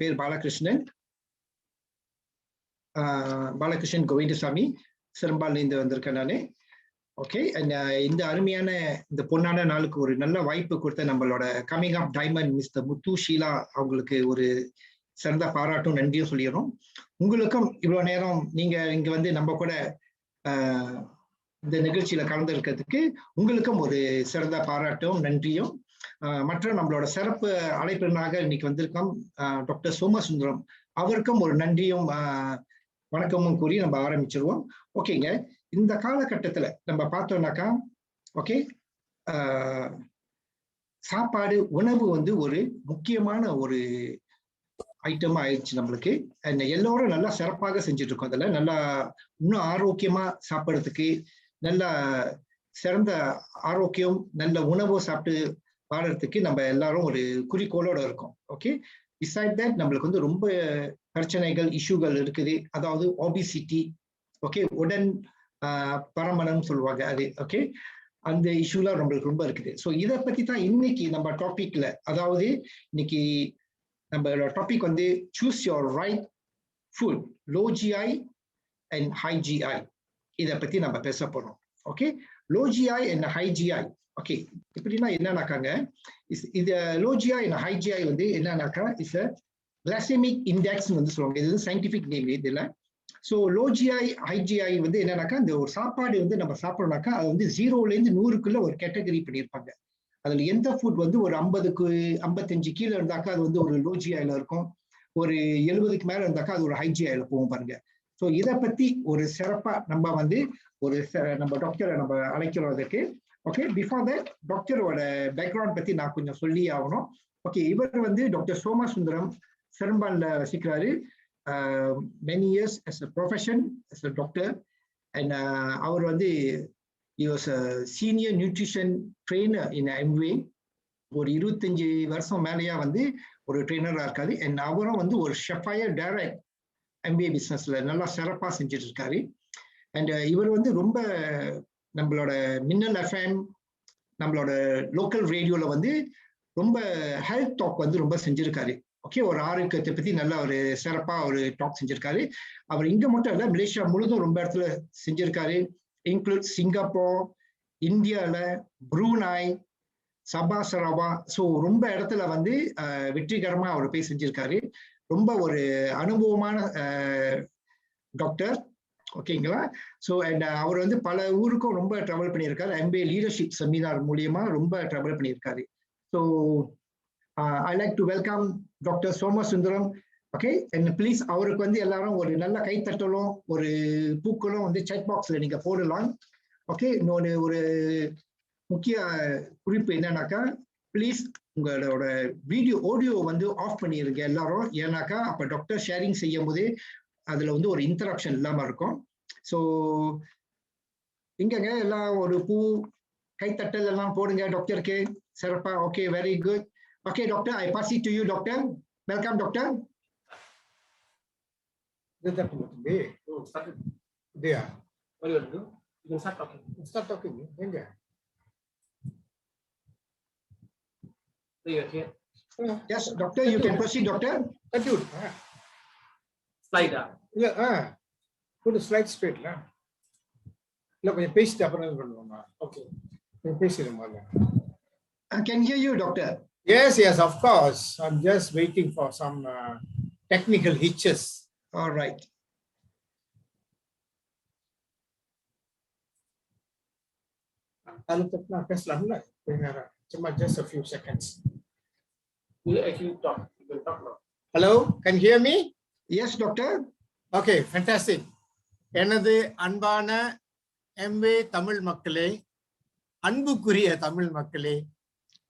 பேர் பாலகிருஷ்ணன். பாலகிருஷ்ணன் கோவிந்தசாமி, சிறம்பாலேருந்து வந்திருக்கேன் நான். ஓகே, இந்த அருமையான இந்த பொன்னான நாளுக்கு ஒரு நல்ல வாய்ப்பு கொடுத்த நம்மளோட கமிங் அப் டைமண்ட் மிஸ்டர் முத்து ஷீலா அவங்களுக்கு ஒரு சிறந்த பாராட்டும் நன்றியும் சொல்லிடுறோம். உங்களுக்கும் இவ்வளவு நேரம் நீங்க இங்க வந்து நம்ம கூட இந்த நிகழ்ச்சியில கலந்துருக்கிறதுக்கு உங்களுக்கும் ஒரு சிறந்த பாராட்டும் நன்றியும். மற்ற நம்மளோட சிறப்பு அழைப்பினராக இன்னைக்கு வந்திருக்கோம் டாக்டர் சோமசுந்தரம், அவருக்கும் ஒரு நன்றியும் வணக்கமும் கூறி நம்ம ஆரம்பிச்சிருவோம். ஓகேங்க, இந்த காலகட்டத்துல நம்ம பார்த்தோம்னாக்கா ஓகே, சாப்பாடு உணவு வந்து ஒரு முக்கியமான ஒரு ஐட்டமா ஆயிடுச்சு நம்மளுக்கு. எல்லோரும் நல்லா சிறப்பாக செஞ்சுட்டு இருக்கோம். அதில் நல்லா இன்னும் ஆரோக்கியமா சாப்பிட்றதுக்கு, நல்ல சிறந்த ஆரோக்கியம் நல்ல உணவு சாப்பிட்டு வாழறதுக்கு நம்ம எல்லாரும் ஒரு குறிக்கோளோட இருக்கோம். ஓகே, பிசைட் தட் நம்மளுக்கு வந்து ரொம்ப பிரச்சனைகள் இஷ்யூகள் இருக்குது. அதாவது ஒபிசிட்டி, ஓகே, உடன் பரமணம் சொல்லுவாங்க அது. ஓகே, அந்த இஷ்யூலாம் நம்மளுக்கு ரொம்ப இருக்குது. ஸோ இதை பத்தி தான் இன்னைக்கு நம்ம டாபிக்ல, அதாவது இன்னைக்கு நம்மளோட டாபிக் வந்து choose your right foot, low GI and high GI. இதை பத்தி நம்ம பேச போறோம். Okay, low GI and high GI. Okay, இப்படின்னா என்னன்னாக்காங்க, இது low GI and high GI வந்து என்னன்னாக்கா இஸ் அ கிளைசெமிக் இண்டெக்ஸ் வந்து சொல்லுவாங்க. இது வந்து சயின்டிபிக் நேம் இதுல. So low GI high GI வந்து என்னன்னாக்கா, இந்த ஒரு சாப்பாடு வந்து நம்ம சாப்பிடறோம்னாக்கா அது வந்து 0லேருந்து 100க்குள்ள ஒரு கேட்டகரி பண்ணியிருப்பாங்க. அதுல எந்த ஃபுட் வந்து ஒரு 50க்கு 55 கீழே இருந்தாக்கா அது வந்து ஒரு லோ ஜிஐல இருக்கும், ஒரு 70க்கு மேல இருந்தாக்கா அது ஒரு ஹை ஜிஐல போகும் பாருங்க. ஸோ இதை பத்தி ஒரு சிறப்பா நம்ம வந்து ஒரு நம்ம டாக்டரை நம்ம அழைக்கிறோம் அதுக்கு. ஓகே, பிஃபோர் தட் டாக்டரோட பேக்ரவுண்ட் பத்தி நான் கொஞ்சம் சொல்லி ஆகணும். ஓகே, இவர் வந்து டாக்டர் சோமசுந்தரம் சிரம்பான்ல வசிக்கிறாரு. many years as a profession as a doctor, and அவர் வந்து he was a senior nutrition trainer in Amway. ஒரு 25 வருஷம் மேலேயா வந்து ஒரு ட்ரெயினரா இருக்காரு. அண்ட் அவரும் வந்து ஒரு ஷெஃபயர் டைரக்ட் எம்பிஏ பிசினஸ்ல நல்லா சிறப்பா செஞ்சுட்டு இருக்காரு. அண்ட் இவர் வந்து ரொம்ப நம்மளோட மின்னல் எஃப்எம், நம்மளோட லோக்கல் ரேடியோல வந்து ரொம்ப ஹெல்த் டாக் வந்து ரொம்ப செஞ்சிருக்காரு. ஓகே, ஒரு ஆரோக்கியத்தை பத்தி நல்ல ஒரு சிறப்பா ஒரு டாக் செஞ்சிருக்காரு. அவர் இங்க மட்டும் இல்ல, மலேசியா முழுதும் ரொம்ப இடத்துல செஞ்சிருக்காரு. இன்க்ளூட் சிங்கப்பூர், இந்தியால, ப்ரூனாய், சபா சரவா. ஸோ ரொம்ப இடத்துல வந்து வெற்றிகரமா அவர் போய் செஞ்சிருக்காரு. ரொம்ப ஒரு அனுபவமான டாக்டர். ஓகேங்களா? ஸோ அண்ட் அவர் வந்து பல ஊருக்கும் ரொம்ப ட்ராவல் பண்ணியிருக்காரு. எம்பிஏ லீடர்ஷிப் செமினார் மூலியமா ரொம்ப ட்ராவல் பண்ணியிருக்காரு. So I like to welcome doctor Somasundaram. Okay, and please அவருக்கு வந்து எல்லாரும் ஒரு நல்ல கைத்தட்டலும் ஒரு பூக்களும் வந்து செக் பாக்ஸ்ல நீங்க போடலாம். ஓகே, இன்னொன்று ஒரு முக்கிய குறிப்பு என்னன்னாக்கா, ப்ளீஸ் உங்களோட ஆடியோ வந்து ஆஃப் பண்ணிடுங்க எல்லாரும். ஏன்னாக்கா அப்ப டாக்டர் ஷேரிங் செய்யும் போது அதுல வந்து ஒரு இன்டரப்ஷன் இல்லாம இருக்கும். ஸோ இங்கங்க எல்லாம் ஒரு பூ கைத்தட்டல் எல்லாம் போடுங்க டாக்டருக்கு சிறப்பா. Okay, very good. Okay doctor, I pass it to you doctor. Welcome doctor. Start talking. Yes, doctor, you can proceed, doctor. Dude. Slide. Yeah, put the slide straight, la. La konja paste appuram pannuma. Okay. Paste irumala. I can hear you, doctor. Yes, of course. I'm just waiting for some technical hitches. All right. Kalau tak nak pesan lah, cuma just a few seconds. You actually talk. You can talk now. Hello, can you hear me? Yes, doctor. Okay, fantastic. எனது அன்பான Amway Tamil மக்களே, அன்புக்குரிய தமிழ் மக்களே,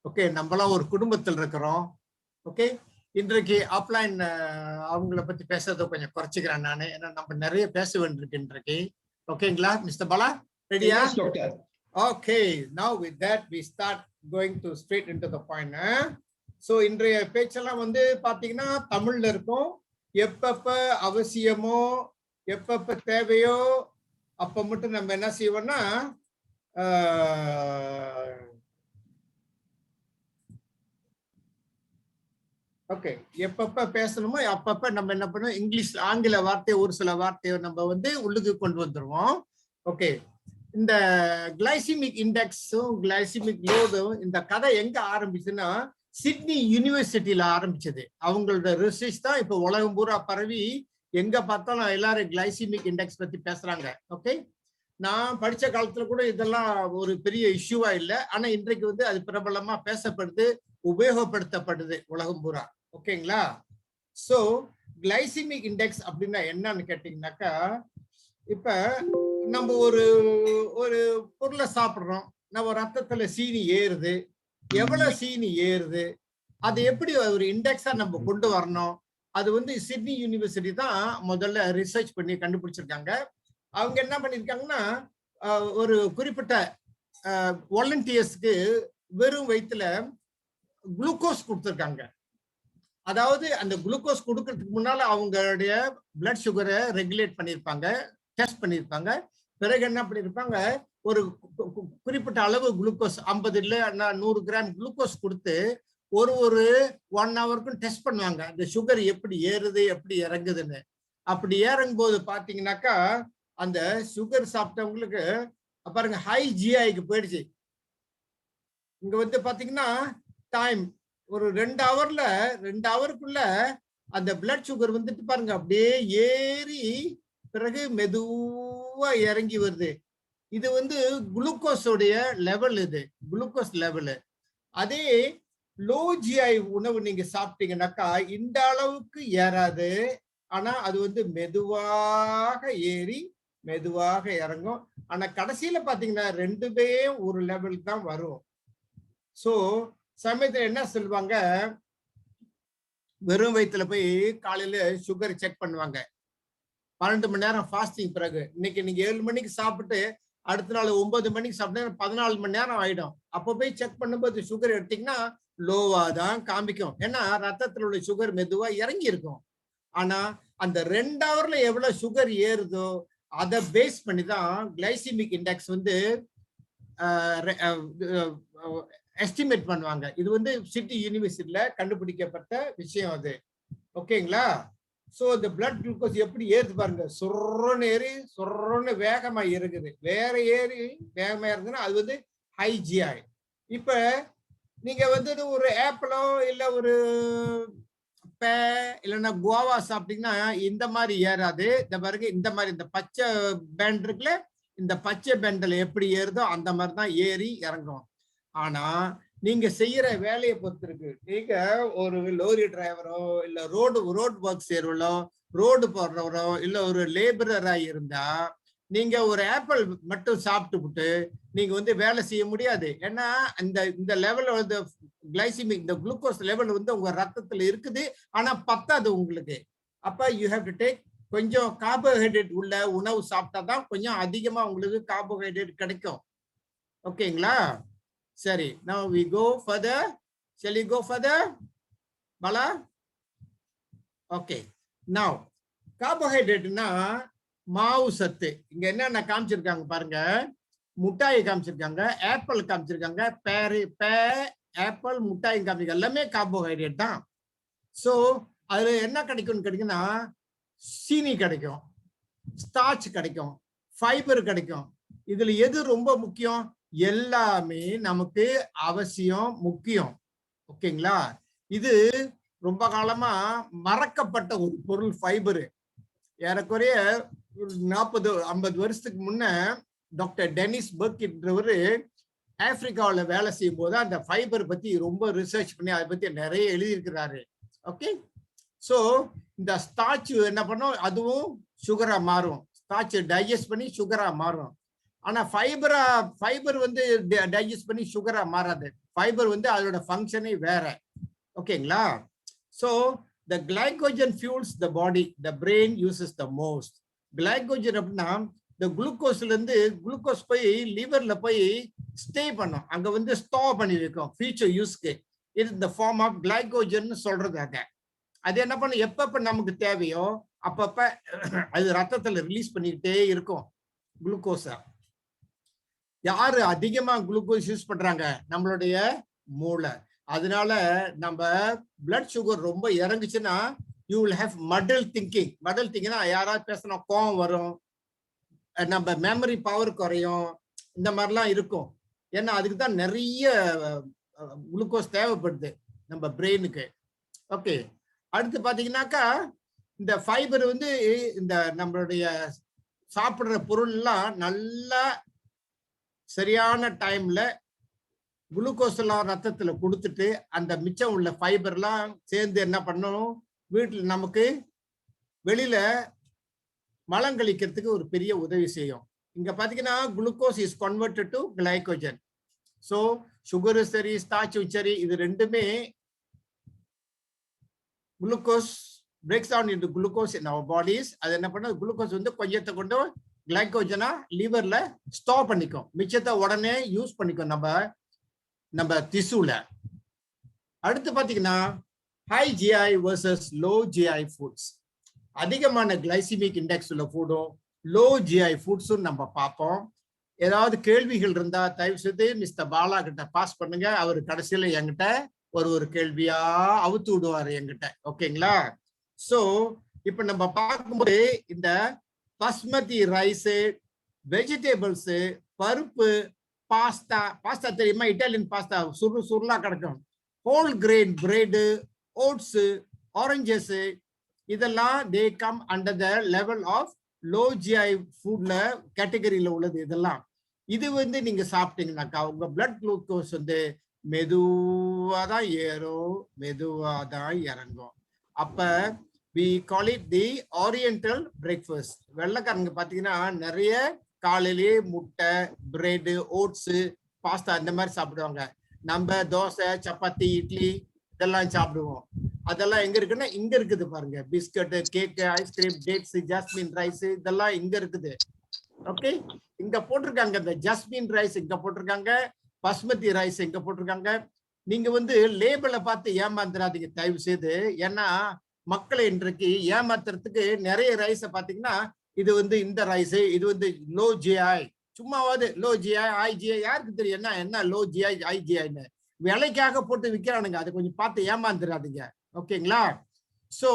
okay, நம்மளாம் ஒரு குடும்பத்தில் இருக்கிறோம். Okay, இன்றைக்கு ஆப்லைன் அவங்கள பத்தி பேசுறதை கொஞ்சம் குறைச்சிக்கிறேன் நான், ஏன்னா நம்ம நிறைய பேச வேண்டியிருக்கு இன்றைக்கு. ஓகேங்களா மிஸ்டர் பாலா? ரெடியா? Yes, doctor. Okay, now with that we start going to straight into the point. So இன்றைய பேச்செல்லாம் வந்து பாத்தீங்கன்னா தமிழ்ல இருக்கும். எப்பப்ப அவசியமோ எப்பப்ப தேவையோ அப்ப மட்டும் நம்ம என்ன செய்வோம்னா ஓகே, எப்பப்ப பேசணுமோ அப்பப்ப நம்ம என்ன பண்ணுவோம், இங்கிலீஷ் ஆங்கில வார்த்தை ஒரு சில வார்த்தையை நம்ம வந்து உள்ளுக்கு கொண்டு வந்துருவோம். ஓகே, இந்த கிளைசிமிக் இண்டெக்ஸும் கிளைசிமிக் லோடும் இந்த கதை எங்க ஆரம்பிச்சுன்னா சிட்னி யூனிவர்சிட்டியில ஆரம்பிச்சது. அவங்களோட ரிசர்ச் தான் இப்ப உலகம் பூரா பரவி எங்க பார்த்தாலும் எல்லாரும் கிளைசிமிக் இண்டெக்ஸ் பத்தி பேசுறாங்க. ஓகே, நான் படிச்ச காலத்துல கூட இதெல்லாம் ஒரு பெரிய இஷ்யூவா இல்லை. ஆனா இன்றைக்கு வந்து அது பிரபலமா பேசப்படுது, உபயோகப்படுத்தப்படுது உலகம் பூரா. ஓகேங்களா? சோ கிளைசிமிக் இண்டெக்ஸ் அப்படின்னா என்னன்னு கேட்டீங்கன்னாக்கா, இப்ப நம்ம ஒரு ஒரு பொருளை சாப்பிடுறோம், நம்ம ரத்தத்துல சீனி ஏறுது, எவ்வளவு சீனி ஏறுது, அது எப்படி ஒரு இண்டெக்ஸா நம்ம கொண்டு வரணும். அது வந்து சிட்னி யூனிவர்சிட்டி தான் முதல்ல ரிசர்ச் பண்ணி கண்டுபிடிச்சிருக்காங்க. அவங்க என்ன பண்ணிருக்காங்கன்னா, ஒரு குறிப்பிட்ட வாலண்டியர்ஸ்க்கு வெறும் வயிற்றுல குளுக்கோஸ் கொடுத்துருக்காங்க. அதாவது அந்த குளுக்கோஸ் கொடுக்கறதுக்கு முன்னால அவங்களுடைய பிளட் சுகரை ரெகுலேட் பண்ணியிருப்பாங்க, டெஸ்ட் பண்ணியிருப்பாங்க. பிறகு என்ன பண்ணியிருப்பாங்க, ஒரு குறிப்பிட்ட அளவு குளுக்கோஸ் 50 இல்ல 100 கிராம் குளுக்கோஸ் கொடுத்து ஒரு 1 ஹவருக்கும் டெஸ்ட் பண்ணுவாங்க, அந்த சுகர் எப்படி ஏறுது எப்படி இறங்குதுன்னு. அப்படி இறங்கும் போது பாத்தீங்கன்னாக்கா அந்த சுகர் சாப்பிட்டவங்களுக்கு பாருங்க ஹை ஜிஐக்கு போயிடுச்சு. இங்க வந்து பாத்தீங்கன்னா டைம் ஒரு 2 ஹவருக்குள்ள அந்த பிளட் சுகர் வந்துட்டு பாருங்க அப்படியே ஏறி பிறகு மெதுவா இறங்கி வருது. இது வந்து குளுக்கோஸோடைய லெவல், இது குளுக்கோஸ் லெவல். அதே லோ ஜிஐ உணவு நீங்க சாப்பிட்டீங்கன்னாக்கா இந்த அளவுக்கு ஏறாது, ஆனா அது வந்து மெதுவாக ஏறி மெதுவாக இறங்கும். ஆனா கடைசியில பாத்தீங்கன்னா ரெண்டுமே ஒரு லெவலுக்கு தான் வரும். சோ சமயத்துல என்ன சொல்லுவாங்க, வெறும் வயிற்றுல போய் காலையில சுகர் செக் பண்ணுவாங்க. 12 மணி நேரம் ஃபாஸ்டிங் பிறகு, இன்னைக்கு நீங்க 7 மணிக்கு சாப்பிட்டு அடுத்த நாள் 9 மணிக்கு சாப்பிட்டா 14 மணி நேரம் ஆயிடும். அப்போ போய் செக் பண்ணும்போது சுகர் எடுத்தீங்கன்னா லோவா தான் காமிக்கும். ஏன்னா ரத்தத்தில் உள்ள சுகர் மெதுவா இறங்கி இருக்கும். ஆனா அந்த 2 ஹவர்ல எவ்வளவு சுகர் ஏறுதோ அதை பேஸ் பண்ணி தான் கிளைசிமிக் இண்டெக்ஸ் வந்து எஸ்டிமேட் பண்ணுவாங்க. இது வந்து சிட்டி யூனிவர்சிட்டியில கண்டுபிடிக்கப்பட்ட விஷயம் அது. ஓகேங்களா? சோ இந்த பிளட் குளுக்கோஸ் எப்படி ஏறுது பாருங்க, சொர்றன்னு ஏறி சொர்றன்னு வேகமா இருக்குது. வேற ஏறி வேகமா இருக்குதுன்னா அது வந்து ஹை ஜிஐ. இப்ப நீங்க வந்து ஒரு ஆப்பிளோ இல்ல ஒரு பே இல்லைன்னா குவாவா சாப்பிட்டீங்கன்னா இந்த மாதிரி ஏறாது. இந்த பாருங்க, இந்த மாதிரி இந்த பச்சை பேண்ட் இருக்குல்ல, இந்த பச்சை பேண்ட்ல எப்படி ஏறுதோ அந்த மாதிரி தான் ஏறி இறங்கும். ஆனா நீங்க செய்யற வேலையை பொறுத்து இருக்கு. நீங்க ஒரு லோரி டிரைவரோ இல்ல ரோடு ஒர்க் செய்யறவங்களோ, ரோடு போடுறவரோ இல்ல ஒரு லேபரரா இருந்தா நீங்க ஒரு ஆப்பிள் மட்டும் சாப்பிட்டு நீங்க வந்து வேலை செய்ய முடியாது. ஏன்னா இந்த லெவல் வந்து கிளைசிமிக் இந்த குளுக்கோஸ் லெவல் வந்து உங்க ரத்தத்துல இருக்குது, ஆனா பத்தாது உங்களுக்கு. அப்ப யூ ஹேவ் டு டேக் கொஞ்சம் கார்போஹைட்ரேட் உள்ள உணவு சாப்பிட்டா தான் கொஞ்சம் அதிகமா உங்களுக்கு கார்போஹைட்ரேட் கிடைக்கும். ஓகேங்களா? சரி, now we go further. Shall we go further, Bala? Okay, now கார்போஹைட்ரேட்னா மாவு சத்து. இங்க என்னென்ன காமிச்சிருக்காங்க பாருங்க, முட்டாயை காமிச்சிருக்காங்க, ஆப்பிள் காமிச்சிருக்காங்க, ஆப்பிள் முட்டாய் காமிச்சிருக்காங்க, எல்லாமே கார்போஹைட்ரேட் தான். சோ அதுல என்ன கிடைக்கும்னா சீனி கிடைக்கும், ஸ்டார்ச் கிடைக்கும், ஃபைபர் கிடைக்கும். இதுல எது ரொம்ப முக்கியம்? எல்லாமே நமக்கு அவசியம், முக்கியம். ஓகேங்களா? இது ரொம்ப காலமா மறக்கப்பட்ட ஒரு பொருள் ஃபைபரு. ஏறக்குறைய 40-50 வருஷத்துக்கு முன்ன டாக்டர் டெனிஸ் பர்க்ன்றவரு ஆப்பிரிக்காவில் வேலை செய்யும் போது அந்த ஃபைபர் பத்தி ரொம்ப ரிசர்ச் பண்ணி அதை பத்தி நிறைய எழுதியிருக்கிறாரு. ஓகே, சோ இந்த ஸ்டார்ச் என்ன பண்ணும், அதுவும் சுகரா மாறும். ஸ்டார்ச் டைஜஸ்ட் பண்ணி சுகரா மாறும். ஆனா ஃபைபர் வந்து டைஜஸ்ட் பண்ணி சுகரா மாறாது. ஃபைபர் வந்து அதோட ஃபங்க்ஷனே வேற. ஓகேங்களா? So the glycogen fuels the body, the brain uses the most. glycogen அப்படின்னா இந்த குளுக்கோஸ்ல இருந்து குளுக்கோஸ் போய் லிவர்ல போய் ஸ்டே பண்ணும், அங்க வந்து ஸ்டோர் பண்ணி வைக்கும் ஃபியூச்சர் யூஸ்க்கு. இது இந்த ஃபார்ம் ஆஃப் கிளைகோஜன் சொல்றது. அது என்ன பண்ணும், எப்பப்ப நமக்கு தேவையோ அப்பப்ப அது ரத்தத்துல ரிலீஸ் பண்ணிக்கிட்டே இருக்கும் குளுக்கோஸ. யாரு அதிகமா குளுக்கோஸ் யூஸ் பண்றாங்க? நம்மளுடைய மூளை. அதனால நம்ம பிளட் சுகர் ரொம்ப இறங்குச்சுன்னா யூ வில் ஹேவ் மடல் திங்கிங். மடல் திங்கிங்னா யாராவது பேசினா கோவம் வரும், நம்ம மெமரி பவர் குறையும், இந்த மாதிரிலாம் இருக்கும். ஏன்னா அதுக்கு தான் நிறைய குளுக்கோஸ் தேவைப்படுது நம்ம பிரெயினுக்கு. ஓகே, அடுத்து பாத்தீங்கன்னாக்கா இந்த ஃபைபர் வந்து இந்த நம்மளுடைய சாப்பிடுற பொருள் எல்லாம் நல்லா சரியான டைம்ல குளுக்கோஸ் எல்லாம் ரத்தத்துல கொடுத்துட்டு அந்த மிச்சம் உள்ள ஃபைபர் எல்லாம் சேர்ந்து என்ன பண்ணணும், வீட்டுல நமக்கு வெளியில மலம் கழிக்கிறதுக்கு ஒரு பெரிய உதவி செய்யும். இங்க பாத்தீங்கன்னா glucose is converted to glycogen. So சுகரும் சரி ஸ்டார்ச்சும் சரி இது ரெண்டுமே glucose breaks down into glucose in our bodies. அது என்ன பண்ண, குளுக்கோஸ் வந்து கொஞ்சத்தை கொண்டு கிளைகோஜனா லிவர்ல ஸ்டோர் பண்ணிக்கும், மிச்சத்தை உடனே யூஸ் பண்ணிக்கும் நம்ம திசுல. அடுத்து பாத்தீங்கன்னா high GI versus low GI foods. அதிகமான கிளைசிமிக் இண்டெக்ஸ் உள்ள ஃபுட்டும் லோ ஜிஐ ஃபுட்ஸும் நம்ம பார்ப்போம். ஏதாவது கேள்விகள் இருந்தா தயவு செய்து மிஸ்டர் பாலா கிட்ட பாஸ் பண்ணுங்க. அவர் கடைசியில என்கிட்ட ஒரு கேள்வியா அவுத்து விடுவாரு என்கிட்ட. ஓகேங்களா? சோ இப்ப நம்ம பார்க்கும்போது இந்த பாஸ்மதி ரைஸ், வெஜிடபிள்ஸ், பருப்பு, பாஸ்தா தெரியுமா? இட்டாலியன் பாஸ்தா சுருளா கிடக்கும். Whole grain bread, oats, oranges, இதெல்லாம் they come under the level of low GI ஃபுட்ல கேட்டகரியில உள்ளது. இதெல்லாம் இது வந்து நீங்க சாப்பிட்டீங்கன்னாக்கா உங்க பிளட் குளுக்கோஸ் வந்து மெதுவா தான் ஏறும், மெதுவா தான் இறங்கும். அப்ப we call it the oriental breakfast. வெள்ளைக்காரங்க பாத்தீங்கன்னா நிறைய காலையிலேயே முட்டை, பிரெட், ஓட்ஸ், பாஸ்தா இந்த மாதிரி சாப்பிடுவாங்க. நம்ம தோசை, சப்பாத்தி, இட்லி இதெல்லாம் சாப்பிடுவோம். அதெல்லாம் எங்க இருக்குன்னா இங்க இருக்குது பாருங்க. Biscuit, cake, ice cream, dates, jasmine rice இதெல்லாம் இங்க இருக்குது. ஓகே, இங்க போட்டிருக்காங்க இந்த ஜாஸ்மின் ரைஸ், இங்க போட்டிருக்காங்க பாஸ்மதி ரைஸ், இங்க போட்டிருக்காங்க. நீங்க வந்து லேபிளை பார்த்து ஏமாந்துடாதீங்க தயவு செய்து. ஏன்னா மக்களை இன்றைக்கு ஏமாத்துறதுக்கு நிறைய ரைஸை பாத்தீங்கன்னா இது வந்து இந்த ரைஸ், இது வந்து லோ ஜிஐ, சும்மாவது லோ ஜிஐ, ஐஜிஐ, யாருக்கு தெரியும் என்ன லோ ஜிஐ ஐஜிஐன்னு விலைக்காக போட்டு விற்கிறானுங்க. அதை கொஞ்சம் பார்த்து ஏமாந்துடாதீங்க. ஓகேங்களா? சோ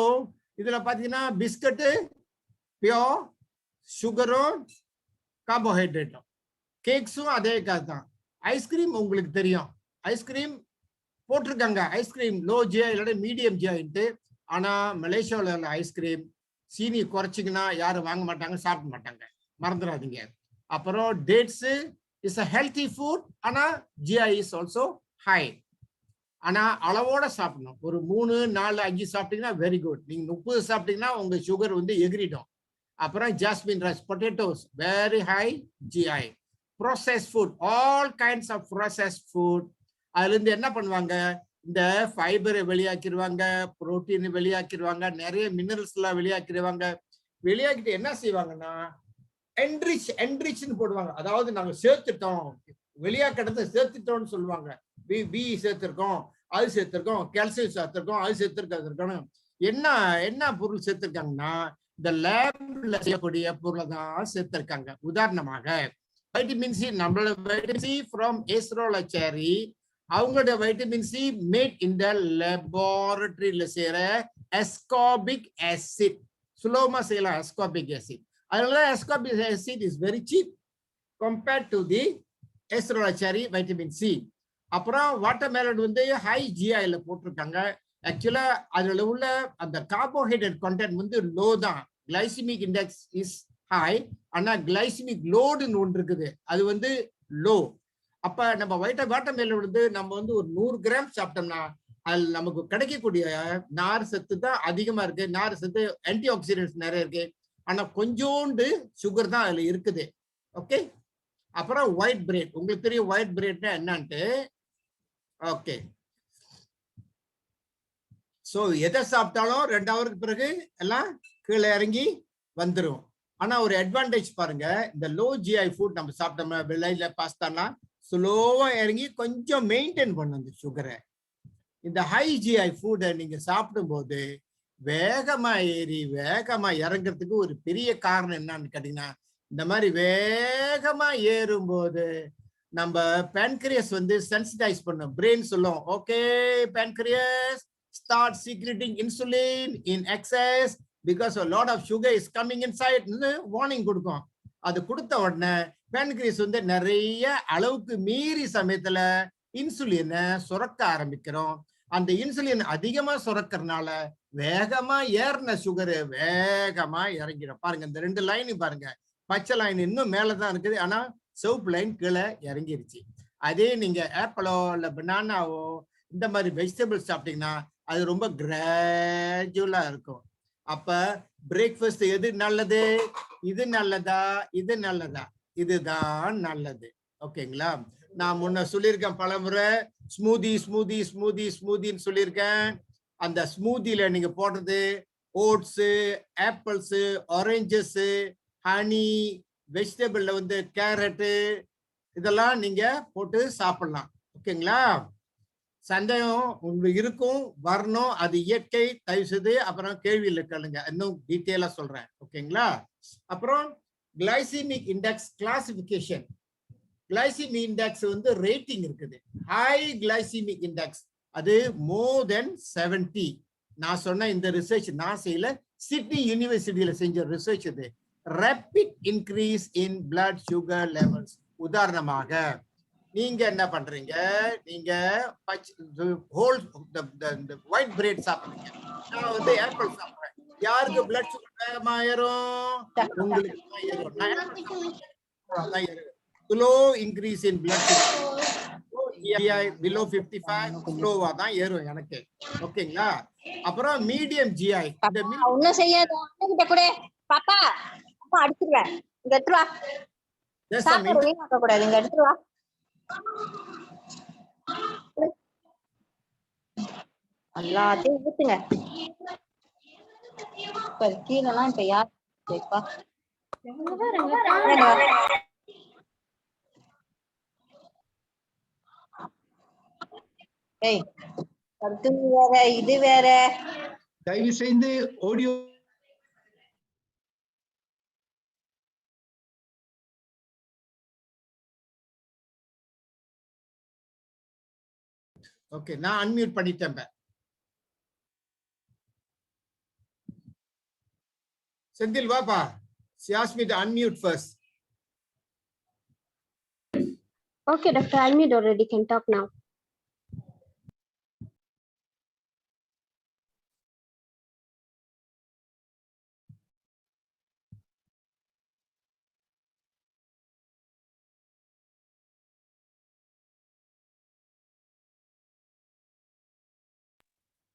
இதுல பாத்தீங்கன்னா பிஸ்கட்டு பியோர் சுகரும் கார்போஹைட்ரேட்டும், கேக்ஸும் அதே தான். ஐஸ்கிரீம் உங்களுக்கு தெரியும், ஐஸ்கிரீம் போட்டிருக்காங்க ஐஸ்கிரீம் லோ ஜிஐ இல்லாட்டி மீடியம் ஜிஐன்ட்டு. ஆனா மலேசியாவில் உள்ள ஐஸ்கிரீம் சீனி குறைச்சிங்கன்னா யாரும் வாங்க மாட்டாங்க, சாப்பிட மாட்டாங்க, மறந்துடாதீங்க. அப்புறம் dates is a healthy food, ஆனா ஜிஐ இஸ் ஆல்சோ ஹை. ஆனா அளவோட சாப்பிடணும். ஒரு 3, 4, 5 சாப்பிட்டீங்கன்னா வெரி குட். நீங்க 30 சாப்பிட்டீங்கன்னா உங்க சுகர் வந்து எகிரிடும். அப்புறம் jasmine rice, potatoes very high GI. Processed food, all kinds of processed food. அதுல இருந்து என்ன பண்ணுவாங்க, இந்த ஃபைபரை வெளியாக்கிடுவாங்க, புரோட்டீன் வெளியாக்கிடுவாங்க, நிறைய மினரல்ஸ் எல்லாம் வெளியாக்கிடுவாங்க. வெளியாக்கிட்டு என்ன செய்வாங்கன்னா என்ரிச்னு போடுவாங்க. அதாவது நாங்க சேர்த்துட்டோம், வெளியாக்கிறத சேர்த்துட்டோம்னு சொல்லுவாங்க. பி சேர்த்திருக்கோம், அது சேர்த்திருக்கோம், கால்சியம் சேர்த்திருக்கோம், அது சேர்த்திருக்கோம். என்ன பொருள் சேர்த்திருக்காங்கன்னா இந்த லேப்ல செய்யக்கூடிய பொருளை தான் சேர்த்திருக்காங்க. உதாரணமாக வைட்டமின் சி, நம்மளோட வைட்டமின் சி ஃப்ரம் எஸ்ட்ரோலச்சேரி, அவங்களோட vitamin C made in the லேபரட்டரியில செய்யற அஸ்கார்பிக் ஆசிட். சுலபமா செய்யலாம் அஸ்கார்பிக் ஆசிட். அதனால ascorbic acid is very cheap compared to the எஸ்ட்ரோலச்சேரி வைட்டமின் சி. அப்புறம் வாட்டர்மெலன் வந்து ஹை ஜிஐல போட்டிருக்காங்க. ஆக்சுவலா அதுல உள்ள அந்த கார்போஹைட்ரேட் கண்டென்ட் வந்து லோ தான். கிளைசிமிக் இண்டெக்ஸ் இஸ் ஹை, ஆனா கிளைசிமிக் லோடுன்னு ஒன்று இருக்குது, அது வந்து லோ. அப்ப நம்ம வாட்டர்மெலன் வந்து நம்ம வந்து ஒரு 100 கிராம் சாப்பிட்டோம்னா அதுல நமக்கு கிடைக்கக்கூடிய நார் சத்து தான் அதிகமா இருக்கு. நார் சத்து, ஆன்டி ஆக்சிடென்ட்ஸ் நிறைய இருக்கு, ஆனா கொஞ்சோண்டு சுகர் தான் அதுல இருக்குது. ஓகே. அப்புறம் ஒயிட் பிரெட், உங்களுக்கு தெரியும் ஒயிட் பிரெட்னா என்னன்ட்டு. ஓகே, சோ எதை சாப்பிட்டாலும் 2 ஹவருக்கு பிறகு எல்லாம் கீழே இறங்கி வந்துடும். ஆனா ஒரு அட்வான்டேஜ் பாருங்க, இந்த லோ ஜிஐ ஃபுட் நம்ம சாப்பிட்டோம்னா வெள்ளையில பாஸ்தானா ஸ்லோவா இறங்கி கொஞ்சம் மெயின்டைன் பண்ணும் இந்த சுகரை. இந்த ஹை ஜிஐ ஃபுட்டை நீங்க சாப்பிடும் போது வேகமா ஏறி வேகமா இறங்குறதுக்கு ஒரு பெரிய காரணம் என்னன்னு கேட்டீங்கன்னா, இந்த மாதிரி வேகமா ஏறும்போது நம்ம pancreas வந்து sensitize பண்ணும். brain சொல்லும், okay pancreas start secreting insulin in excess because a lot of sugar is coming inside warning கொடுக்கும். அது கொடுத்த உடனே pancreas வந்து நிறைய அளவுக்கு மீறி சமயத்துல இன்சுலினை சுரக்க ஆரம்பிக்கிறோம். அந்த இன்சுலின் அதிகமா சுரக்கிறதுனால வேகமா ஏறின சுகர் வேகமா இறங்கிடும். பாருங்க இந்த 2 லைன் பாருங்க, பச்சை லைன் இன்னும் மேலதான் இருக்குது, ஆனா சிவப்பு லைன் கீழே இறங்கிருச்சு. அதே நீங்க ஆப்பிளோ இல்ல பனானாவோ இந்த மாதிரி வெஜிடபிள்ஸ் சாப்பிட்டீங்கன்னா அது ரொம்ப கிராஜுவலா இருக்கும். அப்ப பிரேக்ஃபாஸ்ட் எது நல்லது? இது நல்லதா இது நல்லதா? இதுதான் நல்லது. ஓகேங்களா? நான் முன்ன சொல்லியிருக்கேன் பலமுறை, ஸ்மூதி ஸ்மூதி ஸ்மூதி ஸ்மூதின்னு சொல்லியிருக்கேன். அந்த ஸ்மூதியில நீங்க போடுறது ஓட்ஸ், ஆப்பிள்ஸ், ஆரஞ்சஸ், ஹனி, வெஜிடபிள்ல வந்து கேரட்டு, இதெல்லாம் நீங்க போட்டு சாப்பிடலாம். ஓகேங்களா? சந்தேகம் உங்களுக்கு இருக்கும், வரணும், அது இயற்கை, தயவு செய்து அப்புறம் கேள்வியில் கேளுங்க, இன்னும் டீட்டெயிலா சொல்றேன். ஓகேங்களா? அப்புறம் glycaemic index classification. Glycaemic index வந்து ரேட்டிங் இருக்குது. ஹை கிளைசிமிக் இண்டெக்ஸ் அது மோர் தென் 70. நான் சொன்ன இந்த ரிசர்ச் நான் செய்யல, சிட்னி யூனிவர்சிட்டியில செஞ்ச ரிசர்ச் இது. Rapid increase in blood sugar levels. உதாரணமாக நீங்க என்ன பண்றீங்க, நீங்க ஹோல் ஒயிட் பிரெட் சாப்பிடுறீங்க, நான் வந்து ஆப்பிள் சாப்பிடுறேன். யாருக்கு பிளட் சுகர் வேகமா ஏறும்? உங்களுக்கு slow increase in blood sugar, below 55 ஸ்லோவா தான் ஏறும் எனக்கு. ஓகேங்களா? அப்புறம் மீடியம் ஜிஐ. இந்த ஒண்ணும் செய்யாத, அண்ணன்கிட்ட கூட பாப்பா அப்பா அடிச்சிடுவேன், இங்க எடுத்து வா. சாப்பாடு வீணாக்க கூடாது, இங்க எடுத்து வா. எல்லாத்தையும் ஊத்துங்க. இப்ப கீழெல்லாம் இப்ப யார் கேப்பா? ஏய், அது வேற இது வேற. தயவு செய்து ஆடியோ ஓகே, நான் அன்மியூட் பண்ணிட்டேன். செந்தில் வாப்பா. She asked me to unmute first. Okay, Doctor, unmute already. Can talk now.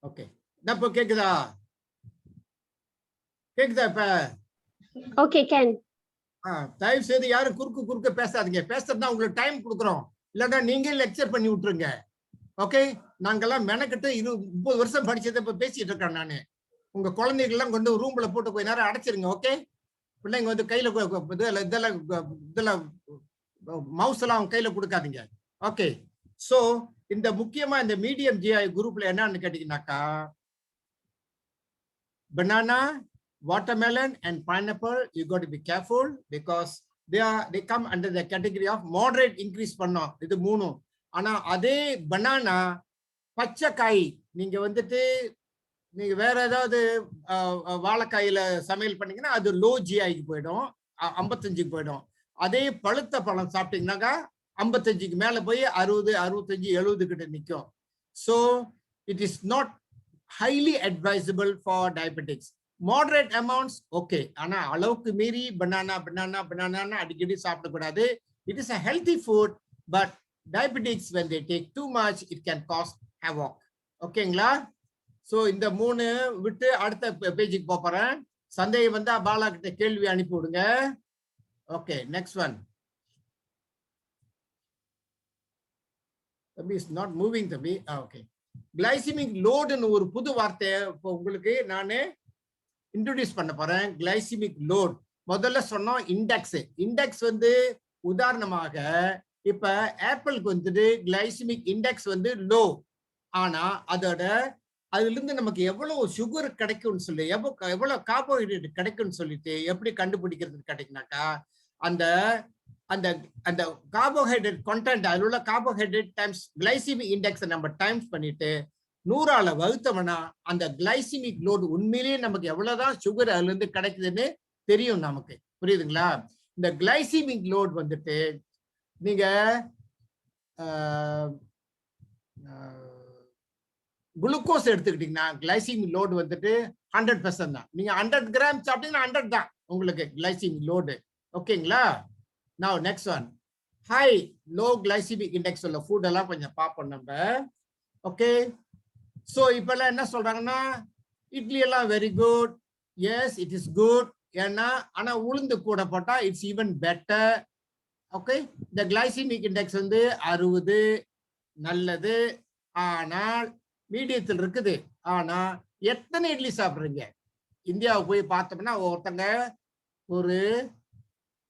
Okay, இப்போ கேக்குதா? கேக்குதா இப்ப? Okay, can. தயவு செய்து யாரும் குறுக்க பேசாதீங்க. பேசுறதுனா உங்களுக்கு டைம் கொடுக்குறோம், இல்லன்னா நீங்க லெக்சர் பண்ணி விட்டுருங்க. ஓகே, நாங்கெல்லாம் மெனக்கிட்டு 30 வருஷம் படிச்சதை இப்ப பேசிட்டு இருக்கேன் நானு. உங்க குழந்தைகள் எல்லாம் கொண்டு ரூம்ல போட்டு கொஞ்ச நேரம் அடைச்சிருங்க. ஓகே, பிள்ளைங்க வந்து கையில இதெல்லாம் மவுஸ் எல்லாம் அவங்க கையில கொடுக்காதீங்க. ஓகே, சோ இந்த முக்கியமா இந்த மீடியம் ஜிஐ குரூப்ல என்னன்னு கேட்டீங்கன்னாக்கா, banana, watermelon and pineapple, you got to be careful because they come under the category of moderate increase பண்ணோம். இது மூணும். ஆனா அதே பனானா பச்சைக்காய் நீங்க வந்துட்டு நீங்க வேற ஏதாவது வாழைக்காயில சமையல் பண்ணீங்கன்னா அது லோ ஜிஐக்கு போயிடும், 55க்கு போயிடும். அதே பழுத்த பழம் சாப்பிட்டீங்கன்னாக்கா 55க்கு மேல போய் 60, 65, 70 கிட்ட நிற்கும். So it is not highly advisable for diabetics. Moderate amounts okay, ஆனா அளவுக்கு மீறி banana அடிக்கடி சாப்பிடக்கூடாது. It is a healthy food, but diabetics when they take too much it can cause havoc. ஓகேங்களா? சோ இந்த 3 விட்டு அடுத்த பேஜுக்கு போறேன். சந்தேகம் வந்தா பாலா கிட்ட கேள்வி அனுப்பி விடுங்க. Okay, next one. தம்பி இஸ் நாட் மூவிங் தம்பி. ஓகே, கிளைசிமிக் லோடுன்னு ஒரு புது வார்த்தையை இப்போ உங்களுக்கு நான் இன்ட்ரோடியூஸ் பண்ண போறேன். கிளைசிமிக் லோட் முதல்ல சொன்னோம் இண்டெக்ஸ். இண்டெக்ஸ் வந்து உதாரணமாக இப்ப ஆப்பிளுக்கு வந்துட்டு கிளைசிமிக் இண்டெக்ஸ் வந்து லோ, ஆனா அதுல இருந்து நமக்கு எவ்வளவு சுகர் கிடைக்கும்னு சொல்லி எவ்வளவு கார்போஹைட்ரேட் கிடைக்கும்னு சொல்லிட்டு எப்படி கண்டுபிடிக்கிறது கிடைக்குனாக்கா, அந்த அந்த அந்த கார்போஹைட்ரேட் கண்டென்ட் அதில் உள்ள கார்போஹைட்ரேட் டைம்ஸ் கிளைசிமிக் இண்டெக்ஸை நம்ம டைம்ஸ் பண்ணிட்டு 100ஆல வகுத்தோம்னா அந்த கிளைசிமிக் லோடு உண்மையிலேயே நமக்கு எவ்வளவுதான் சுகர் அதுல இருந்து கிடைக்குதுன்னு தெரியும் நமக்கு. புரியுதுங்களா? இந்த கிளைசிமிக் லோட் வந்துட்டு நீங்க குளுக்கோஸ் எடுத்துக்கிட்டீங்கன்னா கிளைசிமிக் லோடு வந்துட்டு 100% தான். நீங்க 100 கிராம் சாப்பிட்டீங்கன்னா 100 தான் உங்களுக்கு கிளைசிமிக் லோடு. ஓகேங்களா? Now next one, high low glycemic index உள்ள ஃபுட் எல்லாம் கொஞ்சம் பார்ப்போம் நம்ம. ஓகே, ஸோ இப்பெல்லாம் என்ன சொல்றாங்கன்னா இட்லி எல்லாம் very good, S it is good, ஏன்னா ஆனா உளுந்து கூட போட்டா இட்ஸ் ஈவன் பெட்டர். ஓகே, இந்த கிளைசிமிக் இண்டெக்ஸ் வந்து 60 நல்லது, ஆனால் மீடியத்தில் இருக்குது. ஆனா எத்தனை இட்லி சாப்பிடுறீங்க? இந்தியாவை போய் பார்த்தோம்னா ஒருத்தங்க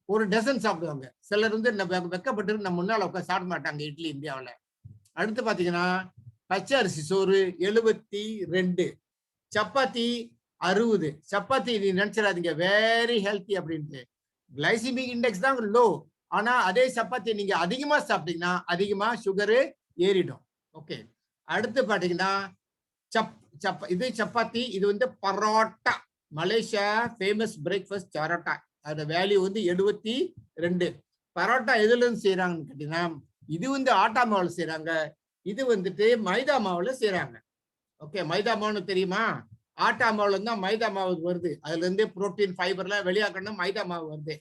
ஒரு டசன் சாப்பிடுவாங்க. சிலர் வந்து வெக்கப்பட்டு நம்ம முன்னால உட்காந்து சாப்பிட மாட்டாங்க இட்லி இந்தியாவில். அடுத்து பாத்தீங்கன்னா பச்சை அரிசி சோறு 72, சப்பாத்தி 60. சப்பாத்தி நீ நினைச்சிடாதீங்க வெரி ஹெல்த்தி அப்படின்ட்டு, கிளைசிமிக் இண்டெக்ஸ் தான் லோ. ஆனா அதே சப்பாத்தி நீங்க அதிகமா சாப்பிட்டீங்கன்னா அதிகமா சுகரு ஏறிடும். ஓகே, அடுத்து பாத்தீங்கன்னா இது சப்பாத்தி, இது வந்து parotta, Malaysia famous breakfast parotta. அதோட வேல்யூ வந்து 72. பரோட்டா எதுல இருந்து செய்யறாங்கன்னு கேட்டீங்கன்னா இது வந்து ஆட்டா மாவுல செய்யறாங்க, இது வந்துட்டு மைதா மாவுல செய்யறாங்க. ஓகே, மைதா மாவுன்னு தெரியுமா? ஆட்டா மாவுல இருந்தா மைதா மாவு வருது, அதுல இருந்து புரோட்டீன் ஃபைபர்லாம் வெளியாக்கணும், மைதா மாவு வருது.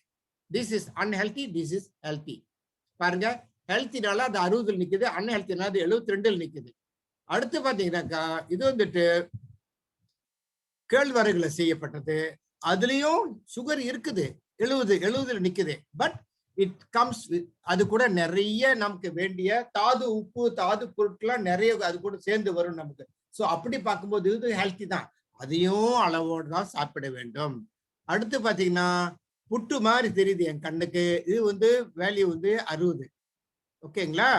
This is unhealthy, this is healthy. பாருங்க, ஹெல்த்தினால அது 60 நிக்குது, அன்ஹெல்த்தினால அது 72 நிக்குது. அடுத்து பாத்தீங்கன்னாக்கா இது வந்துட்டு கேழ்வரகுல செய்யப்பட்டது, அதுலயும் சுகர் இருக்குது, 70 நிக்குது. பட் இட் கம்ஸ் அது கூட நிறைய நமக்கு வேண்டிய தாது உப்பு தாது பொருட்கள்லாம் நிறைய அது கூட சேர்ந்து வரும் நமக்கு. ஸோ அப்படி பார்க்கும்போது இது ஹெல்த்தி தான், அதையும் அளவோடு தான் சாப்பிட வேண்டும். அடுத்து பாத்தீங்கன்னா புட்டு மாதிரி தெரியுது என் கண்ணுக்கு, இது வந்து வேல்யூ வந்து 60. ஓகேங்களா?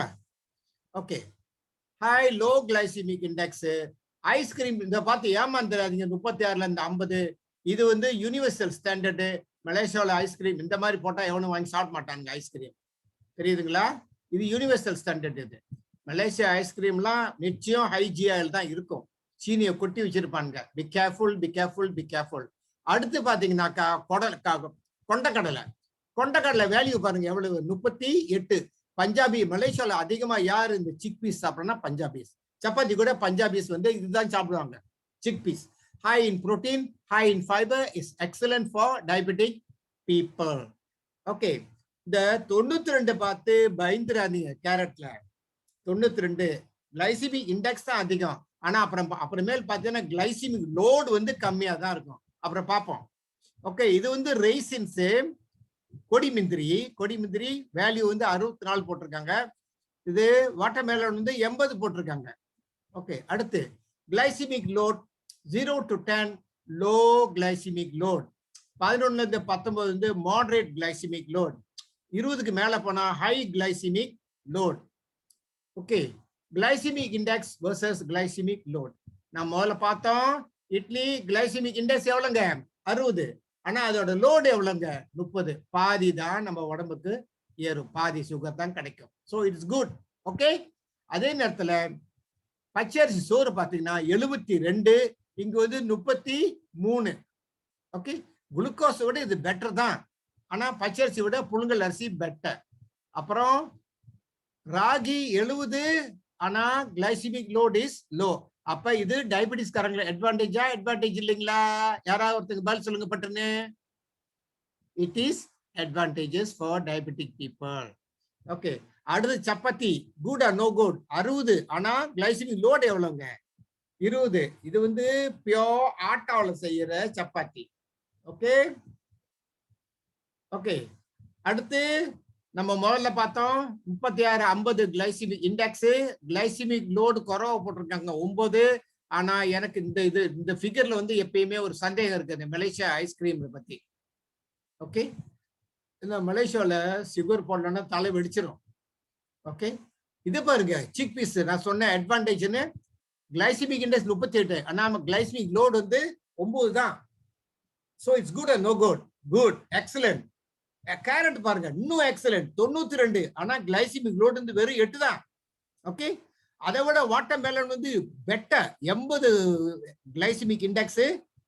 Okay, high low glycaemic index. Ice cream இந்த பார்த்து ஏமாந்துடாதீங்க, 36ல இருந்து 50. இது வந்து யூனிவர்சல் ஸ்டாண்டர்டு. மலேசியாவில் ஐஸ்கிரீம் இந்த மாதிரி போட்டா எவனும் வாங்கி சாப்பிட மாட்டாங்க ஐஸ்கிரீம், தெரியுதுங்களா? இது யூனிவர்சல் ஸ்டாண்டர்ட். இது மலேசியா ஐஸ்கிரீம்லாம் நிச்சயம் ஹைஜியால் தான் இருக்கும், சீனியை கொட்டி வச்சிருப்பாங்க. Be careful, be careful, be careful. அடுத்து பாத்தீங்கன்னாக்கா கொண்டக்கடலை வேல்யூ பாருங்க எவ்வளவு, 38. பஞ்சாபி, மலேசியாவில் அதிகமா யார் இந்த சிக் பீஸ் சாப்பிட்றோம்னா பஞ்சாபிஸ். சப்பாத்தி கூட பஞ்சாபிஸ் வந்து இதுதான் சாப்பிடுவாங்க, chick peas. High in protein, high in fiber, is excellent for diabetic people. Okay, இந்த 92 பார்த்து பயந்துராதீங்க. கேரட்ல 92 கிளைசிமிக் இண்டெக்ஸ் தான் அதிகம், ஆனா அப்புறமேல் பார்த்தீங்கன்னா கிளைசிமிக் லோடு வந்து கம்மியா தான் இருக்கும். அப்புறம் பார்ப்போம். ஓகே, இது வந்து ரெய்சின்ஸ், கொடிமுந்திரி வேல்யூ வந்து 64 போட்டிருக்காங்க. இது வாட்டர்மெலன் வந்து 80 போட்டிருக்காங்க. ஓகே, அடுத்து glycemic load 0 to 10 low glycemic load, 11ல இருந்து 19 வந்து மாடரேட் கிளைசிமிக் லோட், 20க்கு மேல போனா high glycemic load. Okay, glycemic index versus glycemic load. நான் முதல்ல பார்த்தோம் இட்லி கிளைசிமிக் இண்டெக்ஸ் எவ்வளவுங்க, 60. ஆனா அதோட லோடு எவ்வளவுங்க, 30. பாதி தான் நம்ம உடம்புக்கு ஏறும், பாதி சுகர் தான் கிடைக்கும். So it's good. ஓகே, அதே நேரத்துல பச்சரிசி சோறு பார்த்தீங்கன்னா 72, இங்க வந்து 33. ஓகே, குளுக்கோஸை விட இது பெட்டர் தான், ஆனா பச்சரிசி விட புழுங்கல் அரிசி பெட்டர். அப்புறம் ராகி 70, ஆனா கிளைசிமிக் லோட் இஸ் லோ. அப்ப இது டயபெட்டிஸ் காரங்கள அட்வான்டேஜ் இல்லைங்களா? யாராவது ஒருத்தருக்கு பதில் சொல்லுங்க பட்டுன்னு. It is advantages for diabetic people. Okay, அடுத்து chapati good or no good, 60. ஆனா கிளைசிமிக் லோட் எவ்வளவுங்க, 20. இது வந்து பியோர் ஆட்டாவில் செய்யற சப்பாத்தி. ஓகே ஓகே, அடுத்து நம்ம முதல்ல பார்த்தோம் 36, 50 கிளைசிமிக் இண்டெக்ஸ். கிளைசிமிக் லோடு குறவா போட்டிருக்காங்க 9. ஆனா எனக்கு இந்த ஃபிகர்ல வந்து எப்பயுமே ஒரு சந்தேகம் இருக்குது மலேசியா ஐஸ்கிரீம் பத்தி. ஓகே, இந்த மலேசியாவில் சுகர் போடலன்னா தலை வெடிச்சிடும். ஓகே, இது பாருங்க சிக் பீஸ், நான் சொன்ன அட்வான்டேஜ்னு. கிளைசிமிக் இண்டெக்ஸ் 38, ஆனா கிளைசிமிக் லோடு வந்து 9 தான். So it's good and no good, good, excellent. Carrot பாருங்க இன்னும் எக்ஸலண்ட் 92, ஆனா கிளைசிமிக் லோட் வந்து வெறும் 8 தான். ஓகே, அதை விட வாட்டர்மெலன் வந்து better 80 glycaemic index,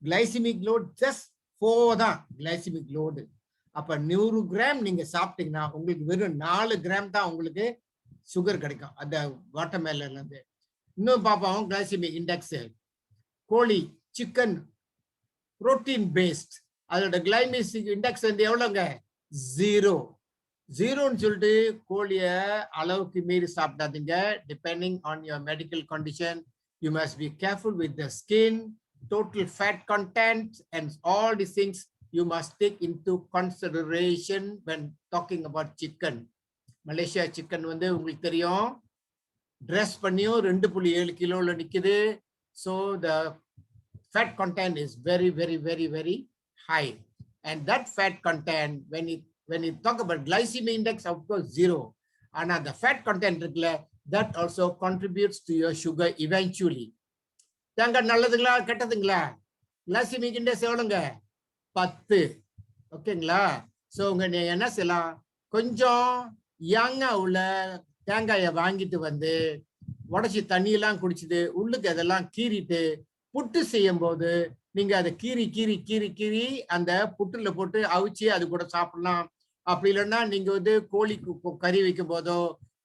glycaemic load just 4 தான் கிளைசிமிக் லோடு. அப்ப 100 கிராம் நீங்க சாப்பிட்டீங்கன்னா உங்களுக்கு வெறும் 4 கிராம் தான் உங்களுக்கு சுகர் கிடைக்கும் அந்த வாட்டர்மெலன்ல இருந்து. இன்னும் பார்ப்போம் கிளைசிமிக் இண்டெக்ஸ். கோழி, சிக்கன், புரோட்டீன் பேஸ்ட், அதோட கிளைசிமிக் இண்டெக்ஸ் வந்து எவ்வளவுங்க? 0. 0ன்னு சொல்லிட்டு கோழிய அளவுக்கு மீறி சாப்பிடாதீங்க. Depending on your medical condition, you must be careful with the skin, total fat content, and all these things you must take into consideration when talking about chicken. Malaysia chicken வந்து உங்களுக்கு தெரியும், dress பண்ணியும் 2.7 கிலோல நிக்குது. So the fat content is very, very, very, very high. And that fat content, when you talk about glycemic index, of course 0. And the fat content that also contributes to your sugar eventually. தேங்காய் நல்லதுங்களா கெட்டதுங்களா? Glycaemic index எவ்வளோங்க? 10. ஓகேங்களா? So உங்க நீ என்ன செய்யலாம், கொஞ்சம் யங்கா உள்ள தேங்காயை வாங்கிட்டு வந்து உடச்சி தண்ணியெல்லாம் குடிச்சிட்டு உள்ளுக்கு அதெல்லாம் கீறிட்டு புட்டு செய்யும் போது நீங்க அதை கீறி கீறி கீறி கீறி அந்த புட்டுல போட்டு அவிச்சு அது கூட சாப்பிடலாம். அப்படி இல்லைன்னா நீங்க வந்து கோழி கறி வைக்கும் போதோ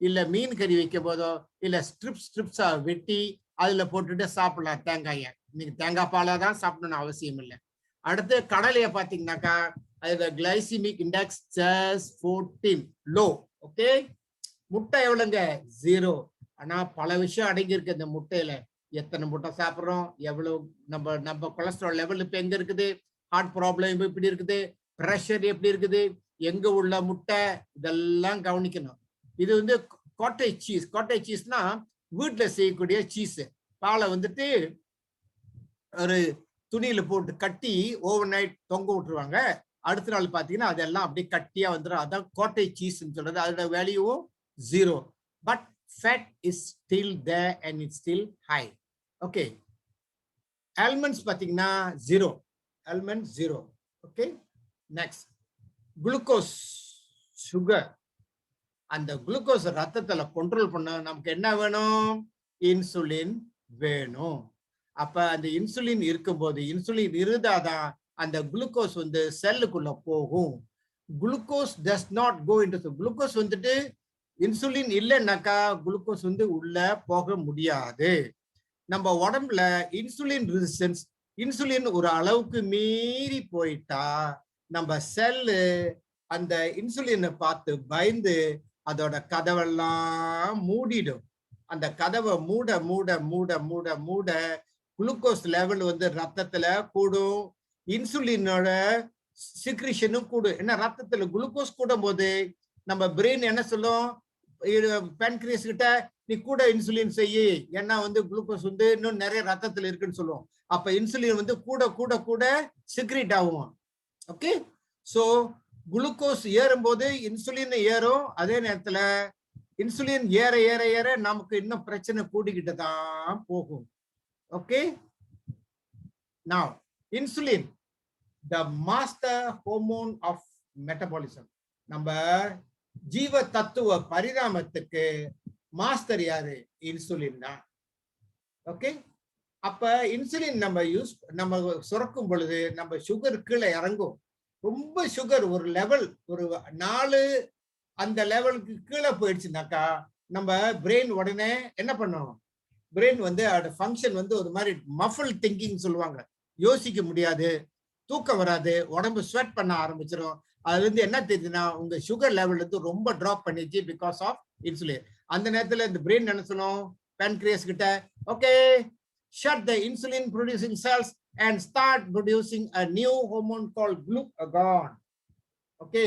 இல்ல மீன் கறி வைக்கும் போதோ இல்ல ஸ்ட்ரிப்ஸா வெட்டி அதுல போட்டுட்டு சாப்பிடலாம் தேங்காயை. நீங்க தேங்காய் பாலா தான் சாப்பிடணும்னு அவசியம் இல்லை. அடுத்து கடலைய பாத்தீங்கன்னாக்கா அதோட கிளைசிமிக் இண்டெக்ஸ் 14 லோ. ஓகே, முட்டை எவ்வளவுங்க? 0. ஆனா பல விஷயம் அடங்கி இருக்கு இந்த முட்டையில. எத்தனை முட்டை சாப்பிட்றோம், எவ்வளவு நம்ம கொலஸ்ட்ரால் லெவல் இப்ப எங்க இருக்குது, ஹார்ட் ப்ராப்ளம் எப்படி இருக்குது, ப்ரெஷர் எப்படி இருக்குது, எங்க உள்ள முட்டை, இதெல்லாம் கவனிக்கணும். இது வந்து காட்டேஜ் சீஸ். காட்டேஜ் சீஸ்னா வீட்டுல செய்யக்கூடிய சீஸ். பாலை வந்துட்டு ஒரு துணியில போட்டு கட்டி ஓவர் நைட் தொங்க விட்டுருவாங்க. அடுத்த நாள் பாத்தீங்கன்னா அதெல்லாம் அப்படியே கட்டியா வந்துடும். அதான் காட்டேஜ் சீஸ்ன்னு சொல்றது. அதோட வேல்யூவும் 0. But fat is still there and it's still high. Okay, almonds பாத்தீங்கன்னா 0. almonds 0. Okay, next glucose, sugar. அந்த குளுக்கோஸ் ரத்தத்துல கண்ட்ரோல் பண்ண நமக்கு என்ன வேணும்? இன்சுலின் வேணும். அப்ப அந்த இன்சுலின் இருக்கும்போது, இன்சுலின் இருந்தாதான் அந்த குளுக்கோஸ் வந்து செல்லுக்குள்ள போகும். Glucose does not go into the glucose வந்துட்டு இன்சுலின் இல்லைன்னாக்கா குளுக்கோஸ் வந்து உள்ள போக முடியாது. நம்ம உடம்புல இன்சுலின் ரெசிஸ்டன்ஸ், இன்சுலின் ஒரு அளவுக்கு மீறி போயிட்டா நம்ம செல்லு அந்த இன்சுலினை பார்த்து பயந்து அதோட கதவெல்லாம் மூடிடும். அந்த கதவை மூட மூட மூட மூட மூட குளுக்கோஸ் லெவல் வந்து ரத்தத்துல கூடும், இன்சுலினோட சிக்ரிஷனும் கூடும். ஏன்னா ரத்தத்துல குளுக்கோஸ் கூடும் போது நம்ம பிரெயின் என்ன சொல்லும், பேன்கிரியஸ் கிட்ட நீ கூட இன்சுலின் செய்யி, ஏன்னா வந்து குளுக்கோஸ் வந்து இன்னும் நிறைய ரத்தத்துல இருக்குன்னு சொல்லுவோம். அப்ப இன்சுலின் வந்து கூட கூட கூட சிக்ரிட் ஆகும். ஓகே, சோ குளுக்கோஸ் ஏறும் போது இன்சுலின் ஏறும். அதே நேரத்துல இன்சுலின் ஏற ஏற ஏற நமக்கு இன்னும் பிரச்சனை கூடிக்கிட்டு தான் போகும். Okay, now insulin, the master hormone of metabolism. நம்ம ஜீவ தத்துவ பரிணாமத்துக்கு மாஸ்டர் யாரு? இன்சுலின் தான். ஓகே, அப்ப இன்சுலின் நம்ம சுரக்கும் பொழுது நம்ம சுகர் கீழே இறங்கும். ரொம்ப சுகர் ஒரு லெவல், ஒரு 4 அந்த லெவலுக்கு கீழே போயிடுச்சுனாக்கா நம்ம பிரெயின் உடனே என்ன பண்ணும்? பிரெயின் வந்து அதோட ஃபங்க்ஷன் வந்து ஒரு மாதிரி மஃபிள் திங்கிங் சொல்லுவாங்க. யோசிக்க முடியாது, தூக்கம் வராது, உடம்பு ஸ்வெட் பண்ண ஆரம்பிச்சிடும். அது வந்து என்ன தெரியுதுன்னா உங்க சுகர் லெவல் வந்து ரொம்ப டிராப் பண்ணிச்சு பிகாஸ் ஆஃப் இன்சுலின். அந்த நேரத்துல இந்த பிரெயின் என்ன சொல்லணும் பேன்கிரியஸ் கிட்ட, okay shut the insulin producing cells and start producing a new hormone called glucagon. Okay,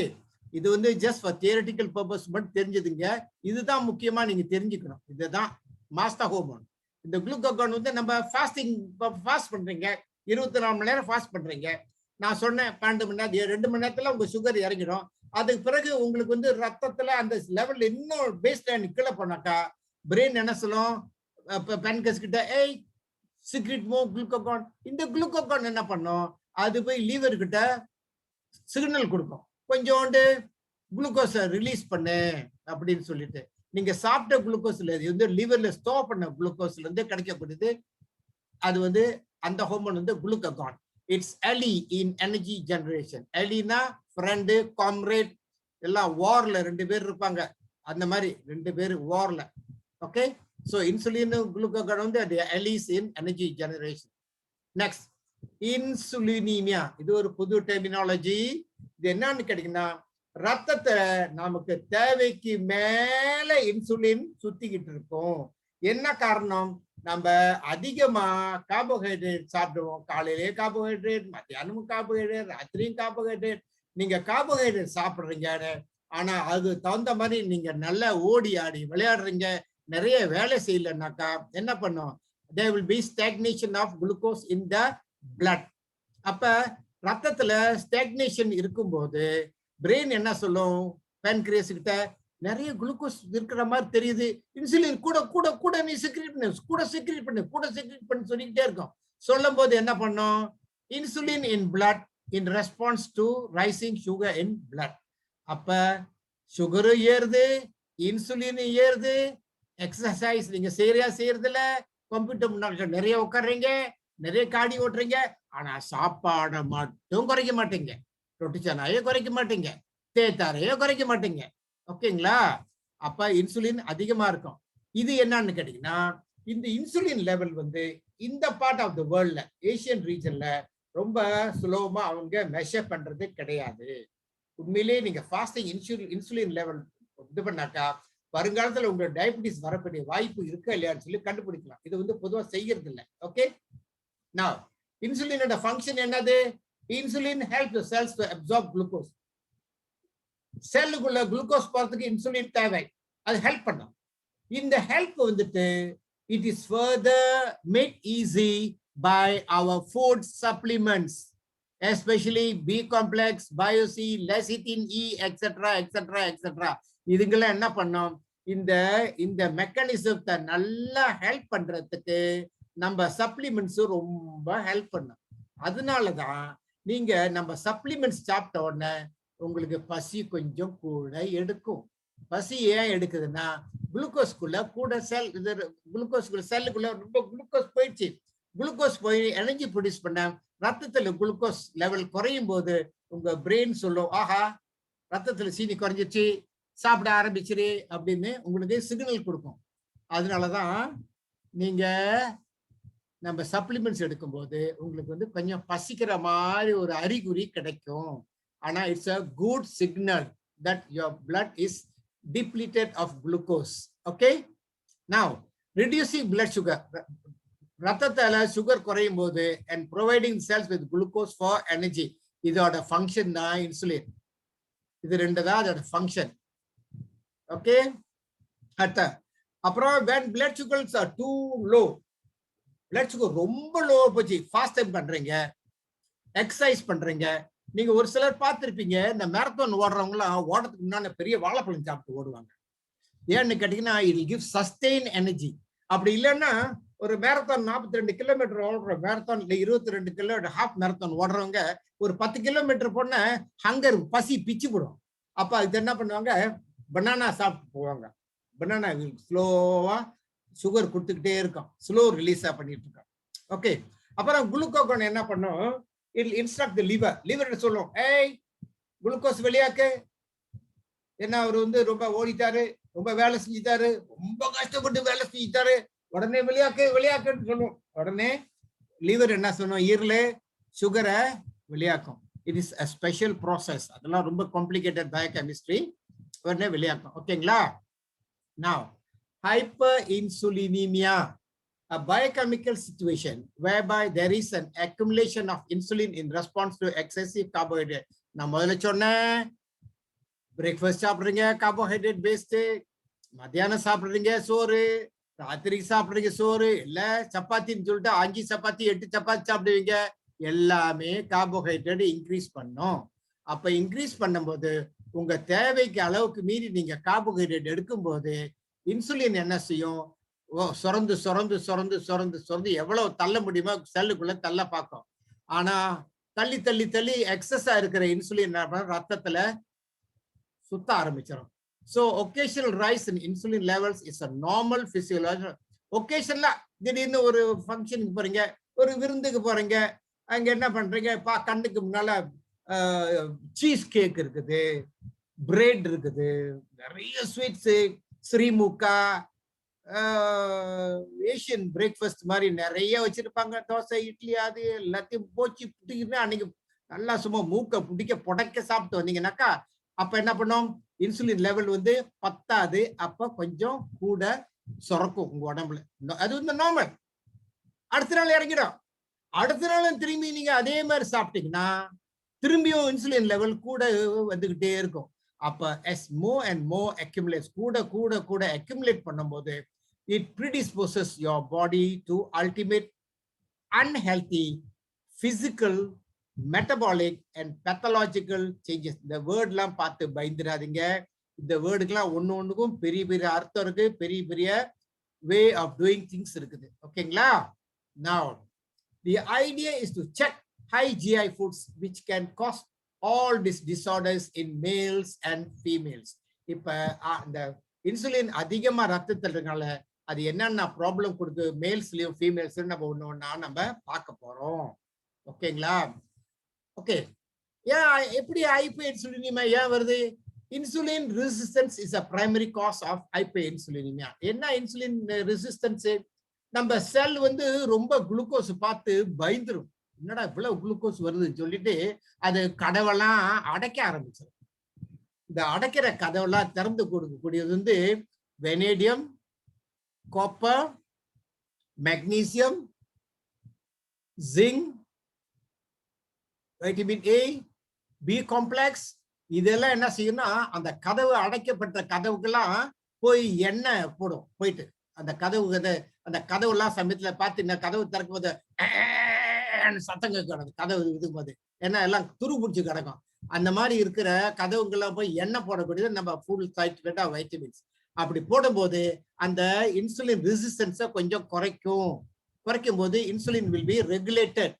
இது வந்து ஜஸ்ட் ஃபார் தியரிட்டிக்கல் பர்பஸ் மட்டும் தெரிஞ்சதுங்க. இதுதான் முக்கியமா நீங்க தெரிஞ்சுக்கணும். இதுதான் மாஸ்டர் ஹோமோன். இந்த குளுக்கோகான் வந்து நம்ம ஃபாஸ்ட் பண்றீங்க, 24 மணி நேரம் ஃபாஸ்ட் பண்றீங்க. நான் சொன்னேன் 12 மணி நேரம், 2 மணி நேரத்துல உங்க சுகர் இறங்கிடும். அதுக்கு பிறகு உங்களுக்கு வந்து ரத்தத்துல அந்த லெவல் இன்னும் பேஸ் லைன் கீழே போனாக்கா பிரெயின் என்ன சொல்லும் பேன்கிரியஸ் கிட்ட, ஏய் சிக்ரெட் மோ குளுக்கோகான். இந்த குளுக்கோகான் என்ன பண்ணும், அது போய் லீவர் கிட்ட சிக்னல் கொடுக்கும், கொஞ்சோண்டு குளுக்கோஸை ரிலீஸ் பண்ணு அப்படின்னு சொல்லிட்டு நீங்க சாப்பிட்ட குளுக்கோஸ்ல வந்து லிவர்ல ஸ்டோர் பண்ண குளுக்கோஸ்ல இருந்து கிடைக்கக்கூடியது அது வந்து அந்த ஹார்மோன் வந்து glucagon. It's early in energy generation. earlyனா ஃப்ரெண்டு காம்ரேட் எல்லாம் வார்ல 2 பேர் இருப்பாங்க, அந்த மாதிரி 2 பேர் வார்ல. ஓகே, சோ இன்சுலின் குளுக்ககான் வந்து அது early in energy generation. Next insulinemia, இது ஒரு புது டெர்மினாலஜி. இது என்னன்னு கேட்டீங்கன்னா ரத்தத்தை நமக்கு தேவைக்கு மேல இன்சுலின் சுத்திக்கிட்டு இருக்கும். என்ன காரணம்? நம்ம அதிகமா கார்போஹைட்ரேட் சாப்பிடுவோம். காலையிலேயே கார்போஹைட்ரேட், மத்தியானமும் கார்போஹைட்ரேட், ராத்திரியும் கார்போஹைட்ரேட். நீங்க கார்போஹைட்ரேட் சாப்பிடுறீங்க, ஆனா அது தகுந்த மாதிரி நீங்க நல்லா ஓடி ஆடி விளையாடுறீங்க, நிறைய வேலை செய்யலனாக்கா என்ன பண்ணும்? there will be stagnation of glucose in the blood. அப்ப ரத்தத்துல ஸ்டாக்னேஷன் இருக்கும்போது பிரெயின் என்ன சொல்லும்? pancreas கிட்ட நிறைய குளுக்கோஸ் இருக்கிற மாதிரி தெரியுது, இன்சுலின் கூட கூட கூட நீ செக்ரீட் பண்ணு, கூட செக்ரீட் பண்ணு, கூட செக்ரீட் பண்ணு சொல்லிக்கிட்டே இருக்கும். சொல்லும் போது என்ன பண்ணும்? Insulin in blood in response to rising sugar in blood. அப்ப சுகரும் ஏறுது, இன்சுலின் ஏறுது. எக்ஸசைஸ் நீங்க செய்யறதுல கம்ப்யூட்டர் முன்னாடி நிறைய உட்காடுறீங்க, நிறைய காடி ஓட்டுறீங்க, ஆனா சாப்பாடை மட்டும் குறைக்க மாட்டீங்க, ரொட்டிச்சனாயே குறைக்க மாட்டீங்க, தேத்தாரையே குறைக்க மாட்டீங்க. ஓகேங்களா? அப்ப இன்சுலின் அதிகமா இருக்கும். இது என்னன்னு கேட்டீங்கன்னா இந்த இன்சுலின் லெவல் வந்து இந்த பார்ட் ஆஃப் த வேர்ல்ட்ல ஏசியன் ரீஜன்ல ரொம்ப சுலபமா அவங்க மெஷர் பண்றது கிடையாது. உண்மையிலேயே நீங்க ஃபாஸ்டிங் இன்சுலின் லெவல் இது பண்ணாக்கா வருங்காலத்துல உங்களுக்கு டயபிட்டிஸ் வரக்கூடிய வாய்ப்பு இருக்கா இல்லையான்னு சொல்லி கண்டுபிடிக்கலாம். இது வந்து பொதுவா செய்யறது இல்லை. ஓகே, நான் இன்சுலினோட ஃபங்க்ஷன் என்னது? Insulin help the cells to absorb glucose. செல்லுக்குள்ள குளுக்கோஸ் போறதுக்கு இன்சுலின் தேவை, அது ஹெல்ப் பண்ணும். இந்த ஹெல்ப் வந்துட்டு it is further made easy by our food supplements, especially B complex, Bio-C, lecithin E, etc., etc., etc. இதுங்கெல்லாம் என்ன பண்ணும்? இந்த மெக்கானிசத்தை நல்லா ஹெல்ப் பண்றதுக்கு நம்ம சப்ளிமெண்ட்ஸ் ரொம்ப ஹெல்ப் பண்ணும். அதனாலதான் நீங்க நம்ம சப்ளிமெண்ட்ஸ் சாப்பிட்ட உடனே உங்களுக்கு பசி கொஞ்சம் கூட எடுக்கும். பசி ஏன் எடுக்குதுன்னா குளுக்கோஸ்குள்ள கூட குளுக்கோஸ்குள்ள செல்லுக்குள்ள ரொம்ப குளுக்கோஸ் போயிடுச்சு. குளுக்கோஸ் போய் எனர்ஜி ப்ரொடியூஸ் பண்ண ரத்தத்துல குளுக்கோஸ் லெவல் குறையும் போது உங்க பிரெயின் சொல்லும், ஆஹா ரத்தத்துல சீனி குறைஞ்சிச்சு, சாப்பிட ஆரம்பிச்சிரு அப்படின்னு உங்களுக்கு சிக்னல் கொடுக்கும். அதனாலதான் நீங்க நம்ம சப்ளிமெண்ட்ஸ் எடுக்கும்போது உங்களுக்கு வந்து கொஞ்சம் பசிக்கிற மாதிரி ஒரு அறிகுறி கிடைக்கும். ஆனா it's a good signal that your blood is depleted of glucose. Okay, now reducing blood sugar, ரத்தத்தால சுகர் குறையும் போது and providing cells with glucose for energy, இதோட ஃபங்க்ஷன் தான் இன்சுலின். இது ரெண்டு தான் அதோட ஃபங்க்ஷன். ஓகே, அப்புறம் when blood sugars are too low, blood sugar ரொம்ப லோ போச்சு, ஃபாஸ்ட் டைம் பண்றீங்க, எக்ஸசைஸ் பண்றீங்க. நீங்க ஒரு சிலர் பார்த்திருப்பீங்க, இந்த மேரத்தான் ஓடுறவங்க எல்லாம் ஓடுறதுக்கு முன்னாடி பெரிய வாழைப்பழம் சாப்பிட்டு ஓடுவாங்க. ஏன்னு கேட்டீங்கன்னா it will give sustain energy. அப்படி இல்லைன்னா ஒரு மேரத்தான் 42 கிலோமீட்டர் ஓடுற மேரத்தான் இல்ல 22 கிலோமீட்டர் ஹாஃப் மேரத்தான் ஓடுறவங்க ஒரு 10 கிலோமீட்டர் போன ஹங்கர் பசி பிச்சு போடும். அப்ப இது என்ன பண்ணுவாங்க? பனானா சாப்பிட்டு போவாங்க. பனானா ஸ்லோவா சுகர் கொடுத்துக்கிட்டே இருக்கும், ஸ்லோ ரிலீஸா பண்ணிட்டு இருக்கோம். ஓகே, அப்புறம் குளுக்கோகான் என்ன பண்ணும்? It instruct the liver. Liver சொல்லும், ஏய் குளுக்கோஸ் வெளியாக்கு. என்ன அவர் வந்து ரொம்ப ஓடிட்டாரு, ரொம்ப வேலை செஞ்சுட்டாரு, ரொம்ப கஷ்டப்பட்டு வேலை செஞ்சுட்டாரு, உடனே வெளியாக்குன்னு சொல்லுவோம். உடனே லிவர் என்ன சொல்லும்? ஈரல சுகரை வெளியாக்கும். It is a special process. அதெல்லாம் ரொம்ப காம்ப்ளிகேட்டட் பயோகெமிஸ்ட்ரி. உடனே வெளியாக்கும். ஓகேங்களா? Now hyperinsulinemia, a biochemical situation whereby there is an accumulation of insulin in response to excessive carbohydrate. நான் முதல்ல சொன்னேன், பிரேக்ஃபாஸ்ட் சாப்பிடுறீங்க கார்போஹைட்ரேட் பேஸ்ட், மத்தியானம் சாப்பிடுறீங்க சோறு, ராத்திரிக்கு சாப்பிடுறீங்க சோறு, இல்ல சப்பாத்தின்னு சொல்லிட்டு 5 சப்பாத்தி 8 சப்பாத்தி சாப்பிடுவீங்க, எல்லாமே கார்போஹைட்ரேட் இன்க்ரீஸ் பண்ணும். அப்ப இன்க்ரீஸ் பண்ணும்போது உங்க தேவைக்கு அளவுக்கு மீறி நீங்க கார்போஹைட்ரேட் எடுக்கும் போது இன்சுலின் என்ன செய்யும்? சுரந்து சுரந்து சுரந்து சுரந்து சுரந்து எவ்வளவு தள்ள முடியுமோ செல்லுக்குள்ள தள்ள பார்க்கும். ஆனா தள்ளி தள்ளி தள்ளி எக்ஸஸா இருக்கிற இன்சுலின் ரத்தத்துல சுத்த ஆரம்பிச்சிடும். So occasional rise in insulin levels is a normal physiological. Occasionally திடீர்னு ஒரு ஃபங்க்ஷனுக்கு போறீங்க, ஒரு விருந்துக்கு போறீங்க, அங்க என்ன பண்றீங்க, கண்ணுக்கு முன்னால சீஸ் கேக் இருக்குது, பிரெட் இருக்குது, நிறைய ஸ்வீட்ஸ், ஸ்ரீமுகா, ஏஷியன் பிரேக்ஃபாஸ்ட் மாதிரி நிறைய வச்சிருப்பாங்க, தோசை இட்லி அது எல்லாத்தையும் போச்சு புட்டிக்கிட்டு அன்னைக்கு நல்லா சும்மா மூக்க புடிக்க புடைக்க சாப்பிட்டு வந்தீங்கன்னாக்கா அப்ப என்ன பண்ணும், இன்சுலின் லெவல் வந்து பத்தாது, அப்ப கொஞ்சம் கூட சுரக்கும் உங்க உடம்புல. அது வந்து நார்மல். அடுத்த நாள் இறங்கிடும். அடுத்த நாள் திரும்பி நீங்க அதே மாதிரி சாப்பிட்டீங்கன்னா திரும்பியும் இன்சுலின் லெவல் கூட வந்துகிட்டே இருக்கும். அப்ப as more and more accumulates, கூட கூட கூட accumulate பண்ணும்போது it predisposes your body to ultimate unhealthy physical, metabolic and pathological changes. இந்த வேர்ட்லாம் பார்த்து பயந்துடாதீங்க. இந்த வேர்டுக்கெல்லாம் ஒண்ணுக்கும் பெரிய பெரிய அர்த்தம் இருக்கு, பெரிய பெரிய way of doing things இருக்குது. ஓகேங்களா? Now the idea is to check high GI foods which can cause all these disorders in males and females. இப்ப இந்த இன்சுலின் அதிகமா ரத்தத்தில் இருக்கனால அது என்னென்ன ப்ராப்ளம் கொடுத்து மேல்ஸ்லயும் ஃபீமேல்ஸ்லயும் நம்ம ஒண்ணா நம்ம பார்க்க போறோம். ஓகேங்களா? ஓகே, ஏன் எப்படி ஹைப்பர் இன்சுலினிமியா ஏன் வருது? Insulin resistance is a primary cause of hyper insulinemia. என்ன இன்சுலின் ரெசிஸ்டன்ஸ்? நம்ம செல் வந்து ரொம்ப குளுக்கோஸ் பார்த்து பயந்துரும். என்னடா இவ்வளவு குளுக்கோஸ் வருதுன்னு சொல்லிட்டு அது கதவெல்லாம் அடைக்க ஆரம்பிச்சிடும். இந்த அடைக்கிற கதவெல்லாம் திறந்து கொடுக்கக்கூடியது வந்து vanadium, copper, magnesium, zinc, vitamin A, B complex, இதெல்லாம் என்ன செய்யும்னா அந்த கதவு அடைக்கப்பட்ட கதவுக்கெல்லாம் போய் எண்ணெய் போடும். போயிட்டு அந்த கதவுலாம் சமயத்துல பார்த்து கதவு திறக்கும் போது சத்தம் கிடக்கும். கதவு இதுக்கும் போது ஏன்னா எல்லாம் துரு பிடிச்சி கிடக்கும். அந்த மாதிரி இருக்கிற கதவுங்கெல்லாம் போய் எண்ணெய் போடக்கூடியது நம்ம ஃபுல் சைட்லேட்டா வைட்டமின்ஸ். அப்படி போடும்போது அந்த இன்சுலின் ரெசிஸ்டன்ஸை கொஞ்சம் குறைக்கும் போது insulin will be regulated.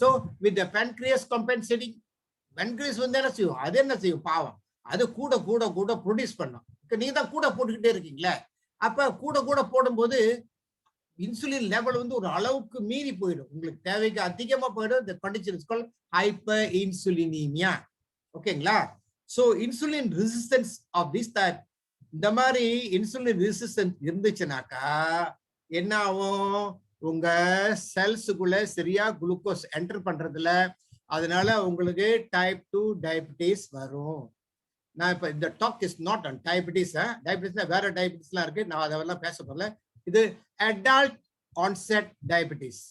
So with the pancreas compensating, pancreas வந்து என்ன செய்யும், அது என்ன செய்யும் பாவம், அது கூட கூட கூட ப்ரொடியூஸ் பண்ணும். நீங்க தான் கூட போட்டுக்கிட்டே இருக்கீங்களே, அப்ப கூட கூட போடும்போது இன்சுலின் லெவல் வந்து ஒரு அளவுக்கு மீறி போயிடும், உங்களுக்கு தேவைக்கு அதிகமா போயிடும். இந்த condition is called hyper insulinemia. ஓகேங்களா? So insulin resistance of this type, இந்த மாதிரி இன்சுலின் ரெசிஸ்டன்ஸ் இருந்துச்சுனாக்கா என்ன ஆகும், உங்க செல்ஸுக்குள்ள சரியா குளுக்கோஸ் என்டர் பண்றதுல, அதனால உங்களுக்கு டைப் 2 டயபிட்டிஸ் வரும். நான் இப்ப இந்த talk is not on diabetes. டயபிட்டிஸ்ல வேற டயபிட்டிஸ்லாம் இருக்கு, நான் அதெல்லாம் பேச போறல. இது அடல்ட் ஆன்செட் டயபிட்டிஸ்.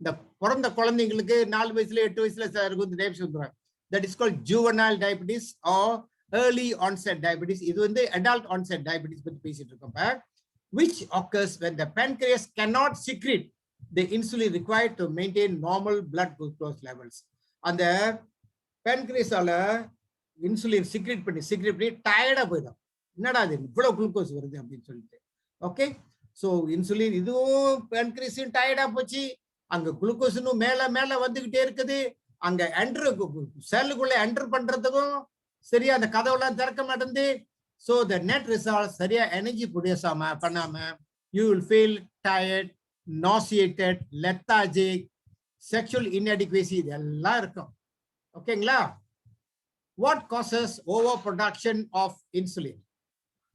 இந்த பிறந்த குழந்தைங்களுக்கு 4 வயசுல 8 வயசுல இருக்கு டயபிட்டிஸ் வந்துடும். That is called juvenile diabetes or early onset diabetes. இது வந்து adult onset diabetes பத்தி பேசிட்டு இருக்கோம். Which occurs when the pancreas cannot secrete the insulin required to maintain normal blood glucose levels. அந்த pancreasல இன்சுலின் secrete பண்ணி டயர்டா போயிடும். என்னடா இது இவ்வளவு குளுக்கோஸ் வருது அப்படின்னு சொல்லிட்டு. ஓகே, ஸோ இன்சுலின் இதுவும் pancreasin டயர்டா போச்சு, அங்க குளுக்கோஸும் மேல வந்துகிட்டே இருக்குது, அங்க செல்லுக்குள்ள என்டர் பண்றதுக்கும் சரியா அந்த கதவுலாம் திறக்க மாட்டேங்குது. ஸோ த நெட் ரிசல்ட் சரியா எனர்ஜி ப்ரொடியூஸ் பண்ணாம you will feel tired, nauseated, lethargic, sexual inadequacy, இதெல்லாம் இருக்கும். ஓகேங்களா? What causes over production of insulin?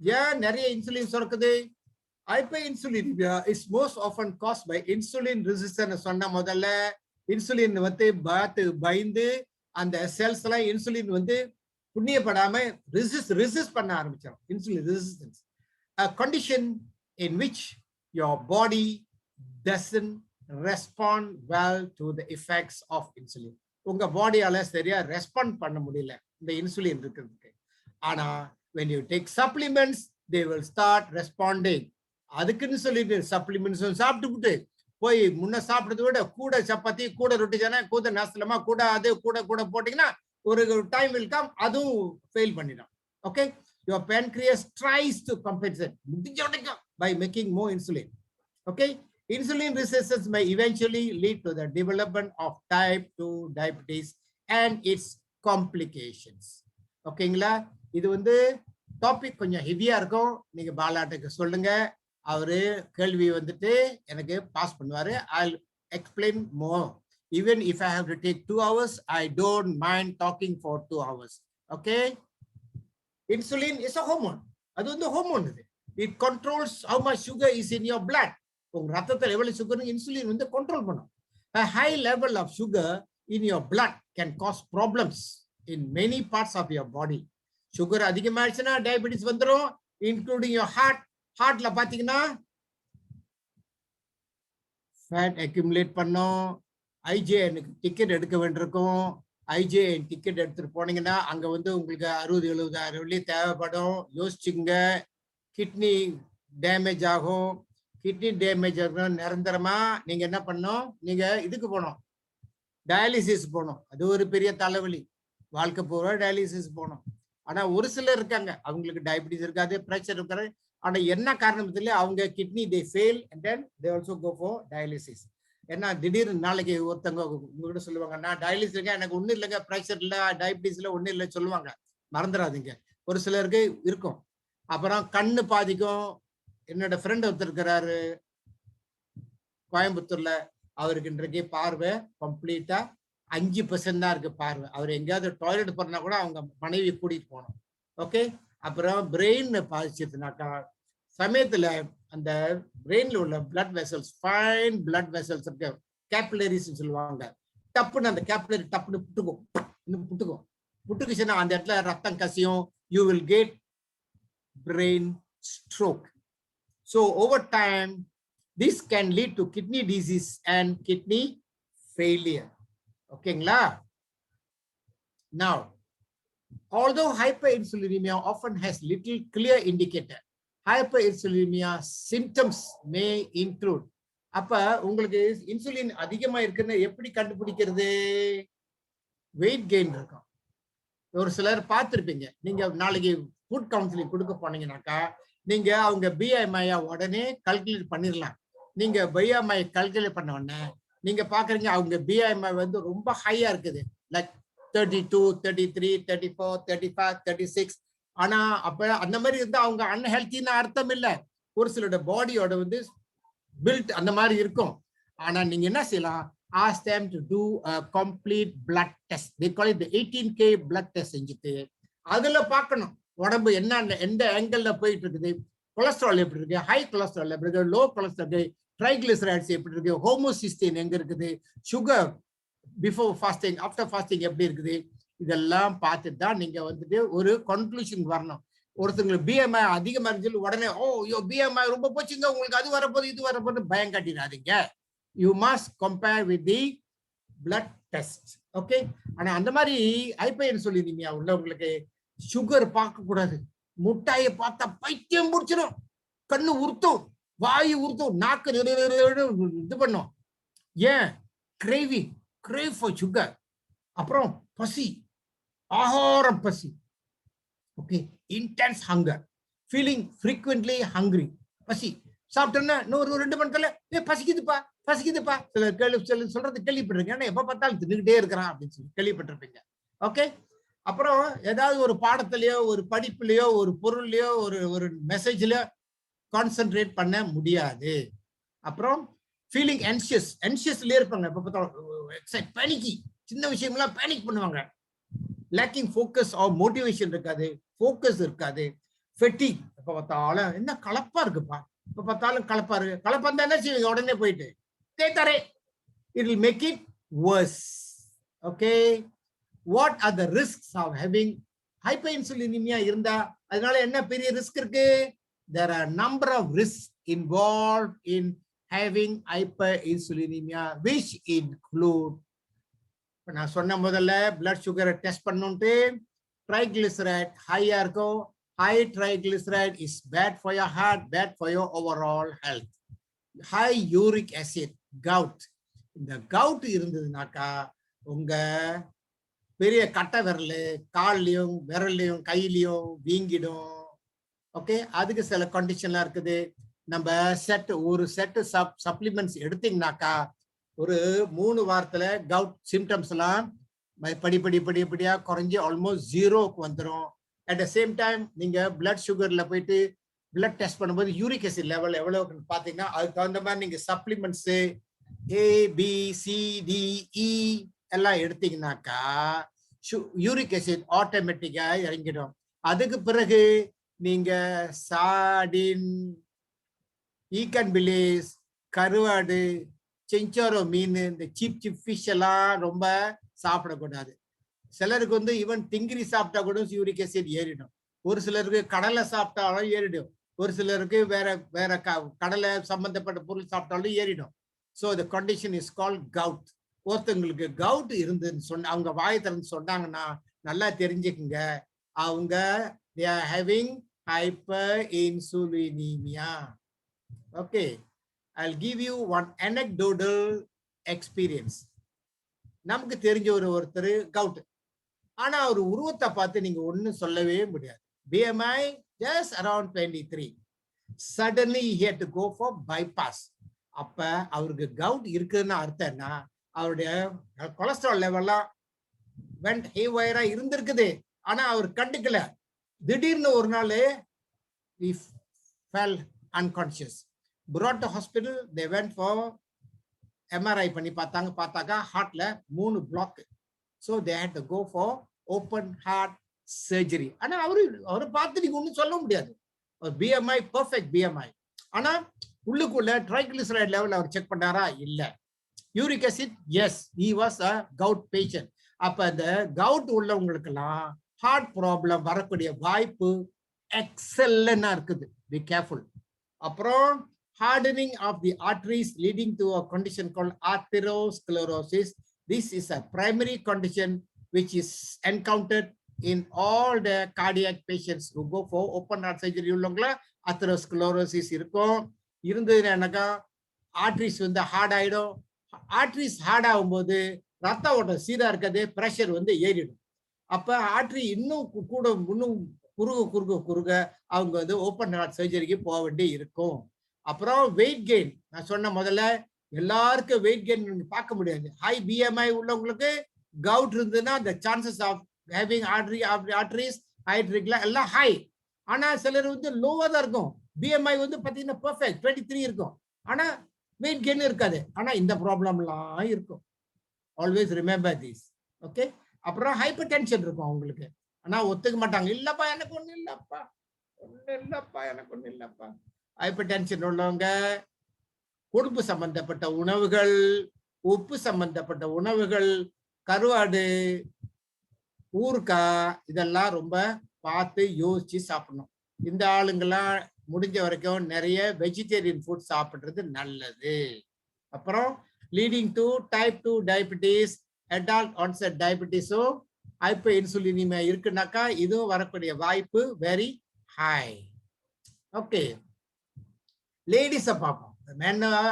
ஏன் நிறைய இன்சுலின் சுரக்குது? Hyper insulinemia is most often caused by insulin resistance. சொன்ன முதல்ல இன்சுலின் வந்து பயந்து அந்த செல்ஸ் எல்லாம் இன்சுலின் வந்து புண்ணியப்படாம ரெசிஸ்ட் பண்ண ஆரம்பிச்சிடும். Insulin resistance, a condition in which your body doesn't respond well to the effects of insulin. உங்க பாடியால சரியா ரெஸ்பாண்ட் பண்ண முடியல இந்த இன்சுலின் இருக்கிறதுக்கு. ஆனா when you take supplements they will start responding. அதுக்குன்னு சொல்லிட்டு சப்ளிமெண்ட்ஸ் சாப்பிட்டுக்கிட்டு போய் முன்ன சாப்பிடுறத விட கூட சப்பாத்தி, கூட ரொட்டி, கூட நாஸ்லமா, கூட அது கூட போட்டீங்கன்னா ஒரு டைம் will come அதுவும் ஃபெயில் பண்ணிடும். Okay, your pancreas tries to compensate by making more insulin. Okay, Insulin resistance may eventually lead to the development of type 2 diabetes and its complications. ஓகேங்களா? இது வந்து டாபிக் கொஞ்சம் ஹெவியா இருக்கும். நீங்க பாலாட்டுக்கு சொல்லுங்க. அவரு கேள்வி வந்துட்டு எனக்கு பாஸ் பண்ணுவாரு. I'll explain more. Even if I have to take 2 hours, I don't mind talking for 2 hours. Okay? Insulin is a hormone. அது வந்து ஹார்மோன் இது. It controls how much sugar is in your blood. உங்க ரத்தத்துல எவ்வளவு sugar insulin வந்து control பண்ணும். A high level of sugar in your blood can cause problems in many parts of your body. சுகர் அதிகமாயிடுச்சுன்னா டயபெட்டிஸ் வந்துரும், including your heart. ஹார்ட்ல பாத்தீங்கன்னா ஃபேட் அக்யூமுலேட் பண்ணும். ஐஜேஎனுக்கு டிக்கெட் எடுக்க வேண்டியிருக்கும். ஐஜேஎன் டிக்கெட் எடுத்துட்டு போனீங்கன்னா அங்க வந்து உங்களுக்கு 60,000-70,000 வெள்ளி தேவைப்படும். யோசிச்சுங்க. கிட்னி டேமேஜ் ஆகும். கிட்னி டேமேஜ் ஆகும் நிரந்தரமா நீங்க என்ன பண்ணணும்? நீங்க இதுக்கு போகணும், டயாலிசிஸ் போகணும். அது ஒரு பெரிய தலைவலி. வாழ்க்கை பூரா டயாலிசிஸ் போகணும். ஆனா ஒரு சிலர் இருக்காங்க, அவங்களுக்கு டயபிட்டிஸ் இருக்காது, பிரஷர் இருக்காது. ஆனா என்ன காரணத்துல அவங்க kidney they fail and then they also go for dialysis. ஏன்னா திடீர்னு நாளைக்கு ஒருத்தவங்க உங்ககிட்ட சொல்லுவாங்க, நான் டயாலிசிஸ் இருக்கேன், எனக்கு ஒன்றும் இல்லைங்க, ப்ரெஷர் இல்லை, டயபிட்டிஸ்ல ஒன்றும் இல்லை சொல்லுவாங்க. மறந்துடாதீங்க, ஒரு சிலருக்கு இருக்கும். அப்புறம் கண்ணு பாதிக்கும். என்னோட ஃப்ரெண்ட் ஒருத்தர் இருக்கிறாரு கோயம்புத்தூர்ல, அவருக்கு இன்றைக்கு பார்வை கம்ப்ளீட்டா 5% தான் இருக்கு பார்வை. அவர் எங்கேயாவது டாய்லெட் போனா கூட அவங்க மனைவி கூட்டிட்டு போகணும். ஓகே. அப்புறம் பிரெயின் பாதிச்சதுனாக்கா சமயத்துல அந்த பிரெயின்ல உள்ள blood vessels, fine blood vessels இருக்கு, கேபிலரிஸ் சொல்லுவாங்க. டப்புன்னு அந்த கேபிலரி டப்புன்னு புட்டுக்கும். புட்டுக்குச்சுன்னா அந்த இடத்துல ரத்தம் கசியும். You will get brain stroke. So over time, this can lead to kidney disease and kidney failure. Okay, now, although hyperinsulinemia often has little clear indicator, hyperinsulinemia symptoms may include. அப்ப உங்களுக்கு insulin அதிகமா இருக்குன்னு எப்படி கண்டுபிடிக்கிறது? Weight gain இருக்கும். ஒரு சிலர் பார்த்திருப்பீங்க, நீங்க நாளைக்கு ஃபுட் கவுன்சிலிங் கொடுக்க போனீங்கன்னாக்கா நீங்க அவங்க பிஎம்ஐ உடனே கால்குலேட் பண்ணிடலாம். நீங்க பிஎம்ஐ கால்குலேட் பண்ண உடனே நீங்க பாக்குறீங்க அவங்க பிஎம்ஐ வந்து ரொம்ப ஹையா இருக்குது, லைக் 32, 33, 34, 35, 36. ஆனா அப்ப அந்த மாதிரி இருந்தா அவங்க அன்ஹெல்த்தின்னு அர்த்தம் இல்லை. ஒரு சிலோட பாடியோட வந்து பில்ட் அந்த மாதிரி இருக்கும். ஆனா நீங்க என்ன செய்யலாம்? ask them to do a complete blood test. They call it the 18K blood test செஞ்சுட்டு அதுல பார்க்கணும் உடம்பு என்ன எந்த ஆங்கிள் போயிட்டு இருக்குது, கொலஸ்ட்ரால் எப்படி இருக்கு, ஹை கொலஸ்ட்ரால் எப்படி இருக்கு, லோ கொலஸ்ட்ரால், ட்ரைகிளிசரைட்ஸ் எப்படி இருக்கு, ஹோமோசிஸ்டின் எங்க இருக்குது, sugar before fasting after fasting எப்படி இருக்குது, இதெல்லாம் பார்த்துட்டு தான் நீங்க வந்துட்டு ஒரு கன்க்ளூஷன் வரணும். ஒருத்தங்களுக்கு பிஎம்ஐ அதிகமா இருந்துச்சு உடனே பிஎம்ஐ ரொம்ப போச்சுங்க, உங்களுக்கு அது வரப்போது இது வரப்போது பயம் காட்டிடாதீங்க. You must compare with the blood test. Okay. ஆனா அந்த மாதிரி ஹைப்பர்இன்சுலினிமியா உள்ளவங்களுக்கு சுகர் பார்க்க கூடாது. முட்டாயை பார்த்தா பைத்தியம் முடிச்சிடும், கண்ணு உறுத்தும், வாயு உறுத்தும், நாக்கு இது பண்ணும். ஏன்? crave for sugar. அப்புறம் பசி, ஆகாரம் பசி. Okay. Intense hunger, feeling frequently hungry. பசி சாப்பிட்டோன்னா இன்னொரு 2 மணி நேரத்துல பசிக்குதுப்பா சில சொல்றது கேள்விப்பட்டிருக்கேன். ஏன்னா எப்ப பார்த்தாலும் தின்னுகிட்டே இருக்கிறான் அப்படின்னு சொல்லி கேள்விப்பட்டிருப்பீங்க. ஓகே. அப்புறம் ஏதாவது ஒரு பாடத்திலயோ ஒரு படிப்புலயோ ஒரு பொருள்லயோ ஒரு மெசேஜ்லயோ கான்சென்ட்ரேட் பண்ண முடியாது. அப்புறம் ஃபீலிங் anxiousலயே இருப்பாங்க. எப்ப பார்த்தாலும் பேனிக்கி, சின்ன விஷயம்லாம் பேனிக் பண்ணுவாங்க. லேக்கிங் ஃபோக்கஸ் ஆர் மோட்டிவேஷன் இருக்காது, ஃபோக்கஸ் இருக்காது. ஃபெட்டிக், எப்ப பார்த்தாலும் என்ன கலப்பா இருக்குப்பா, எப்ப பார்த்தாலும் கலப்பா இருக்கு. கலப்பா இருந்தா என்ன செய்வீங்க? உடனே போயிட்டு தேத்தாரே, it will make it worse. Okay. What are the risks of having hyperinsulinemia இருந்தா? அதனால என்ன பெரிய ரிஸ்க் இருக்கு? There are number of risks involved in having hyperinsulinemia, which include, நான் சொன்ன முதல்ல blood sugar டெஸ்ட் பண்ணுட்டு, triglyceride ஹையா இருக்கும். High triglyceride is bad for your heart, bad for your overall health. High uric acid, gout. இந்த gout இருந்ததுனாக்கா உங்க பெரிய கட்டை விரல் கால்லையும் விரல்லையும் கையிலையும் வீங்கிடும். ஓகே. அதுக்கு சில கண்டிஷன்லாம் இருக்குது. நம்ம ஒரு செட் சப்ளிமெண்ட்ஸ் எடுத்தீங்கன்னாக்கா ஒரு 3 வாரத்துல கவுட் சிம்டம்ஸ் எல்லாம் படிப்படியா குறைஞ்சி ஆல்மோஸ்ட் 0க்கு வந்துடும். அட் த சேம் டைம் நீங்க பிளட் சுகர்ல போயிட்டு பிளட் டெஸ்ட் பண்ணும்போது யூரிக் ஆசிட் லெவல் எவ்வளவுன்னு பாத்தீங்கன்னா அதுக்கு தகுந்த மாதிரி நீங்க சப்ளிமெண்ட்ஸ் ABCDE எல்லாம் எடுத்தீங்கன்னாக்கா யூரிக் ஆசிட் ஆட்டோமேட்டிக்கா இறங்கிடும். அதுக்கு பிறகு நீங்க சார்டின், ஈக்கன் பிலேஸ், கருவாடு, செஞ்சோரோ மீன், இந்த சீப் ஃபிஷ் எல்லாம் ரொம்ப சாப்பிடக்கூடாது. சிலருக்கு வந்து ஈவன் திங்கிரி சாப்பிட்டா கூட யூரிக் ஆசிட் ஏறிடும். ஒரு சிலருக்கு கடலை சாப்பிட்டாலும் ஏறிடும். ஒரு சிலருக்கு வேற கடலை சம்பந்தப்பட்ட பொருள் சாப்பிட்டாலும் ஏறிடும். So the condition is called gout. ஒருத்தவங்களுக்கு கவுட் இருந்துன்னு சொன்ன அவங்க வாயை திறந்து சொன்னாங்கன்னா நல்லா தெரிஞ்சுக்குங்க, அவங்க they are having hyperinsulinemia. Okay, I'll give you one anecdotal experience. நமக்கு தெரிஞ்ச ஒருத்தர் கவுட், ஆனா அவர் உருவத்தை பார்த்து நீங்க ஒன்னும் சொல்லவே முடியாது. BMI just around 23. Suddenly he had to go for bypass. அப்ப அவருக்கு கவுட் இருக்குன்னு அர்த்தம் என்ன? அவருடைய கொலஸ்ட்ரால் லெவல்லாம் வெண்ட் ஹேவயரா இருந்திருக்குது, ஆனா அவர் கண்டுக்கல. திடீர்னு ஒரு நாள் he fell unconscious. Brought to hospital, they went for MRI பண்ணி பார்த்தாக்கா ஹார்ட்ல 3 black. So they had to go for open heart surgery. ஆனா அவரை பார்த்து நீங்க ஒன்னும் சொல்ல முடியாது. BMI perfect BMI. ஆனா உள்ளுக்குள்ள ட்ரைகிளிசரைட் லெவல் அவர் செக் பண்ணாரா? இல்ல. Uric acid yes, he was a gout patient. அப்ப அந்த கவுட் உள்ளவங்களுக்கெல்லாம் ஹார்ட் ப்ராப்ளம் வரக்கூடிய வாய்ப்பு எக்ஸலன்ட்டா இருக்குது. Be careful. அப்புறம் hardening of the arteries leading to a condition called atherosclerosis. This is a primary condition which is encountered in all the cardiac patients who go for open heart surgery. உள்ளவங்கள atherosclerosis இருக்கும். இருந்ததுனாக்கா arteries வந்து heart ஆயிடும். Arteries heart ஆகும்போது ரத்த ஓட்டம் சீரா இருக்காது, pressure வந்து ஏறிடும். அப்ப ஆர்டரி இன்னும் குறுக அவங்க வந்து ஓப்பன் ஹார்ட் சர்ஜரிக்கு போக வேண்டி இருக்கும். அப்புறம் வெயிட் கெயின், நான் சொன்ன முதல்ல எல்லாருக்கும் வெயிட் கெயின் பார்க்க முடியாது. ஹை BMI உள்ளவங்களுக்கு கவுட் இருந்ததுன்னா the chances of having arteries எல்லாம் ஹை. ஆனா சிலர் வந்து லோவா தான் இருக்கும். BMI வந்து பாத்தீங்கன்னா பெர்ஃபெக்ட் 23 இருக்கும், ஆனா வெயிட் கெயின் இருக்காது. ஆனா இந்த ப்ராப்ளம்லாம் இருக்கும். Always remember this. ஓகே. அப்புறம் ஹைப்பர் டென்ஷன் இருக்கும் அவங்களுக்கு, ஆனா ஒத்துக்க மாட்டாங்க. இல்லப்பா எனக்கு ஒண்ணு இல்லப்பா. ஹைப்பர் டென்ஷன் உள்ளவங்க கொழுப்பு சம்பந்தப்பட்ட உணவுகள், உப்பு சம்பந்தப்பட்ட உணவுகள், கருவாடு, ஊறுகாய் இதெல்லாம் ரொம்ப பார்த்து யோசிச்சு சாப்பிடணும். இந்த ஆளுங்கெல்லாம் முடிஞ்ச வரைக்கும் நிறைய வெஜிடேரியன் ஃபுட் சாப்பிடுறது நல்லது. அப்புறம் leading to type 2 diabetes, adult onset டயபிட்டிஸும் ஹைப்பர் இன்சுலினிமியா இருக்குனாக்கா இதுவும் வரக்கூடிய வாய்ப்பு வெரி ஹை. ஓகே, லேடிஸை பார்ப்போம்.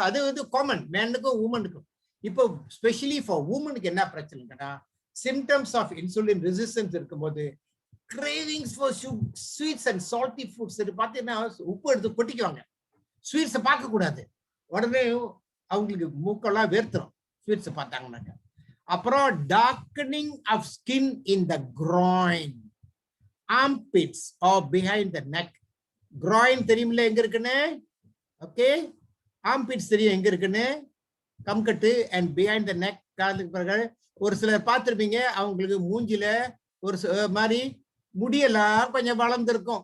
அது வந்து காமன், மேனுக்கும் உமனுக்கும். இப்போ ஸ்பெஷலி ஃபார் உமனுக்கு என்ன பிரச்சனைன்னா, சிம்டம்ஸ் ஆஃப் இன்சுலின் ரெசிஸ்டன்ஸ் இருக்கும்போது cravings for sweets and salty foods பார்த்தீங்கன்னா உப்பு எடுத்து கொட்டிக்குவாங்க. ஸ்வீட்ஸை பார்க்க கூடாது, உடனே அவங்களுக்கு மூக்கெல்லாம் வேர்த்துரும் ஸ்வீட்ஸை பார்த்தாங்கன்னாக்க. அப்புறம் darkening of skin in the groin, armpits or behind the neck. groin தெரியுமில்ல எங்க இருக்குன்னு? ஓகே, armpits தெரியும் எங்க இருக்குன்னு? கம்கட்டு அண்ட் behind the neck. காதுக்கு பிறகு ஒரு சிலர் பார்த்துருப்பீங்க, அவங்களுக்கு மூஞ்சில ஒரு மாதிரி முடியெல்லாம் கொஞ்சம் வளர்ந்துருக்கும்.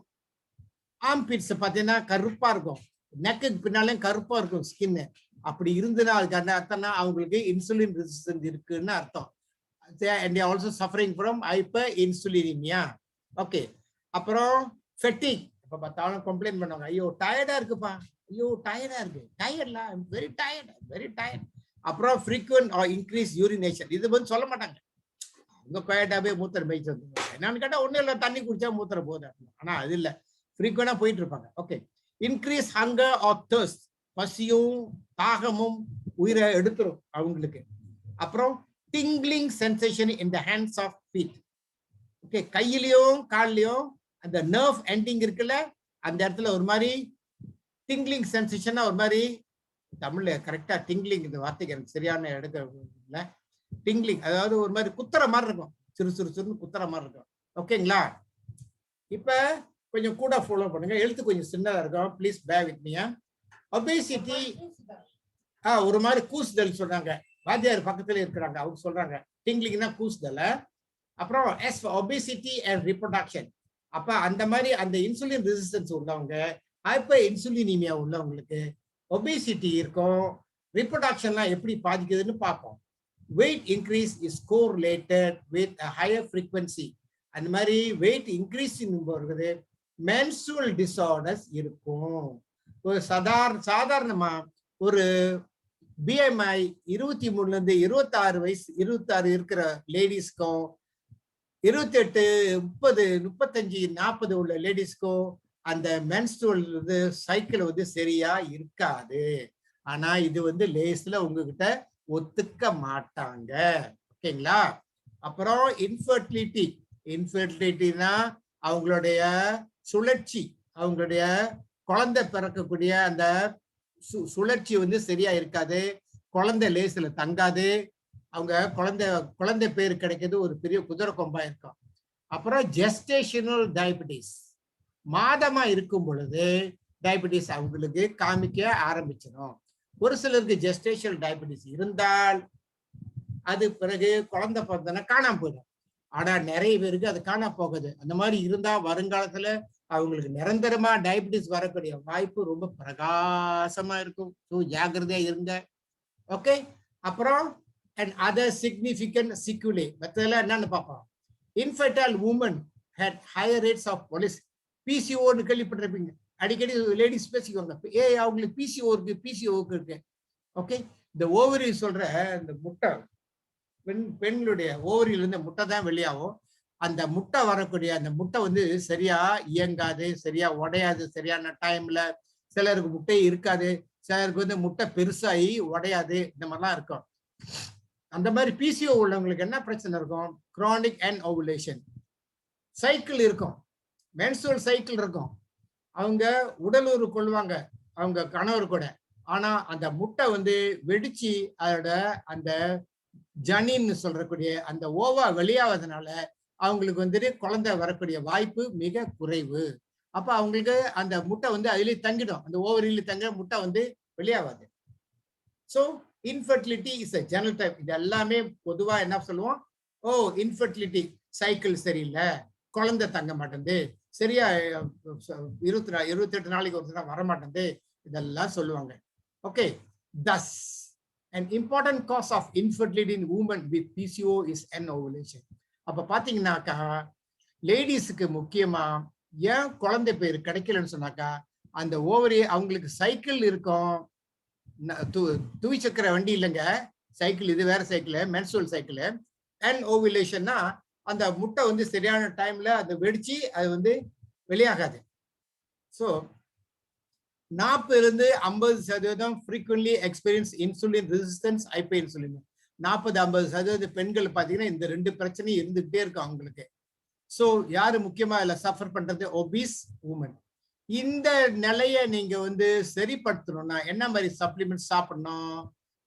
ஆம்பிட்ஸ் பார்த்தீங்கன்னா கருப்பா இருக்கும், நெக்குக்கு பின்னாலும் கருப்பா இருக்கும் ஸ்கின். அப்படி இருந்ததுன்னா அதுக்கு அர்த்தம்னா அவங்களுக்கு இன்சுலின் ரெசிஸ்டன்ஸ் இருக்குன்னு அர்த்தம். and they are also suffering from hyperinsulinemia. Okay. அப்புறம் ஃபெட்டிக், இப்ப பார்த்தாலும் கம்ப்ளைண்ட் பண்ணுவாங்க, ஐயோ டயர்டா இருக்குப்பா, ஐயோ டயர்டா இருக்கு, டயர்ட்ல வெரி டயர்ட். அப்புறம் frequent or increased urination, இது வந்து சொல்ல மாட்டாங்க, அவங்க குவாய்டாவே மூத்திரம் போயிட்டு வந்து என்னன்னு கேட்டா ஒன்னும் இல்லை, தண்ணி குடிச்சா மூத்திரம் போகுது. ஆனா அது இல்லை, ஃப்ரீக்வெண்டா போயிட்டு இருப்பாங்க. Okay. Increase hunger or thirst, பசியும் தாகமும் உயிரை எடுத்துரும் அவங்களுக்கு. அப்புறம் tingling sensation in the hands of feet. Okay, கையிலையும் கால்லையும் அந்த நர்வ் எண்டிங் இருக்குல்ல, அந்த இடத்துல ஒரு மாதிரி டிங்லிங் சென்சேஷனா ஒரு மாதிரி தமிழ்ல கரெக்டா டிங்லிங் இந்த வார்த்தைக்கு எனக்கு சரியான எடுக்க டிங்லிங், அதாவது ஒரு மாதிரி குத்துற மாதிரி இருக்கும், சிறு சிறு சிறுன்னு குத்துற மாதிரி இருக்கும். ஓகேங்களா? இப்ப கொஞ்சம் கூட ஃபாலோ பண்ணுங்க, எழுத்து கொஞ்சம் சின்னதா இருக்கும். Please pay with me. Obesity ஒரு மாதிரி கூசுதல் சொல்றாங்க, வாத்தியார் பக்கத்துல இருக்கிறாங்க, அவங்க சொல்றாங்க டிங்லிங்னா கூசுதல். அப்புறம் எஸ் ஒபேசிட்டி அண்ட் ரிப்ரொடக்ஷன். அப்ப அந்த மாதிரி அந்த இன்சுலின் ரெசிஸ்டன்ஸ் உள்ளவங்க, ஹைப்பர் இன்சுலினிமியா உள்ளவங்களுக்கு ஒபேசிட்டி இருக்கும். ரிப்ரொடக்ஷன்லாம் எப்படி பாதிக்குதுன்னு பார்ப்போம். weight increase is correlated with a higher frequency. அந்த மாதிரி weight increase போகிறது menstrual disorders இருக்கும். ஒரு சாதாரணமா ஒரு BMI 23 இருந்து 26 வயசு 26 இருக்கிற லேடிஸ்க்கும் 28 30 35 40 உள்ள லேடிஸ்க்கும் அந்த menstrual சைக்கிள் சரியா இருக்காது. ஆனா இது லேஸ்ல உங்ககிட்ட ஒத்துக்க மாட்டாங்க. ஓகேங்களா? அப்புறம் இன்ஃபர்டிலிட்டினா அவங்களுடைய சுழற்சி, அவங்களுடைய குழந்தை பிறக்கக்கூடிய அந்த சுழற்சி சரியா இருக்காது, குழந்தை லேஸ்ல தங்காது, அவங்க குழந்தை பேரு கிடைக்கிறது ஒரு பெரிய குதிரை கொம்பா இருக்கும். அப்புறம் ஜெஸ்டேஷனல் டயபிட்டிஸ், மாதமா இருக்கும் பொழுது டயபிட்டிஸ் அவங்களுக்கு காமிக்க ஆரம்பிச்சிடும். ஒரு சிலருக்கு ஜெஸ்டேஷனல் டயபிட்டிஸ் இருந்தால் அது பிறகு குழந்தை பிறந்தனா காணாம போயிடும். ஆனா நிறைய பேருக்கு அது காணாம போகுது. அந்த மாதிரி இருந்தா வருங்காலத்துல அவங்களுக்கு நிரந்தரமா டயபிட்டிஸ் வரக்கூடிய வாய்ப்பு ரொம்ப பிரகாசமா இருக்கும். ஜாக்கிரதையா இருங்க. ஓகே? அப்புறம் and other significant sequelae மத்ததெல்லாம் என்னன்னு பார்ப்போம். infertile women had higher rates of PCO ன்னு கேள்விப்பட்டிருப்பீங்க, அடிக்கடி லேடிஸ் பேசிக்குவாங்க, அவங்களுக்கு பிசிஓக்கு இருக்கு. ஓகே? இந்த ஓவரி சொல்ற இந்த முட்டை, பெண்களுடைய ஓவரியில இருந்து முட்டை தான் வெளியாகும். அந்த முட்டை வரக்கூடிய அந்த முட்டை சரியா இயங்காது, சரியா உடையாது சரியான டைம்ல. சிலருக்கு முட்டை இருக்காது, சிலருக்கு முட்டை பெருசாகி உடையாது, இந்த மாதிரிலாம் இருக்கும். அந்த மாதிரி பிசிஓ உள்ளவங்களுக்கு என்ன பிரச்சனை இருக்கும்? கிரானிக் அண்ட் ஓவுலேஷன் சைக்கிள் இருக்கும், மென்சுரல் சைக்கிள் இருக்கும். அவங்க உடலுறு கொள்வாங்க அவங்க கணவர் கூட. ஆனா அந்த முட்டை வெடிச்சு அதோட அந்த ஜனின்னு சொல்றக்கூடிய அந்த ஓவா வெளியாவதுனால அவங்களுக்கு குழந்தை வரக்கூடிய வாய்ப்பு மிக குறைவு. அப்ப அவங்களுக்கு அந்த முட்டை அதுலயே தங்கிடும், அந்த ஓவரியில தங்க முட்டை வெளியாகாது. So infertility is a general type. இது எல்லாமே பொதுவா என்ன சொல்லுவோம்? இன்ஃபர்டிலிட்டி சைக்கிள் சரியில்லை, குழந்தை தங்க மாட்டேங்குது, சரியா 28 நாளைக்கு ஒரு வர மாட்டேங்குது, இதெல்லாம் சொல்லுவாங்க. Okay? thus an important cause of infertility in women with PCO is anovulation. அப்ப பாத்தீங்கன்னாக்கா லேடிஸுக்கு முக்கியமா ஏன் குழந்தை பேர் கிடைக்கலன்னு சொன்னாக்கா, அந்த ஓவரி அவங்களுக்கு சைக்கிள் இருக்கும், துவிச்சக்கர வண்டி இல்லைங்க சைக்கிள், இது வேற சைக்கிள், மென்சுரல் சைக்கிள். அண்ட் ஓவுலேஷன்னா அந்த முட்டை சரியான டைம்ல அது வெடிச்சு அது வெளியாகாது. So 40-50% frequently experience insulin resistance, hyperinsulin. 40-50% பெண்கள் பாத்தீங்கன்னா இந்த ரெண்டு பிரச்சனையும் இருந்துகிட்டே இருக்கும் அவங்களுக்கு. ஸோ யாரு முக்கியமா இதுல சஃபர் பண்றது? Obese women. இந்த நிலையை நீங்க சரிப்படுத்தணும்னா என்ன மாதிரி சப்ளிமெண்ட் சாப்பிடணும்,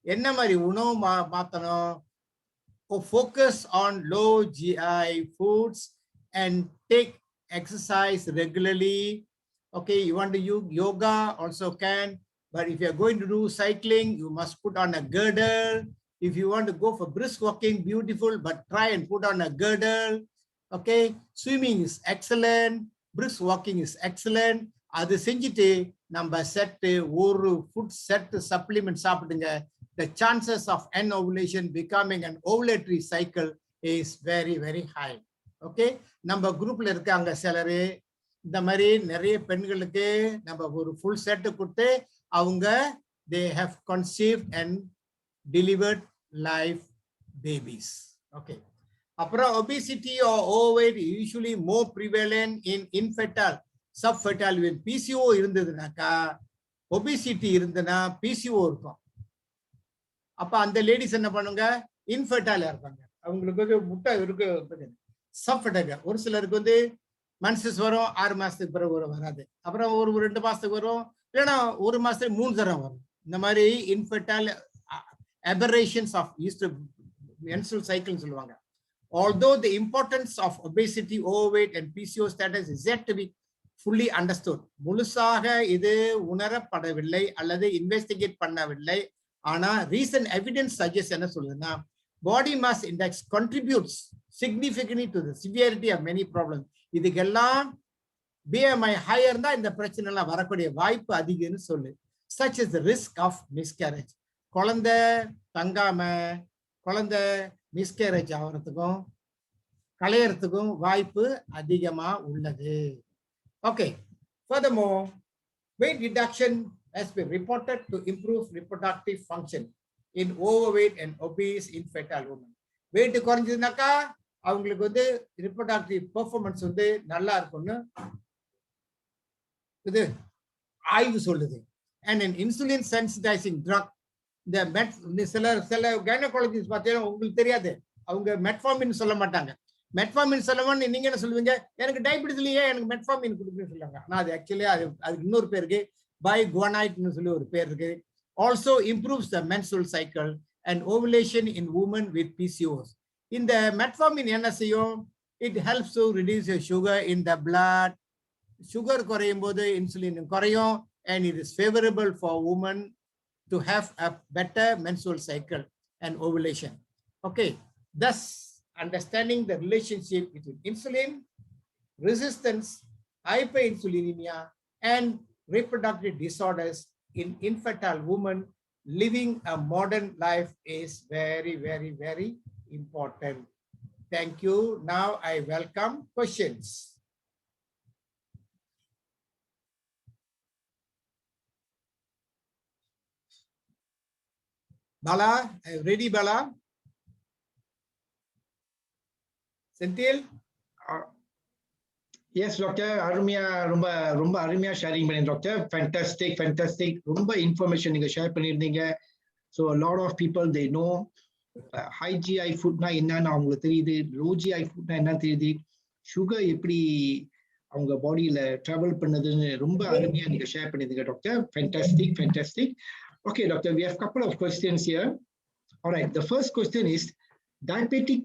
என்ன மாதிரி உணவு மாத்தணும்? Focus on low GI foods and take exercise regularly. Okay, you want to use yoga also can, but if you are going to do cycling, you must put on a girdle. If you want to go for brisk walking, beautiful, but try and put on a girdle. Okay, swimming is excellent, brisk walking is excellent. அது செஞ்சுட்டு நம்ம set ஒரு food set supplement சாப்பிடுங்க. The chances of an ovulation becoming an ovulatory cycle is very very high. Okay, நம்ம குரூப்ல இருக்காங்க சிலரு, இந்த மாதிரி நிறைய பெண்களுக்கு நம்ம ஒரு ஃபுல் செட் கொடுத்து அவங்க they have conceived and delivered live babies. Okay, அப்புறம் obesity or overweight usually more prevalent in infertile subfertile. with PCO இருந்ததுனாக்கா obesity இருந்தனா PCO இருக்கும். அப்ப அந்த லேடிஸ் என்ன பண்ணுங்க? இன்ஃபர்டைலா இருப்பாங்க, அவங்களுக்கு முட்டை இருக்கு சப்ஃபர்டைல். ஒரு சிலருக்கு மென்சஸ் வரும் 6 மாசத்துக்கு பிறகு வராது, அப்புறம் ஒரு 2 மாசத்துக்கு வரும், இல்லைன்னா ஒரு மாசத்துல 3 தரம் வரும். இந்த மாதிரி infertile aberrations of menstrual cycle சொல்லுவாங்க. Although the importance of obesity, overweight and PCOS status is yet to be fully understood. முழுசாக இது உணரப்படவில்லை அல்லது இன்வெஸ்டிகேட் பண்ணவில்லை. ஆனா recent evidence suggests என்ன சொல்லுதுன்னா body mass index contributes significantly to the severity of many problems. இதுக்கெல்லாம் BMI higher தான் இந்த பிரச்சனை எல்லாம் வரக்கூடிய வாய்ப்பு அதிகம்னு சொல்லு. Such as the risk of miscarriage. குழந்தை தங்காம குழந்தை மிஸ்கேரேஜ் ஆகிறதுக்கும் களையறதுக்கும் வாய்ப்பு அதிகமா உள்ளது. Okay. Furthermore, weight reduction has been reported to improve reproductive function in overweight and obese infertile women. weight குறைஞ்சதுனாக்கா அவங்களுக்கு வந்து reproductive performance வந்து நல்லா இருக்கும்னு இது ஆய்வு சொல்லுது. And an insulin sensitizing drug, சில கைனகாலஜிஸ்ட் பார்த்தீங்கன்னா உங்களுக்கு தெரியாது, அவங்க மெட்ஃபார்மின் சொல்ல மாட்டாங்க. மெட்ஃபார்மின் சொல்லவன்னு நீங்க என்ன சொல்லுவீங்க, எனக்கு டயபிட்டிஸ் இல்லையே எனக்கு மெட்ஃபார்மின் கொடுக்குன்னு சொல்லுவாங்க. ஆனா அது ஆக்சுவலி அதுக்கு இன்னொரு பேர் இருக்கு, பைகுவானைட்னு சொல்லி ஒரு பேர் இருக்கு. Also improves the menstrual cycle and ovulation in women with PCOS. இந்த மெட்ஃபார்மின் என்ன செய்யும், it helps to reduce the sugar in the blood. Sugar குறையும் போது இன்சுலின் குறையும், and it is favorable for women to have a better menstrual cycle and ovulation. Okay, thus understanding the relationship between insulin resistance, hyperinsulinemia, and reproductive disorders in infertile women living a modern life is very, very, very important. Thank you. Now I welcome questions. Bala, are you ready, Bala? Senthil? Yes doctor, அருமையா ரொம்ப ரொம்ப அருமையா sharing பண்ணி doctor. Fantastic fantastic, ரொம்ப information நீங்க share பண்ணியிருந்தீங்க. So lot of people they know high GI ஃபுட்னா என்னன்னு அவங்களுக்கு தெரியுது, லோ ஜிஐ ஃபுட்னா என்னன்னு தெரியுது, சுகர் எப்படி அவங்க பாடியில டிராவல் பண்ணுதுன்னு ரொம்ப அருமையா நீங்க ஷேர் பண்ணியிருந்தீங்க doctor. Fantastic fantastic. Okay, doctor, we have a couple of questions here. All right, the first question is, diabetic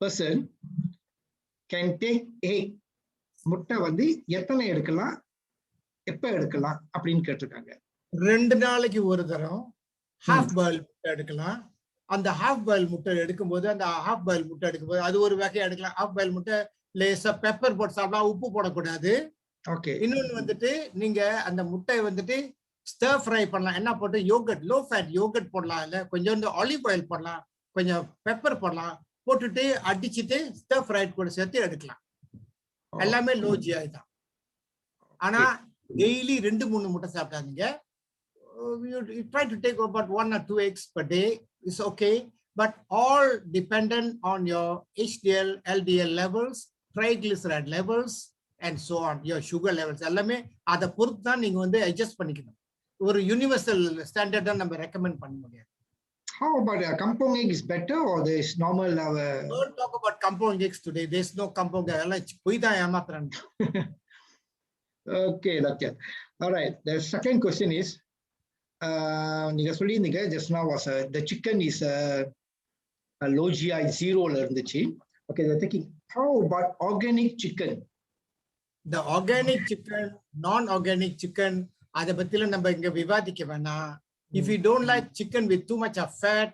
person can take egg. முட்டை வந்து எத்தனை எடுக்கலாம், எப்ப எடுக்கலாம் அப்படின்னு கேட்டிருக்காங்க. 2 நாளைக்கு ஒரு தரம் ஹாஃப் பாயில் முட்டை எடுக்கலாம். அந்த ஹாஃப் பாயில் முட்டை எடுக்கும்போது அது ஒரு வகை எடுக்கலாம். ஹாஃப் பாயில் முட்டை லேசா பெப்பர் போட்டு சாப்பிடலாம், உப்பு போடக்கூடாது. ஓகே. இன்னொன்னு வந்துட்டு நீங்க அந்த முட்டை வந்துட்டு ஸ்டர் ஃப்ரை பண்ணலாம். என்ன போட்டு யோகர்ட், லோ ஃபேட் யோகர்ட் போடலாம், இல்ல கொஞ்சம் ஆலிவ் ஆயில் போடலாம், கொஞ்சம் பெப்பர் போடலாம், போட்டுட்டு அடிச்சுட்டு ஸ்டர் ஃப்ரைட் கூட சேர்த்து எடுக்கலாம். எல்லாமே லோ ஜிஐ தான். ஆனா டெய்லி 2-3 முட்டை சாப்பிடாதீங்க. You try to take about 1 or 2 eggs per day is okay, but all dependent on your HDL, LDL levels, triglyceride levels and so on, your sugar levels. எல்லாமே அதை பொறுத்து தான் நீங்க வந்து அட்ஜஸ்ட் பண்ணிக்கணும். ஒரு யூனிவர்சல் ஸ்டாண்டர்டா நம்ம ரெக்கமெண்ட் பண்ண முடியாது. How about kampung egg is better or there is normal? Don't talk about kampung eggs today. There is no kampung egg. எல்லாம் போய் தான் ஏமாத்துறாங்க. Okay, doctor. All right. The second question is, நீங்க சொல்லியிருந்தீங்க just now was the chicken is a low GI 0ல இருந்துச்சு. Okay, they're thinking, how about organic chicken? The organic chicken, non-organic chicken, அதை பத்தில நம்ம இங்க விவாதிக்க வேணாம். If you don't like chicken with too much of fat,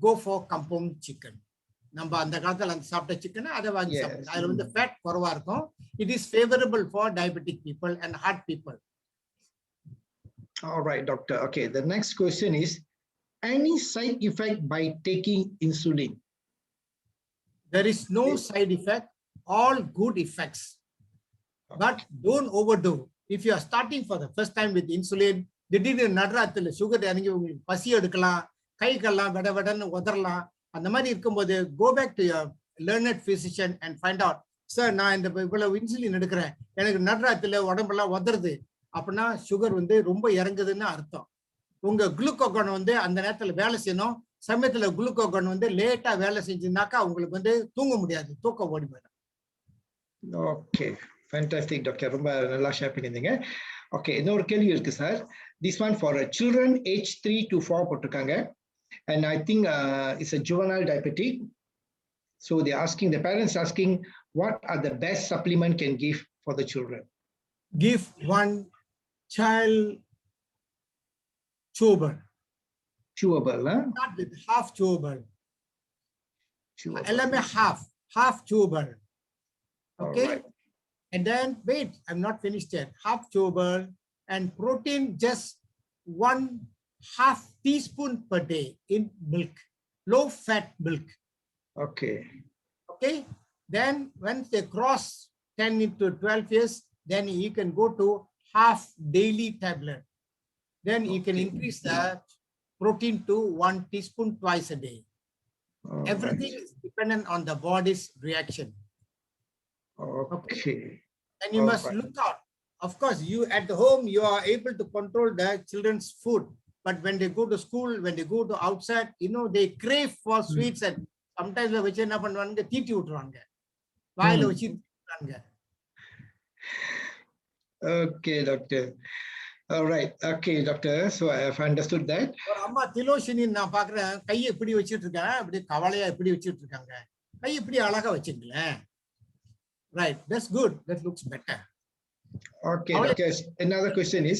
go for kampung chicken. நம்ம அந்த காலத்துல அந்த சாப்பிட்ட சிக்கன் அதை வாங்கி சாப்பிடுங்க. அதுல வந்து ஃபேட் குறைவா இருக்கும். It is favorable for diabetic people and heart people. All right, doctor. Okay, the next question is, any side effect by taking insulin? There is no side effect, all good effects. But don't overdo. If you are starting for the first time with insulin, திடீர்னு நடுராத்துல sugar இறங்கி உங்களுக்கு பசி எடுக்கலாம், கை கல்லாம் வெட வெடன்னு உதறலாம். அந்த மாதிரி இருக்கும்போது go back to your learned physician and find out, sir நான் இந்த இவ்வளவு இன்சுலின் எடுக்கிறேன், எனக்கு நடுராத்துல உடம்பெல்லாம் உதறுது அப்படின்னா சுகர் வந்து ரொம்ப இறங்குதுன்னு அர்த்தம். உங்க குளுக்கோகான் வந்து அந்த நேரத்துல வேலை செய்யணும். சமயத்துல குளுக்கோகான் வந்து லேட்டா வேலை செஞ்சுனாக்கா உங்களுக்கு வந்து தூங்க முடியாது, தூக்கம் ஓடி போயிடும். ஓகே, ஃபேண்டாஸ்டிக் டாக்டர், ரொம்ப நல்லா ஷேர் பண்ணியிருந்தீங்க. Okay, இன்னொரு கேள்வி இருக்கு sir. This one for children age 3 to 4 போட்டிருக்காங்க. And I think it's a juvenile diabetic. So they're asking, the parents asking, what are the best supplement can give for the children? Give one child chewable. Chewable, huh? Not with half chewable. Chewable. LMA half chewable. Okay. Alright. And then wait, I'm not finished yet. Half chewable and protein just 1/2 teaspoon per day in milk, low fat milk. Okay. Okay. Then once they cross 10 into 12 years, then you can go to half daily tablet. Then you can Okay. increase the protein to 1 teaspoon twice a day. Alright. Everything is dependent on the body's reaction. Okay. And you must Alright. look out. Of course, you at home, you are able to control the children's food. But when they go to school, when they go to outside, you know, they crave for sweets and sometimes they வச்சு என்ன பண்ணுவாங்க தீட்டி விட்டுருவாங்க வாயில வச்சு தீட்டுறாங்க. Okay, doctor. All right. Okay, doctor. So I have understood that. ஒரு அம்மா திலோஷினி நான் பாக்குறேன் கையை இப்படி வச்சிட்டு இருக்காங்க, அப்படி கவலையா இப்படி வச்சிட்டு இருக்காங்க. கை இப்படி அழகா வச்சுங்களேன். Right, that's good. That looks better. Okay, doctor. Another question is,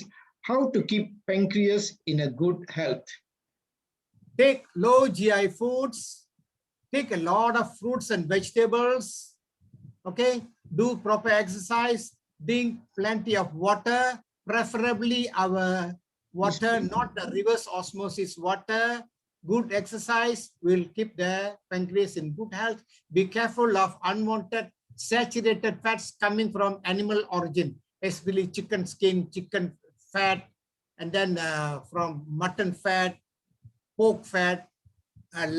how to keep pancreas in a good health? Take low GI foods. Take a lot of fruits and vegetables. Okay, do proper exercise. Drink plenty of water, preferably our water, not the reverse osmosis water. Good exercise will keep the pancreas in good health. Be careful of unwanted saturated fats coming from animal origin, especially chicken skin, chicken fat, and then from mutton fat, pork fat,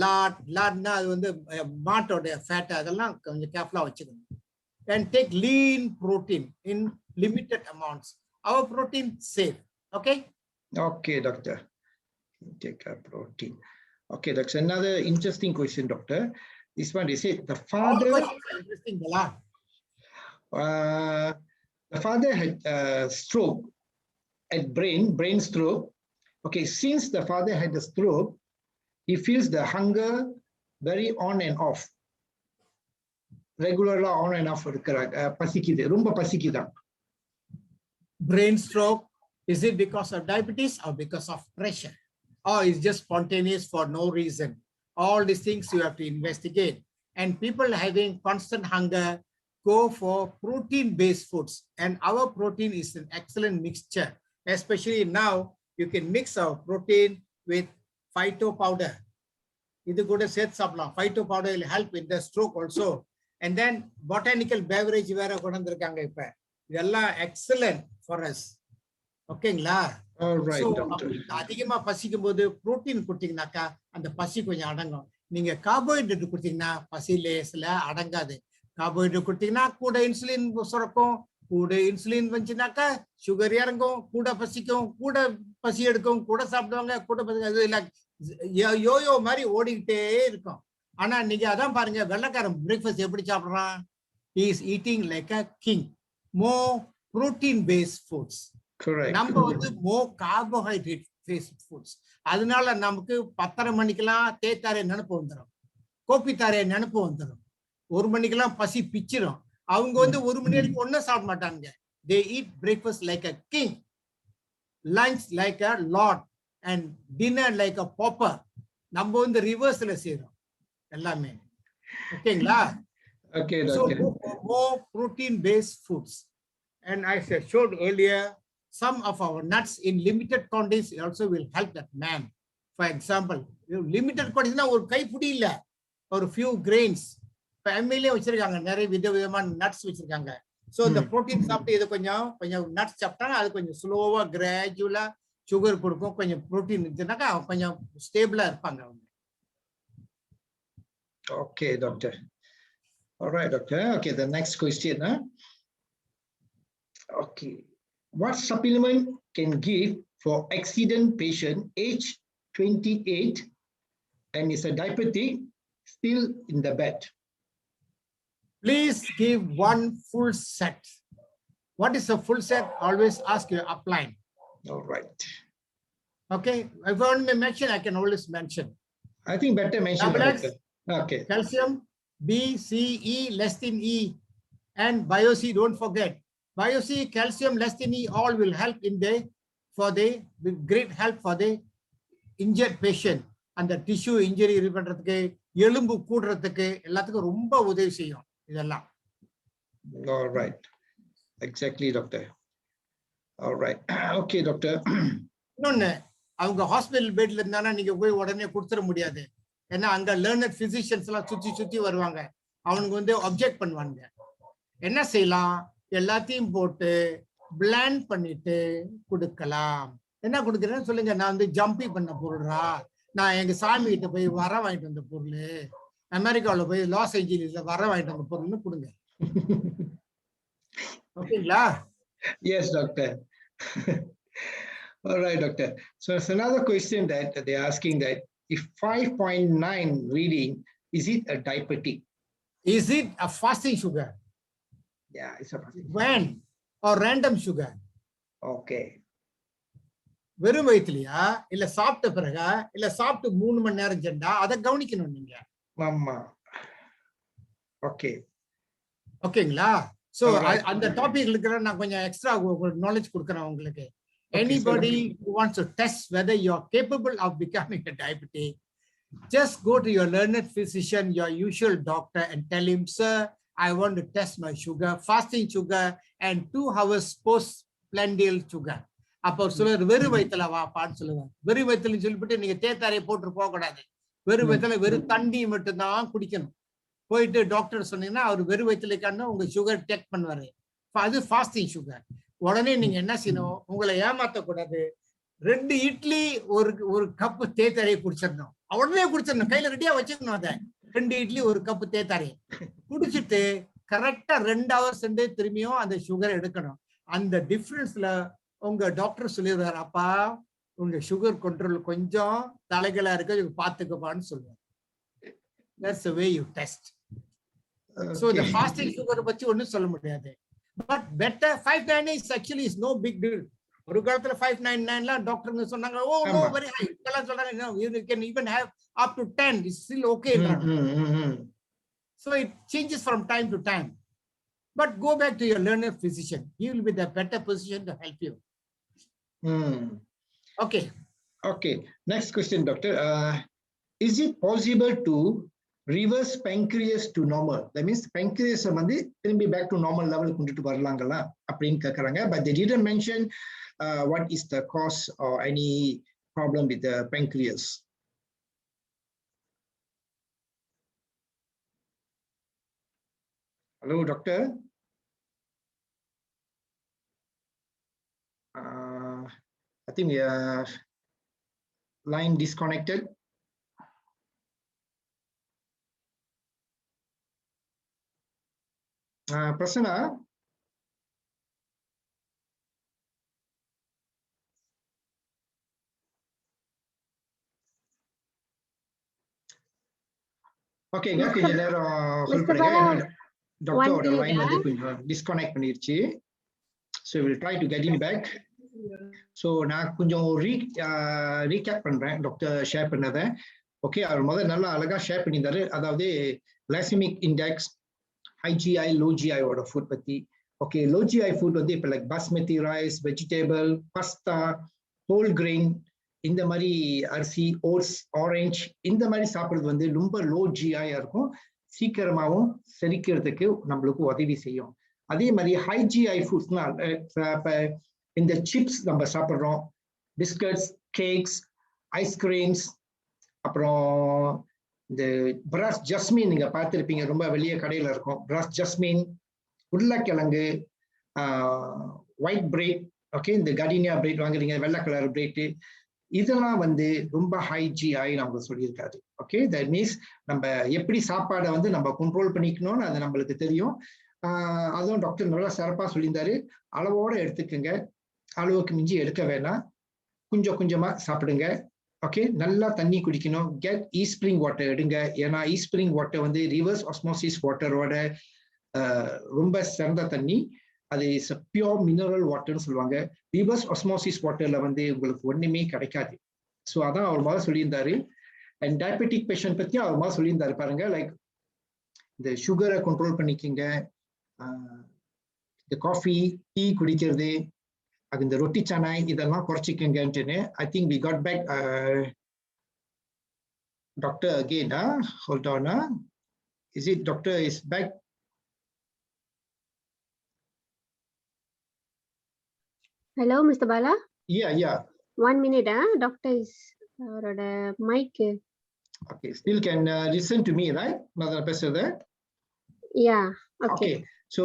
lard na அது வந்து மாட்டோட fat அதெல்லாம் கொஞ்சம் கேர்ஃபுல்லா வச்சுக்கணும். And take lean protein in limited amounts. Our protein safe. Okay. Okay, doctor. Take a protein. Okay, that's another interesting question, doctor. This one is it. The father. Interesting, Bala. The father had stroke at brain stroke. Okay, since the father had the stroke, he feels the hunger very on and off. Regularly on and off இருக்கிறாங்க. பசிக்குது, ரொம்ப பசிக்குதான். Brain stroke, is it because of diabetes or because of pressure? Or is just spontaneous for no reason? All these things you have to investigate. And people having constant hunger go for protein-based foods. And our protein is an excellent mixture. Especially now, you can mix our protein with phyto powder. This good set supply. Phyto powder will help with the stroke also. And then botanical beverage வேற கொண்டு வந்திருக்காங்க இப்ப. இதெல்லாம் excellent for us. ஓகேங்களா? All right, So, doctor. அதிகமா பசிக்கும் போது protein கொடுத்தீங்கன்னாக்கா அந்த பசி கொஞ்சம் அடங்கும். நீங்க கார்போஹைட்ரேட் கொடுத்தீங்கன்னா பசி லேஸ்ல அடங்காது. கார்போஹைட்ரேட் கொடுத்தீங்கன்னா கூட இன்சுலின் சுரக்கும், கூட இன்சுலின் வந்துச்சுனாக்கா சுகர் இறங்கும், கூட பசிக்கும், கூட பசி எடுக்கும், கூட சாப்பிடுவாங்க, கூட யோயோ மாதிரி ஓடிக்கிட்டே இருக்கும். ஆனா நீங்க அதான் பாருங்க, வெள்ளைக்காரன் பிரேக்ஃபாஸ்ட் எப்படி சாப்பிடுறான்? He is eating like a king. More protein based foods. Correct. நம்ம வந்து more carbohydrate based foods. அதனால நமக்கு 10:30 மணிக்கெல்லாம் தேத்தாரே நினைப்பு வந்துடும், கோப்பித்தாரே நினைப்பு வந்துடும், 1 மணிக்கெல்லாம் பசி பிச்சிரும். அவங்க வந்து 1 மணி வரைக்கும் ஒன்னும் சாப்பிட மாட்டாங்க. They eat breakfast like a king, lunch like a lord, and dinner like a pauper. நம்ம வந்து ரிவர்ஸ்ல செய்றோம் எல்லாமே. ஓகேங்களா? Okay, So doctor. more protein based foods. And as I showed earlier, some of our nuts in limited quantities also will help that man. For example, limited quantities na ஒரு கைப்பிடி இல்ல, ஒரு few grains. இப்ப MLA வச்சிருக்காங்க, நிறைய விதவிதமான nuts வச்சிருக்காங்க. So இந்த ப்ரோட்டீன் சாப்பிட்டு இது கொஞ்சம் நட்ஸ் சாப்பிட்டாங்க, அது கொஞ்சம் ஸ்லோவா கிராஜுவலா சுகர் கொடுக்கும். கொஞ்சம் ப்ரோட்டீன் இருந்துச்சுனாக்கா கொஞ்சம் ஸ்டேபிளா இருப்பாங்க அவங்க. Okay, doctor. All right, doctor. Okay, the next question. Okay. What supplement can give for accident patient age 28 and is a diabetic still in the bed? Please give one full set. What is a full set? Always ask your upline. All right. Okay, if I want to mention, I can always mention. I think better mention. Double X, Okay. calcium, B, C, E, less than E, and BioC, don't forget. BioC, calcium, less than E, all will help with great help for the injured patient. And the tissue injury பண்றதுக்கு எலும்பு கூடுறதுக்கு எல்லாத்துக்கும் ரொம்ப உதவி செய்யும் இதெல்லாம். All right. Exactly, doctor. All right. Okay, doctor. இன்னொன்னு, அவங்க hospital பெட்ல இருந்தானா நீங்க போய் உடனே கொடுத்துட முடியாது. ஏன்னா அங்க லேர்னட் பிசிஷியன்ஸ் எல்லாம் சுத்தி வருவாங்க. அவனுக்கு வந்து அப்ஜெக்ட் பண்ணுவாங்க. என்ன செய்யலாம்? எல்லாத்தையும் போட்டு பிளாண்ட் பண்ணிட்டு கொடுக்கலாம். என்ன கொடுக்குறேன்னு சொல்லுங்க. நான் வந்து ஜம்பி பண்ண பொருள்ரா, நான் எங்க சாமி கிட்ட போய் வர வாங்கிட்டு வந்த பொருள், அமெரிக்காவில் போய் லாஸ் ஏஞ்சலிஸ்ல வர வாங்கிட்டு வந்த பொருள்னு கொடுங்க. ஓகேங்களா? Yes, doctor. All right, doctor. So it's another question that they're asking, that if 5.9 reading, is it a diabetic? Is it a fasting sugar? Yeah, it's a fasting. When? Or random sugar? Okay. வெறும் வயிற்றுலையா, இல்ல சாப்பிட்ட பிறகா, இல்ல சாப்பிட்டு 3 மணி நேரம் சென்றா, அதை கவனிக்கணும் நீங்க. ஆமா. Okay. ஓகேங்களா? சோ அந்த டாபிக் இருக்கிற நான் கொஞ்சம் எக்ஸ்ட்ரா நாலேஜ் கொடுக்கறேன் உங்களுக்கு. Anybody who wants to test whether you are capable of becoming a diabetic, just go to your learned physician, your usual doctor, and tell him, sir, I want to test my sugar, fasting sugar, and 2 hours post-prandial sugar. அப்போ சொல்லுவார், வெறும் வயிற்றுல வாப்பான்னு சொல்லுவார். வெறும் வயிற்றுல சொல்லிவிட்டு நீங்க தேத்தாரையை போட்டு போக கூடாது. வெறும் வயிற்றுல வெறும் தண்ணி மட்டும்தான் குடிக்கணும். போயிட்டு டாக்டர் சொன்னீங்கன்னா அவர் வெறும் வயிற்றுல உங்க சுகர் செக் பண்ணுவாரு. அது ஃபாஸ்டிங் சுகர். உடனே நீங்க என்ன செய்யணும்? உங்களை ஏமாத்தக்கூடாது. 2 இட்லி ஒரு கப்பு தேத்தாரையை குடிச்சிடணும். உடனே குடிச்சிடணும். கையில ரெடியா வச்சுக்கணும். அதை 2 இட்லி 1 கப்பு தேத்தாரையை குடிச்சிட்டு கரெக்டா 2 ஹவர்ஸ் திரும்பியும் அந்த சுகர் எடுக்கணும். அந்த டிஃபரன்ஸ்ல உங்க டாக்டர் சொல்லிடுறாரு, அப்பா உங்க சுகர் கண்ட்ரோல் கொஞ்சம் தலைகளா இருக்கு, பாத்துக்கப்பான்னு சொல்லுவாங்க. That's the way you test. So the fasting sugar பத்தி ஒண்ணும் சொல்ல முடியாது. But better 599 is actually is no big deal. ஒரு காலத்துல 599லாம் டாக்டர்ங்க சொன்னாங்க, ஓ நோ வெரி ஹை. இதெல்லாம் சொல்றாங்க, no, you can even have up to 10, it's still okay. So it changes from time to time. But go back to your learned physician. He will be the better position to help you. Okay. Okay. Next question, doctor. Is it possible to reverse pancreas to normal? That means pancreas வந்து திரும்பி back to normal level கொண்டுட்டு வரலாங்களா அப்படின்னு கேக்குறாங்க. But they didn't mention what is the cause or any problem with the pancreas. Hello, doctor. I think we are line disconnected. Prasanna. Okay, கொஞ்ச நேரம் hold பண்ணுங்க. டாக்டரோட line வந்து கொஞ்சம் டிஸ்கனெக்ட் பண்ணிருச்சு. So we will try to get him back. So நான் கொஞ்சம் recap பண்றேன் டாக்டர் ஷேர் பண்ணதை. ஓகே, அவர் முதல்ல நல்லா அழகா ஷேர் பண்ணியிருந்தாரு. அதாவது glycaemic index, high GI, low GI ஓட ஃபுட் பத்தி. ஓகே, low GI ஃபுட் வந்து இப்போ like basmati rice, vegetable, pasta, whole grain, இந்த மாதிரி அரிசி, ஓட்ஸ், ஆரஞ்ச், இந்த மாதிரி சாப்பிட்றது வந்து ரொம்ப லோ ஜிஐயா இருக்கும். சீக்கிரமாகவும் செரிக்கிறதுக்கு நம்மளுக்கு உதவி செய்யும். அதே மாதிரி ஹை ஜிஐ ஃபுட்ஸ்னா இப்போ இந்த சிப்ஸ் நம்ம சாப்பிட்றோம், பிஸ்கட்ஸ், கேக்ஸ், ஐஸ்கிரீம்ஸ், அப்புறம் இந்த பிரஸ் ஜஸ்மின் நீங்க பார்த்துருப்பீங்க, ரொம்ப வெளியே கடையில் இருக்கும். பிரஸ் ஜஸ்மின், உருளைக்கிழங்கு, ஒயிட் பிரெட், ஓகே, இந்த கடினியா பிரெட் வாங்குறீங்க, வெள்ளை கலர் பிரெட்டு, இதெல்லாம் வந்து ரொம்ப ஹை ஜிஐ நம்ம சொல்லியிருக்காரு. ஓகே, தட் மீன்ஸ் நம்ம எப்படி சாப்பாடை வந்து நம்ம கண்ட்ரோல் பண்ணிக்கணும்னு அது நம்மளுக்கு தெரியும். அதுவும் டாக்டர் நல்லா சிறப்பாக சொல்லியிருந்தாரு. அளவோட எடுத்துக்கோங்க, அளவுக்கு மிஞ்சி எடுக்க வேணாம், கொஞ்சம் கொஞ்சமா சாப்பிடுங்க. ஓகே, நல்லா தண்ணி குடிக்கணும். கெட் ஈஸ்பிரிங் வாட்டர் எடுங்க. ஏன்னா ஈஸ்பிரிங் வாட்டர் வந்து ரிவர்ஸ் ஆஸ்மோசிஸ் வாட்டரோட ரொம்ப சிறந்த தண்ணி. அது இஸ் பியூர் மினரல் வாட்டர்னு சொல்லுவாங்க. ரிவர்ஸ் ஆஸ்மோசிஸ் வாட்டர்ல வந்து உங்களுக்கு ஒண்ணுமே கிடைக்காது. ஸோ அதான் அவர் மாதிரி சொல்லியிருந்தாரு. அண்ட் டயபெட்டிக் பேஷண்ட் பத்தியும் அவர் மாதிரி சொல்லியிருந்தாரு பாருங்க. லைக் இந்த சுகரை கண்ட்ரோல் பண்ணிக்கிங்க, இந்த காஃபி டீ குடிக்கிறது, அது இந்த ரொட்டி சாணாய் இதெல்லாம் குறைச்சிக்கங்கன்ட்டுன்னு. I think we got back doctor again. Hold on. Is it doctor is back? Hello, Mr. Bala. Yeah. 1 minute, doctor is mic. Okay, still can listen to me, right? நான் பேசுறது. Yeah, okay. So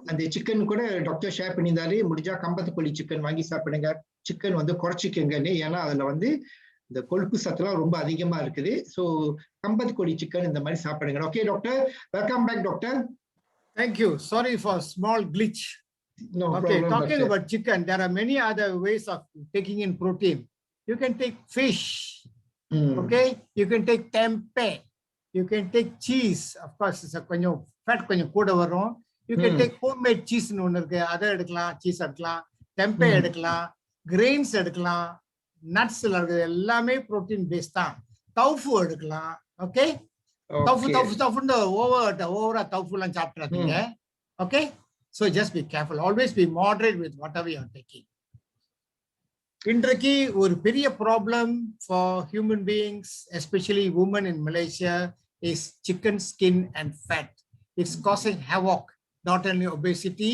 அந்த chicken கூட doctor share பண்ணியிருந்தாரு. முடிஞ்சா கம்பத்துக்கோழி chicken வாங்கி சாப்பிடுங்க, chicken வந்து குறைச்சிக்கங்கன்னு. ஏன்னா அதுல வந்து இந்த கொழுப்பு சத்துலாம் ரொம்ப அதிகமா இருக்குது. ஸோ கம்பத்துக்கோழி சிக்கன் இந்த மாதிரி சாப்பிடுங்க. Okay doctor, welcome back doctor. Thank you. Sorry for small glitch. No okay, problem, talking doctor. about chicken, there are many other ways of taking in protein. You can take fish. Okay, you can take tempeh. You can take cheese. Of course, it's a கொஞ்சம் fat கொஞ்சம் கூட வரும். You can take homemade cheese னு ஒன்னு இருக்கு, அதை எடுக்கலாம். Cheese எடுக்கலாம், tempeh எடுக்கலாம், grains எடுக்கலாம், nuts இருக்கு, எல்லாமே protein based தான். tofu எடுக்கலாம். Okay, tofu னு ஓவரா tofu எல்லாம் சாப்பிடாதீங்க. Okay, so just be careful. Always be moderate with whatever you are taking. இன்றைக்கு ஒரு பெரிய problem for human beings, especially women in Malaysia, is chicken skin and fat. It's causing havoc, not only obesity,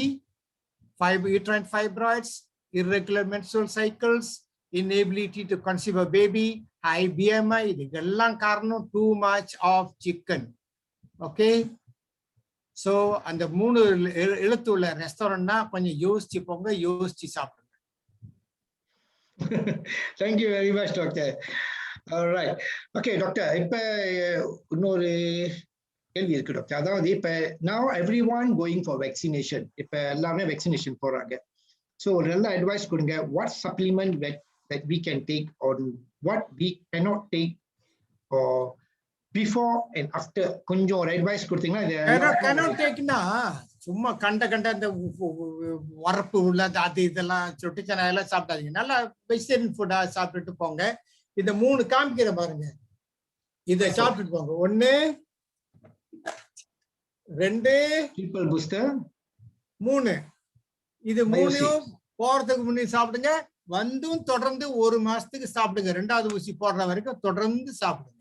uterine fibroids, irregular menstrual cycles, inability to conceive a baby, high BMI. இதெல்லாம் காரணம் too much of chicken. Okay, so அந்த 3 எழுத்து உள்ள ரெஸ்டாரண்ட்னா கொஞ்சம் யோசிச்சு போங்க, யோசிச்சு சாப்பிடுங்க. Thank you very much, doctor. All right. Okay, doctor, இப்ப இன்னொரு கேள்வி இருக்கு டாக்டர். அதாவது இப்ப now everyone going for vaccination. இப்ப எல்லாமே vaccination போறாங்க. So ஒரு நல்ல அட்வைஸ் கொடுங்க. What supplement that we can take or what we cannot take or before and after, கொஞ்சம் ஒரு அட்வைஸ் கொடுத்தீங்கன்னா. cannot takeனா சும்மா கண்ட அந்த வரப்பு உள்ள அது இதெல்லாம் சொட்டிச்சனா எல்லாம் சாப்பிடாதீங்க. நல்லா வெஜிடேரியன் ஃபுட்டா சாப்பிட்டுட்டு போங்க. இந்த 3 காமிக்கிற பாருங்க, இதை சாப்பிட்டுட்டு போங்க. 1 2 ட்ரிபிள் பூஸ்டர் 3. இது 3யும் போறதுக்கு முன்னாடி சாப்பிடுங்க. வந்தும் தொடர்ந்து 1 மாசத்துக்கு சாப்பிடுங்க. 2வது ஊசி போடுற வரைக்கும் தொடர்ந்து சாப்பிடுங்க.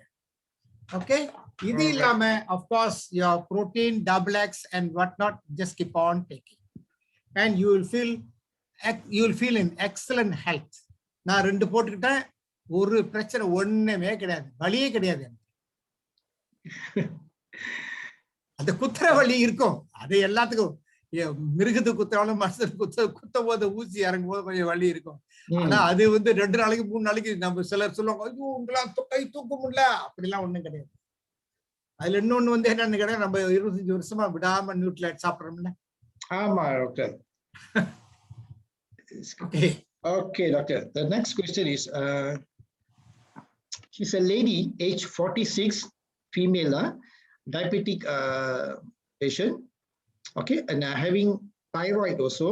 Okay, இது இல்லாம of course your protein, double X and what not, just keep on taking and you will feel in excellent health. நான் 2 போட்டுக்கிட்டேன், ஒரு பிரச்சனை ஒண்ணுமே கிடையாது, வலியே கிடையாது. அந்த குத்துற வலி இருக்கும், அது எல்லாத்துக்கும். மிருகத்துக்கு குத்தாலும் மனுஷனுக்கு குத்தும் போது ஊசி இறங்கும் போது கொஞ்சம் வலி இருக்கும். ஆனா அது வந்து 2 நாளைக்கு 3 நாளைக்கு நம்ம சிலர் சொல்லுவாங்க, ஐயோ உங்களாம் கை தூக்க முடியல, அப்படிலாம் ஒண்ணும் கிடையாது. அதுல இன்னொன்னு வந்து என்னன்னு கேட்டா, நம்ம 25 வருஷமா விடாம நியூட்ரிலைட் சாப்பிடுறோம்ல. ஆமா doctor. Okay doctor, the next question is she's a lady age 46, female, diabetic patient. Okay, and having thyroid also.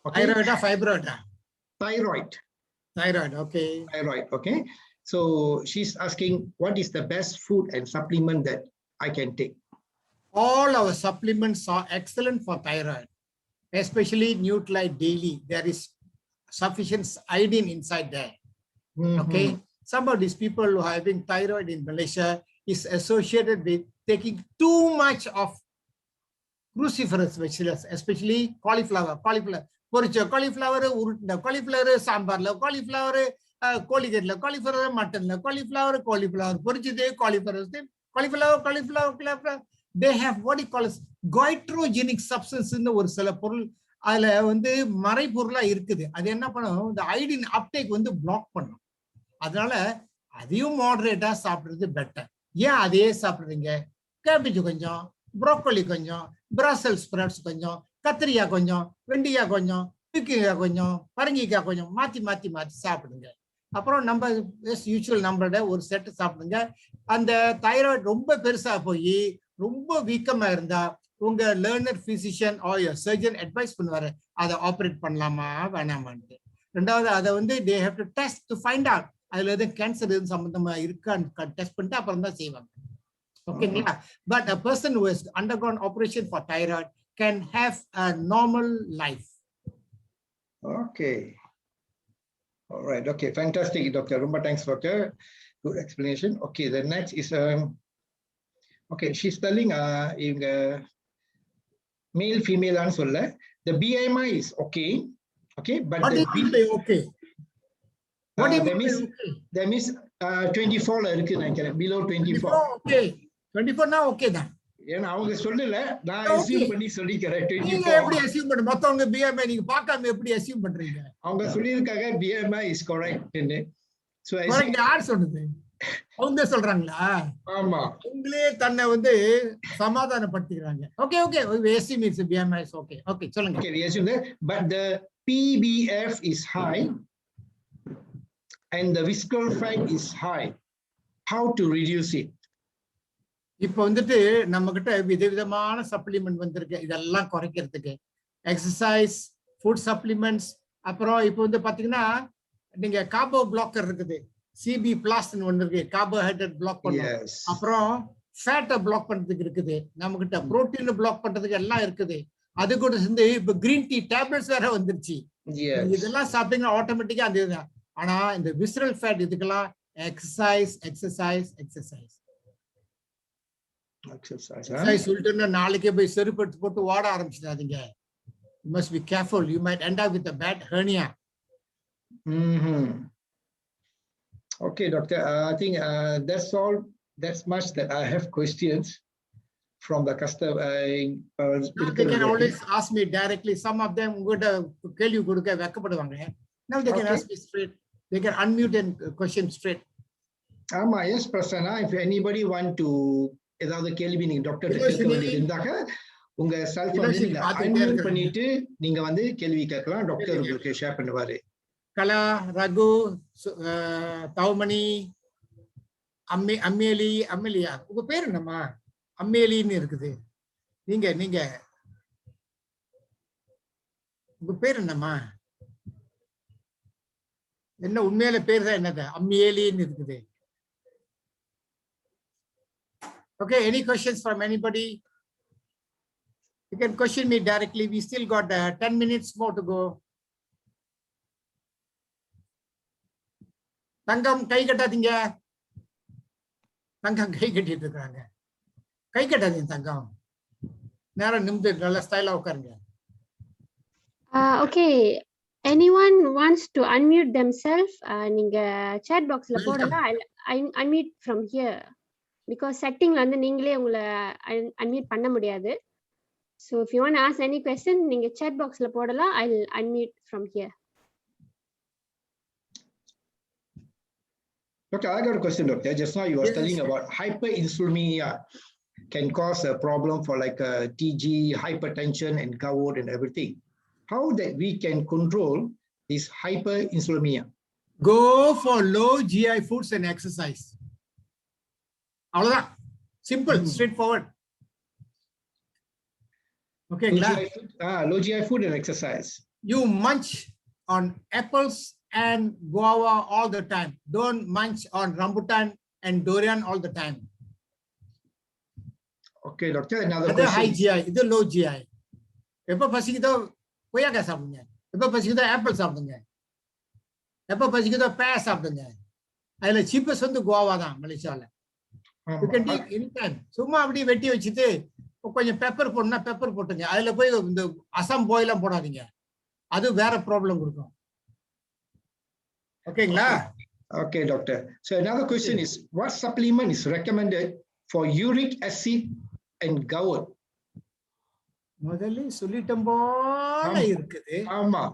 Okay. Thyroid or fibroid? Thyroid. Okay. Thyroid. Okay. So she's asking, what is the best food and supplement that I can take? All our supplements are excellent for thyroid, especially Nutralite Daily. There is sufficient iodine inside there. Okay. Some of these people who are having thyroid in Malaysia is associated with taking too much of cruciferous vegetables, especially cauliflower. பொரிச்ச cauliflower, உருட்டின cauliflower, சாம்பார்ல cauliflower, கோழிக்கறில cauliflower, மட்டன்ல cauliflower, பொரிச்சது cauliflower. They have what you call as goitrogenic substance ன்னு ஒரு சில பொருள் அதுல வந்து மறைபொருளா இருக்குது. அது என்ன பண்ணும், இந்த ஐடின் அப்டேக் வந்து பிளாக் பண்ணும். அதனால அதையும் மாடரேட்டா சாப்பிடுறது பெட்டர். ஏன் அதையே சாப்பிடுறீங்க? கேபேஜ் கொஞ்சம், ப்ரோக்கோலி கொஞ்சம், பிரசல் ஸ்ப்ரவுட்ஸ் கொஞ்சம், கத்திரிக்காய் கொஞ்சம், வெண்டிக்காய் கொஞ்சம், பீர்க்கங்காய் கொஞ்சம், பரங்கிக்காய் கொஞ்சம், மாத்தி சாப்பிடுங்க. அப்புறம் நம்ம யூசுவல் நம்மளோட ஒரு செட் சாப்பிடுங்க. அந்த தைராய்டு ரொம்ப பெருசா போய் ரொம்ப வீக்கமா இருந்தா உங்க learner physician or your surgeon advice பண்ணுவாரு அதை ஆப்ரேட் பண்ணலாமா வேணாமான்ட்டு. ரெண்டாவது அதை வந்து they have to test to find out அதுல எதுவும் கேன்சர் எதுவும் சம்பந்தமா இருக்கான்னு டெஸ்ட் பண்ணிட்டு அப்புறம் தான் செய்வாங்க. ஓகேங்களா? But a person who has undergone operation for thyroid can have a normal life. Okay. All right. Okay. Fantastic, Doctor. Rumba thanks, Doctor. Good explanation. Okay. The next is okay. She's telling male, female, and so the BMI is okay. Okay, but what the do you mean by okay? What do you mean by okay? That means 24 la irukku nenikiren, below 24. Okay. 24 na okay தான். ஏன்னா அவங்க சொல்லல, நான் assume பண்ணி சொல்லிக்கிறேன் 24. நீங்க எப்படி assume பண்ண மத்தவங்க BMI நீங்க பார்க்காம எப்படி அஸ்யூம் பண்றீங்க? அவங்க சொல்லிருக்காங்க BMI is correct ன்னு. சோ யார் சொன்னது? அவங்க சொல்றாங்களா? ஆமா. உங்களே தன்னை வந்து சமாதானப்படுத்திக்கிறாங்க. Okay, okay. We assume it's BMI is okay. Okay, சொல்லுங்க. Okay, we assume that, but the PBF is high and the visceral fat is high. How to reduce it? இப்போ வந்துட்டு நம்ம கிட்ட விதவிதமான சப்ளிமெண்ட் வந்திருக்கு இதெல்லாம் குறைக்கிறதுக்கு. எக்ஸசைஸ், ஃபுட் சப்ளிமெண்ட்ஸ், அப்புறம் இப்போ வந்து பாத்தீங்கன்னா நீங்க கார்போ பிளாக்கர் இருக்குது, சிபி பிளஸ் ஒன்று இருக்கு, கார்போஹைட்ரேட் பிளாக் பண்ணும். அப்புறம் ஃபேட்டை பிளாக் பண்றதுக்கு இருக்குது, நம்ம கிட்ட புரோட்டீன் பிளாக் பண்றதுக்கு எல்லாம் இருக்குது. அது கூட சேர்ந்து இப்போ கிரீன் டீ டேப்லெட்ஸ் வேற வந்துருச்சு. இதெல்லாம் சாப்பிட்டீங்கன்னா ஆட்டோமேட்டிக்கா அந்த இதுதான். ஆனா இந்த விசரல் ஃபேட் இதுக்கெல்லாம் எக்ஸசைஸ் எக்ஸசைஸ் எக்ஸசைஸ் எக்ஸசைஸ் சொல்லிட்டு நாளைக்கே போய் செருப்பு எடுத்து போட்டு ஓட ஆரம்பிச்சிடாதீங்க. You must be careful. You might end up with a bad hernia. Okay, doctor. I think that's all. That's much that I have questions from the customer. They can always ask me directly. Some of them would கேள்வி கொடுக்க வெக்கப்படுவாங்க. Now they can ask me straight. They can unmute and question straight. ஆமா, yes Prasanna. If anybody want to ஏதாவது கேள்வி நீங்க doctor கேட்க வேண்டியது இருந்தாக்க உங்க செல்போன் வந்து நீங்க அன்மியூட் பண்ணிட்டு நீங்க வந்து கேள்வி கேட்கலாம். டாக்டர் உங்களுக்கு ஷேர் பண்ணுவாரு. கலா, ரகு, தௌமணி, அம்மேலியா, உங்க பேர் என்னம்மா? அம்மேலின்னு இருக்குது. நீங்க நீங்க உங்க பேர் என்னம்மா? என்ன உண்மையில பேர் தான் என்னது? அம்மேலின்னு இருக்குது. Okay, any questions from anybody? You can question me directly. We still got 10 minutes more to go. தங்கம் கை கட்டாதீங்க. தங்கம் கை கட்டிட்டு இருக்காங்க. கை கட்டாதீங்க தங்கம். நேரா நிமிந்து நல்ல ஸ்டைலா உட்காருங்க. Okay, anyone wants to unmute themselves? நீங்க chat boxல போடுங்க. I'll unmute from here. Because settingல வந்து நீங்களே உங்களை unmute பண்ண முடியாது. So if you want to ask any question, நீங்க chat boxல போடலாம். I'll unmute from here. Doctor, I got a question, doctor. Just now you were telling about hyperinsulinemia can cause a problem for like TG, hypertension and gout and everything. How that we can control this hyperinsulinemia? Go for low GI foods and exercise. அவ்வளவுதான். Simple, straight forward. Okay, low GI food and exercise. You munch on apples and guava all the time. Don't munch on rambutan and durian all the time. Okay, doctor. Another question. High GI, இது low GI. எப்ப பசிக்குதோ கொய்யாக்காய் சாப்பிடுங்க, எப்ப பசிக்குதோ apple சாப்பிடுங்க, எப்ப பசிக்குதோ பேர் சாப்பிடுங்க. அதுல சீப்பஸ் வந்து கோவா தான் மலேசியால. You can take anytime. சும்மா அப்படியே வெட்டி வச்சுட்டு கொஞ்சம் பெப்பர் போடணும்னா பெப்பர் போட்டுங்க. அதுல போய் இந்த அசாம் போயெல்லாம் போடாதீங்க, அது வேற ப்ராப்ளம் கொடுக்கும். ஓகேங்களா? Okay, doctor. So another question is, what supplement is recommended for uric acid and gout? முதல்ல சொல்லிட்டம் போல இருக்குது. ஆமா,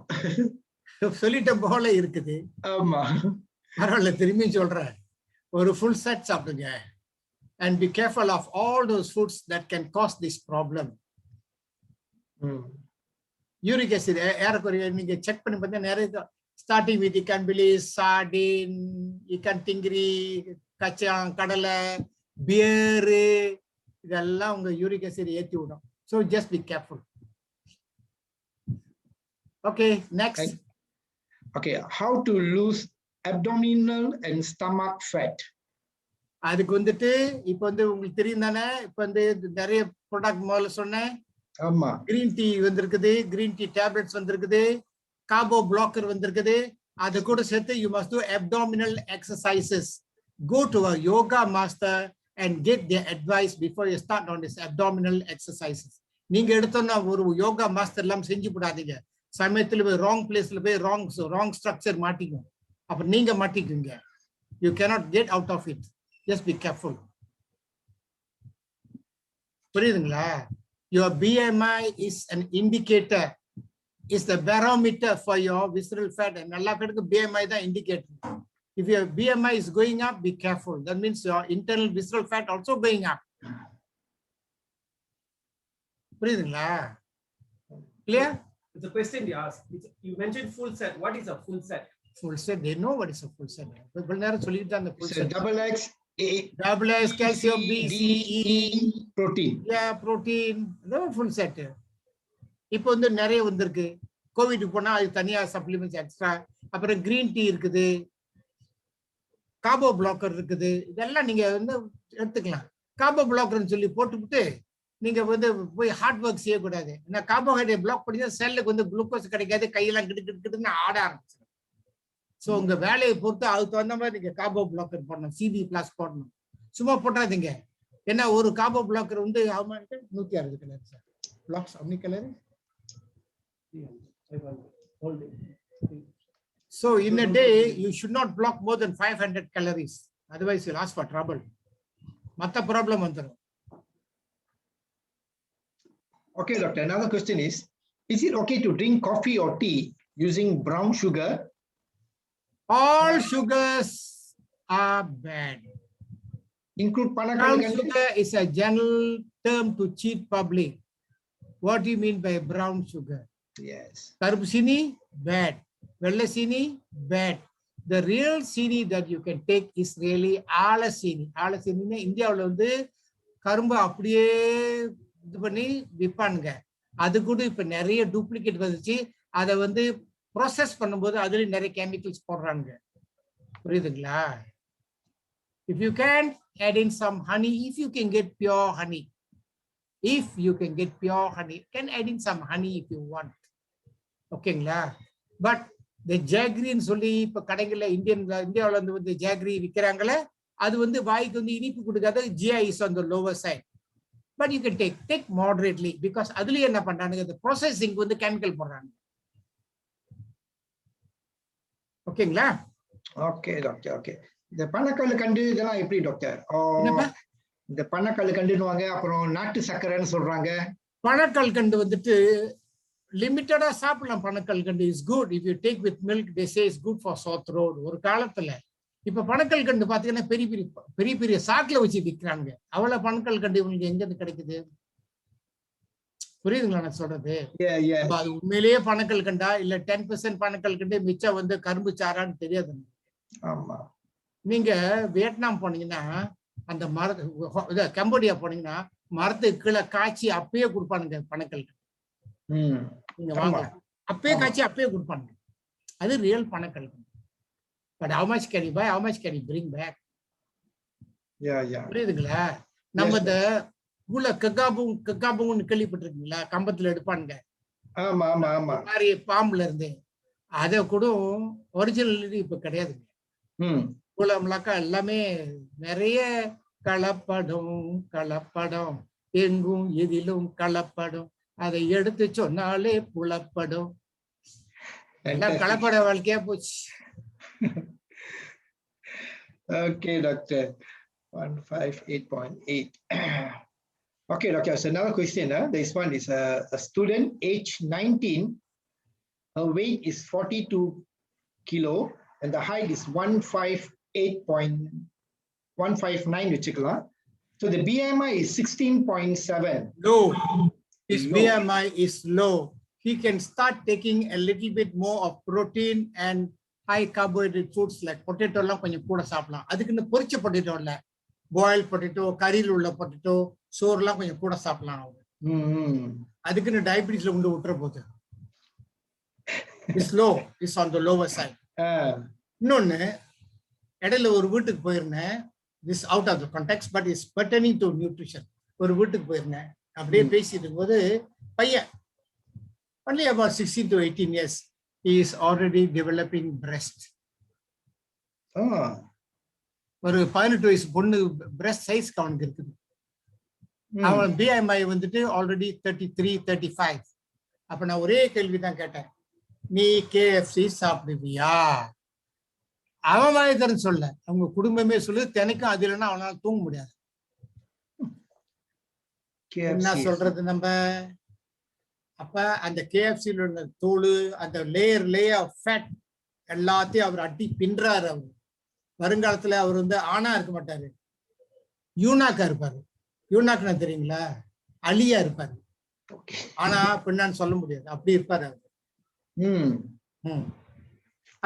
சொல்லிட்டம் போல இருக்குது. ஆமா, பரவாயில்ல, திரும்பி சொல்றேன். ஒரு ஃபுல் செட் சாப்பிடுங்க. And be careful of all those foods that can cause this problem. Uric acid, ஏறக்குறைய நீங்க செக் பண்ணி பார்த்தா நிறைய ஸ்டார்டிங் வித் இக்கான் பிலிஸ், சார்டின், இக்கான் டிங்கிரி, கச்சான், கடலை, பியரு, இதெல்லாம் உங்க யூரிக் ஆசிட் ஏற்றி விடும். So just be careful. Okay, next. Okay, how to lose abdominal and stomach fat? அதுக்கு வந்துட்டு இப்ப வந்து உங்களுக்கு தெரியும் தானே, இப்ப வந்து நிறைய ப்ராடக்ட் முதல்ல சொன்னேன். ஆமா, கிரீன் டீ வந்திருக்குது, கிரீன் டீ டேப்லெட்ஸ் வந்திருக்குது, கார்போ பிளாக்கர் வந்திருக்குது. அது கூட சேர்த்து you must do abdominal exercises. Go to a yoga master and get their advice before you start on this abdominal exercises. நீங்க எடுத்தோன்னா ஒரு யோகா மாஸ்டர் எல்லாம் செஞ்சு விடாதீங்க. சமயத்துல போய் ராங் பிளேஸ்ல போய் ராங் ஸ்ட்ரக்சர் மாட்டிக்கும். அப்ப நீங்க மாட்டிக்குங்க. You cannot get out of it. Just be careful. புரியுதுங்களா? Your BMI is an indicator. Is the barometer for your visceral fat. And எல்லா பேருக்கு BMI தான் indicator. If your BMI is going up, be careful. That means your internal visceral fat also going up. புரியுதுங்களா? Clear? It's a question they ask. You mentioned full set. What is a full set? Full set. They know what is a full set. இவ்வளவு நேரம் சொல்லிட்டு அந்த full it's set. a double X, A, Double S, calcium, B, C, E. protein. Yeah, protein. அதான் full set. இப்போ வந்து நிறைய வந்திருக்கு. Covid போனா அது தனியா சப்ளிமெண்ட்ஸ் எக்ஸ்ட்ரா. அப்புறம் கிரீன் டீ இருக்குது, கார்போ பிளாக்கர் இருக்குது. இதெல்லாம் நீங்க வந்து எடுத்துக்கலாம். கார்போ பிளாக்கர்னு சொல்லி போட்டுவிட்டு நீங்க வந்து போய் ஹார்ட் ஒர்க் செய்யக்கூடாது. ஏன்னா கார்போஹைட்ரேட் பிளாக் பண்ணி செல்லுக்கு வந்து குளுக்கோஸ் கிடைக்காது, கையெல்லாம் கிட்டுன்னு ஆட ஆரம்பிச்சிடும். ஸோ உங்க வேலையை பொறுத்து அதுக்கு தகுந்த மாதிரி நீங்க கார்போ பிளாக்கர் போடணும், சிபி பிளஸ் போடணும். சும்மா போட்டாதீங்க. ஏன்னா ஒரு கார்போ பிளாக்கர் வந்து 160 கலர் சார். பிளாக்ஸ் அப்படி colour. So in a day, you should not block more than 500 calories. Otherwise, you'll ask for trouble. Matta problem vandarum. Okay, doctor. Another question is it okay to drink coffee or tea using brown sugar? All sugars are bad. Include Brown panakal. sugar is a general term to cheat public. What do you mean by brown sugar? Yes. Karupu sini, bad. Vella sini, bad. The real sini that you can take is really ala sini. Ala sini இந்தியாவுல வந்து கரும்பு அப்படியே இது பண்ணி விற்பானுங்க. அது கூட இப்ப நிறைய டூப்ளிகேட் வந்துச்சு. அதை வந்து ப்ராசஸ் பண்ணும்போது அதுல நிறைய கெமிக்கல்ஸ் போடுறாங்க. புரியுதுங்களா? If you can add in some honey, if you can get pure honey, can add in some honey if you want. ஓகேங்களா? பட் இந்த ஜாக்ரின்னு சொல்லி இப்ப கடைகள்ல இந்தியாவுல வந்து ஜாக்ரி விற்கிறாங்களே, அது வந்து வாய்க்கு வந்து இனிப்பு கொடுக்காத. GI is on the lower side. But you can take moderately because அதுலயே என்ன பண்றாங்க, இந்த ப்ராசஸிங் வந்து கெமிக்கல் போடுறாங்க. ஓகேங்களா? Okay doctor. ஓகே, இந்த பனக்கல்லு கண்டு இதெல்லாம் எப்படி டாக்டர்? இந்த பனக்கல்லு கண்டுனுவாங்க, அப்புறம் நாட்டு சர்க்கரைன்னு சொல்றாங்க. பனக்கல் கண்டு வந்துட்டு லிமிட்டடா சாப்பிடலாம். பனக்கல் கண்டு is good if you take with milk. They say is good for sore throat. ஒரு காலத்துல இப்ப பனக்கல் கண்டு பாத்தீங்கன்னா பெரிய பெரிய சாக்குல வச்சு விற்கிறாங்க. அவ்வளவு பனக்கல் கண்டு இவங்களுக்கு எங்க இருந்து கிடைக்குது? புரியுதுங்களா நான் சொல்றது? அது உண்மையிலேயே பனக்கல் கண்டா இல்ல 10% பனக்கல் கண்டு மிச்சம் வந்து கரும்பு சாரான்னு தெரியாது. ஆமா. நீங்க வியட்நாம் போனீங்கன்னா, அந்த மரத்து கம்போடியா போனீங்கன்னா மரத்துக்கு கீழே காய்ச்சி அப்பயே கொடுப்பானுங்க பனக்கல். நீங்க வாங்க, அப்பயே காய்ச்சி அப்பயே கொடுப்பானுங்க. அது real Panagal. But how much can you buy? How much can you bring back? புரியுதுங்களா? நம்ம இந்த உள்ள கக்காபுன்னு கேள்விப்பட்டிருக்கீங்களா? கம்பத்துல எடுப்பானுங்க. ஆமா ஆமா ஆமா. மாதிரி பாம்புல இருந்து. அதை கூட ஒரிஜினல் இப்ப கிடையாதுங்க. குளம்லாக்கா எல்லாமே நிறைய கலப்படம் எங்கும் எதிலும் கலப்படம். அதை எடுத்து சொன்னாலே புலப்படும். எல்லாம் கலப்பட வாழ்க்கையா போச்சு. Okay, doctor. 158.8. Okay, doctor. So another question. This one is a student age 19. Her weight is 42 kilo and the height is 158.159 வச்சுக்கலாம். So the BMI is 16.7. Low. His BMI is low. He can start taking a little bit more of protein and high carbohydrate foods like potato எல்லாம் கொஞ்சம் கூட சாப்பிடலாம். அதுக்கு இந்த பொரிச்ச potato இல்ல, boil potato, கறியில் உள்ள பொட்டேட்டோ, சோறுலாம் கொஞ்சம் கூட சாப்பிடலாம். அதுக்குன்னு டயபிட்டிஸ்ல கொண்டு விட்டுற போகுது. Is low, is on the lower side. இன்னொன்னு, இடையில ஒரு வீட்டுக்கு போயிருந்தேன். This out of the context but is pertaining to nutrition. ஒரு வீட்டுக்கு போயிருந்தேன். அப்படியே பேசிட்டு இருக்கும்போது பையன் only about 16 to 18 years, he is already developing breast. ஒரு 18 வயசு பொண்ணு பிரஸ்ட் சைஸ் அவனுக்கு இருக்குது. அவன் BMI வந்துட்டு ஆல்ரெடி 33, 35. அப்ப நான் ஒரே கேள்விதான் கேட்டேன், நீ KFC சாப்பிடுவியா? அவன் வாயை திறந்து சொல்ல, அவங்க குடும்பமே சொல்லு, தினைக்கும் அது இல்லைன்னா அவனால தூங்க முடியாது. என்ன சொல்றது நம்ம? அப்ப அந்த KFCல உள்ள தோல், அந்த லேயர் ஆஃப் ஃபேட் எல்லாத்தையும் அவர் அட்டி பின்றாரு. அவர் வருங்காலத்துல அவர் வந்து ஆணா இருக்க மாட்டாரு, யூனாக்கா இருப்பாரு. யூனாக்குன்னா தெரியுங்களா? அலியா இருப்பாரு. ஆனா பின்னான்னு சொல்ல முடியாது, அப்படி இருப்பாரு அவர்.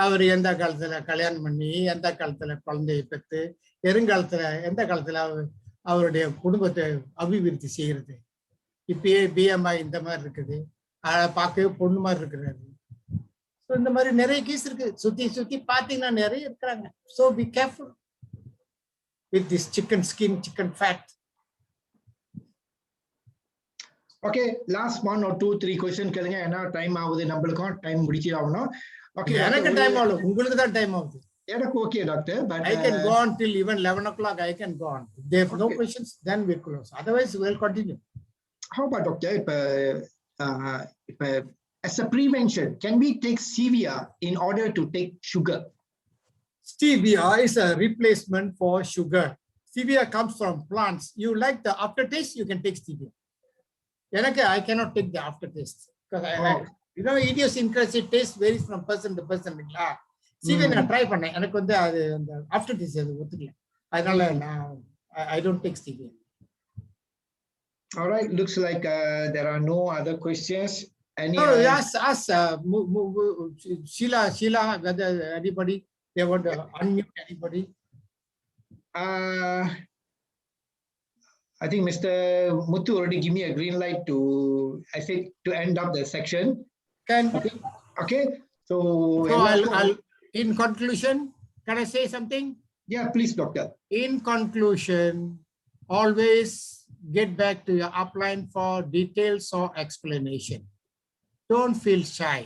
அவர் எந்த காலத்துல கல்யாணம் பண்ணி, எந்த காலத்துல குழந்தைய பெற்று, எருங்காலத்துல எந்த காலத்துல அவருடைய குடும்பத்தை அபிவிருத்தி செய்யறது. இப்பயே BMI இந்த மாதிரி இருக்குது, பார்க்கவே பொண்ணு மாதிரி இருக்கிறாரு. இந்த மாதிரி நிறைய கேஸ் இருக்கு, சுத்தி சுத்தி பாத்தீங்கன்னா நிறைய இருக்கிறாங்க. So be careful with this chicken skin, chicken fat. Okay, last 1 or 2, 3 questions கேளுங்க. ஏன்னா டைம் ஆகுது, நம்மளுக்கும் டைம் முடிச்சு ஆகணும். ஓகே, எனக்கு டைம் ஆகும், உங்களுக்கு தான் டைம் ஆகுது. எனக்கு okay doctor, but I can go on till even 11 o'clock. I can go on. If there are no questions, then we close. Otherwise, we'll continue. How about doctor? If as a prevention, can we take stevia in order to take sugar? Stevia is a replacement for sugar. Stevia comes from plants. You like the aftertaste, you can take stevia. I cannot take the aftertaste because you know, idiosyncrasy taste varies from person to person. Stevia நான் try பண்ணேன், எனக்கு வந்து அது அந்த aftertaste அது ஒத்துக்கல. அதனால I don't take stevia. All right, looks like there are no other questions. Ask Sheila whether anybody they want to unmute anybody. I think Mr. Muthu already give me a green light to, I think, to end up the section. Okay. So I'll in conclusion, can I say something? Yeah, please, doctor. In conclusion, always get back to your upline for details or explanation. Don't feel shy.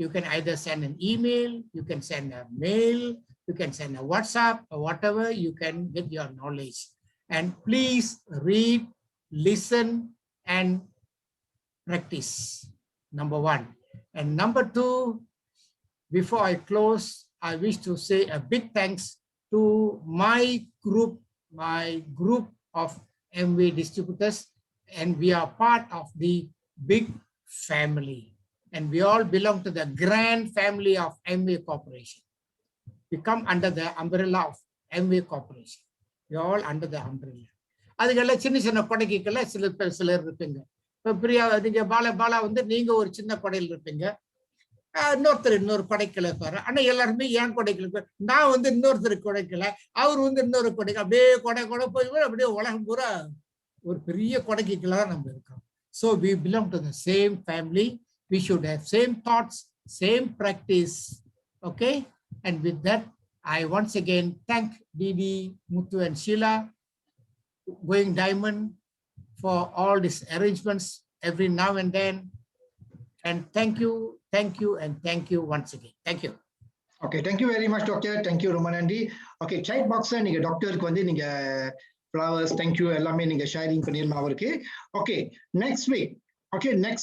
You can either send an email, you can send a mail, you can send a WhatsApp or whatever you can get your knowledge. And please read, listen, and practice. Number 1. And number 2, before I close, I wish to say a big thanks to my group of MV distributors, and we are part of the big family, and we all belong to the grand family of MV Corporation. We come under the umbrella of MV Corporation. We are all under the umbrella. அதுக்கெல்லாம் சின்ன சின்ன கொடைக்கெல்லாம் சிலர் இருப்பீங்க. இப்போ பிரியா, நீங்க பாலா வந்து நீங்க ஒரு சின்ன கொடையில் இருப்பீங்க, இன்னொருத்தர் இன்னொரு கொடைக்கல இருப்பாரு. ஆனா எல்லாருமே ஏன் கொடைக்கல, நான் வந்து இன்னொருத்தருக்கு கொடைக்கல, அவர் வந்து இன்னொரு கொடைக்கு, அப்படியே கொடை போய் அப்படியே உலகம் பூரா ஒரு பெரிய கொடைக்கல தான் நம்ம இருக்கோம். So we belong to the same family. We should have same thoughts, same practice. Okay. And with that, I once again thank Didi, Muthu, and Sheila, Going Diamond, for all these arrangements every now and then. And thank you, and thank you once again. Thank you. Okay, thank you very much, doctor. Thank you, Romanandi. Okay, chat box நீங்க டாக்டருக்கு வந்து நீங்க flowers, thank you எல்லாமே நீங்க sharing பண்ணிரலாம் அவருக்கு. Okay, next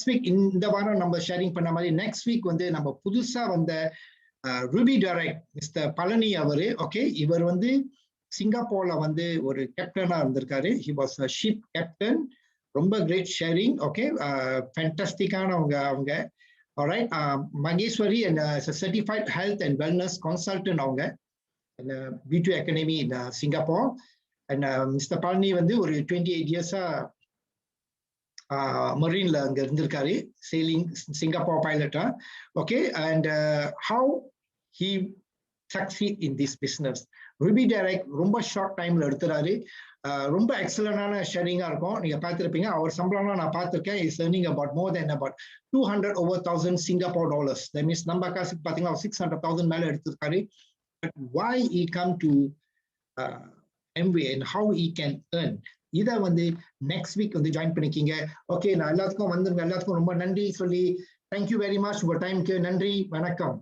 week இந்த வாரம் நம்ம ஷேரிங் பண்ண மாதிரி next week வந்து நம்ம புதுசா வந்த ரூபி டைரக்ட் மிஸ்டர் பழனி அவரு. ஓகே, இவர் வந்து சிங்கப்பூர்ல வந்து ஒரு கேப்டனா இருந்திருக்காரு. He was a ship captain. ரொம்ப கிரேட் ஷேரிங். ஓகே, ஃபேண்டாஸ்டிக்கான அவங்க. Alright, Mageshwari and certified health and wellness consultant அவங்க B2 Academy in Singapore. And Mr. Palani வந்து ஒரு 28 years-ஆ மரீன்ல அங்க இருந்திருக்காரு, sailing Singapore pilot. Okay, and how he succeed in this business. Ruby Direct ரொம்ப short டைம்ல எடுத்துறாரு. ரொம்ப எக்ஸலண்டான ஷேரிங்கா இருக்கும். நீங்க பார்த்திருப்பீங்க. அவர் சம்பளம்லாம் நான் பார்த்திருக்கேன். Is earning about more than about 200,000 Singapore dollars. That means நம்ம காசுக்கு பாத்தீங்கன்னா 600,000 மேல எடுத்திருக்காரு. But why he come to MWay and how he can earn? இத வந்து next week வந்து ஜாயின் பண்ணிக்கிங்க. ஓகே, நான் எல்லாத்துக்கும் வந்துருங்க. எல்லாத்துக்கும் ரொம்ப நன்றி சொல்லி thank you very much. உங்க டைம்க்கு நன்றி. வணக்கம்.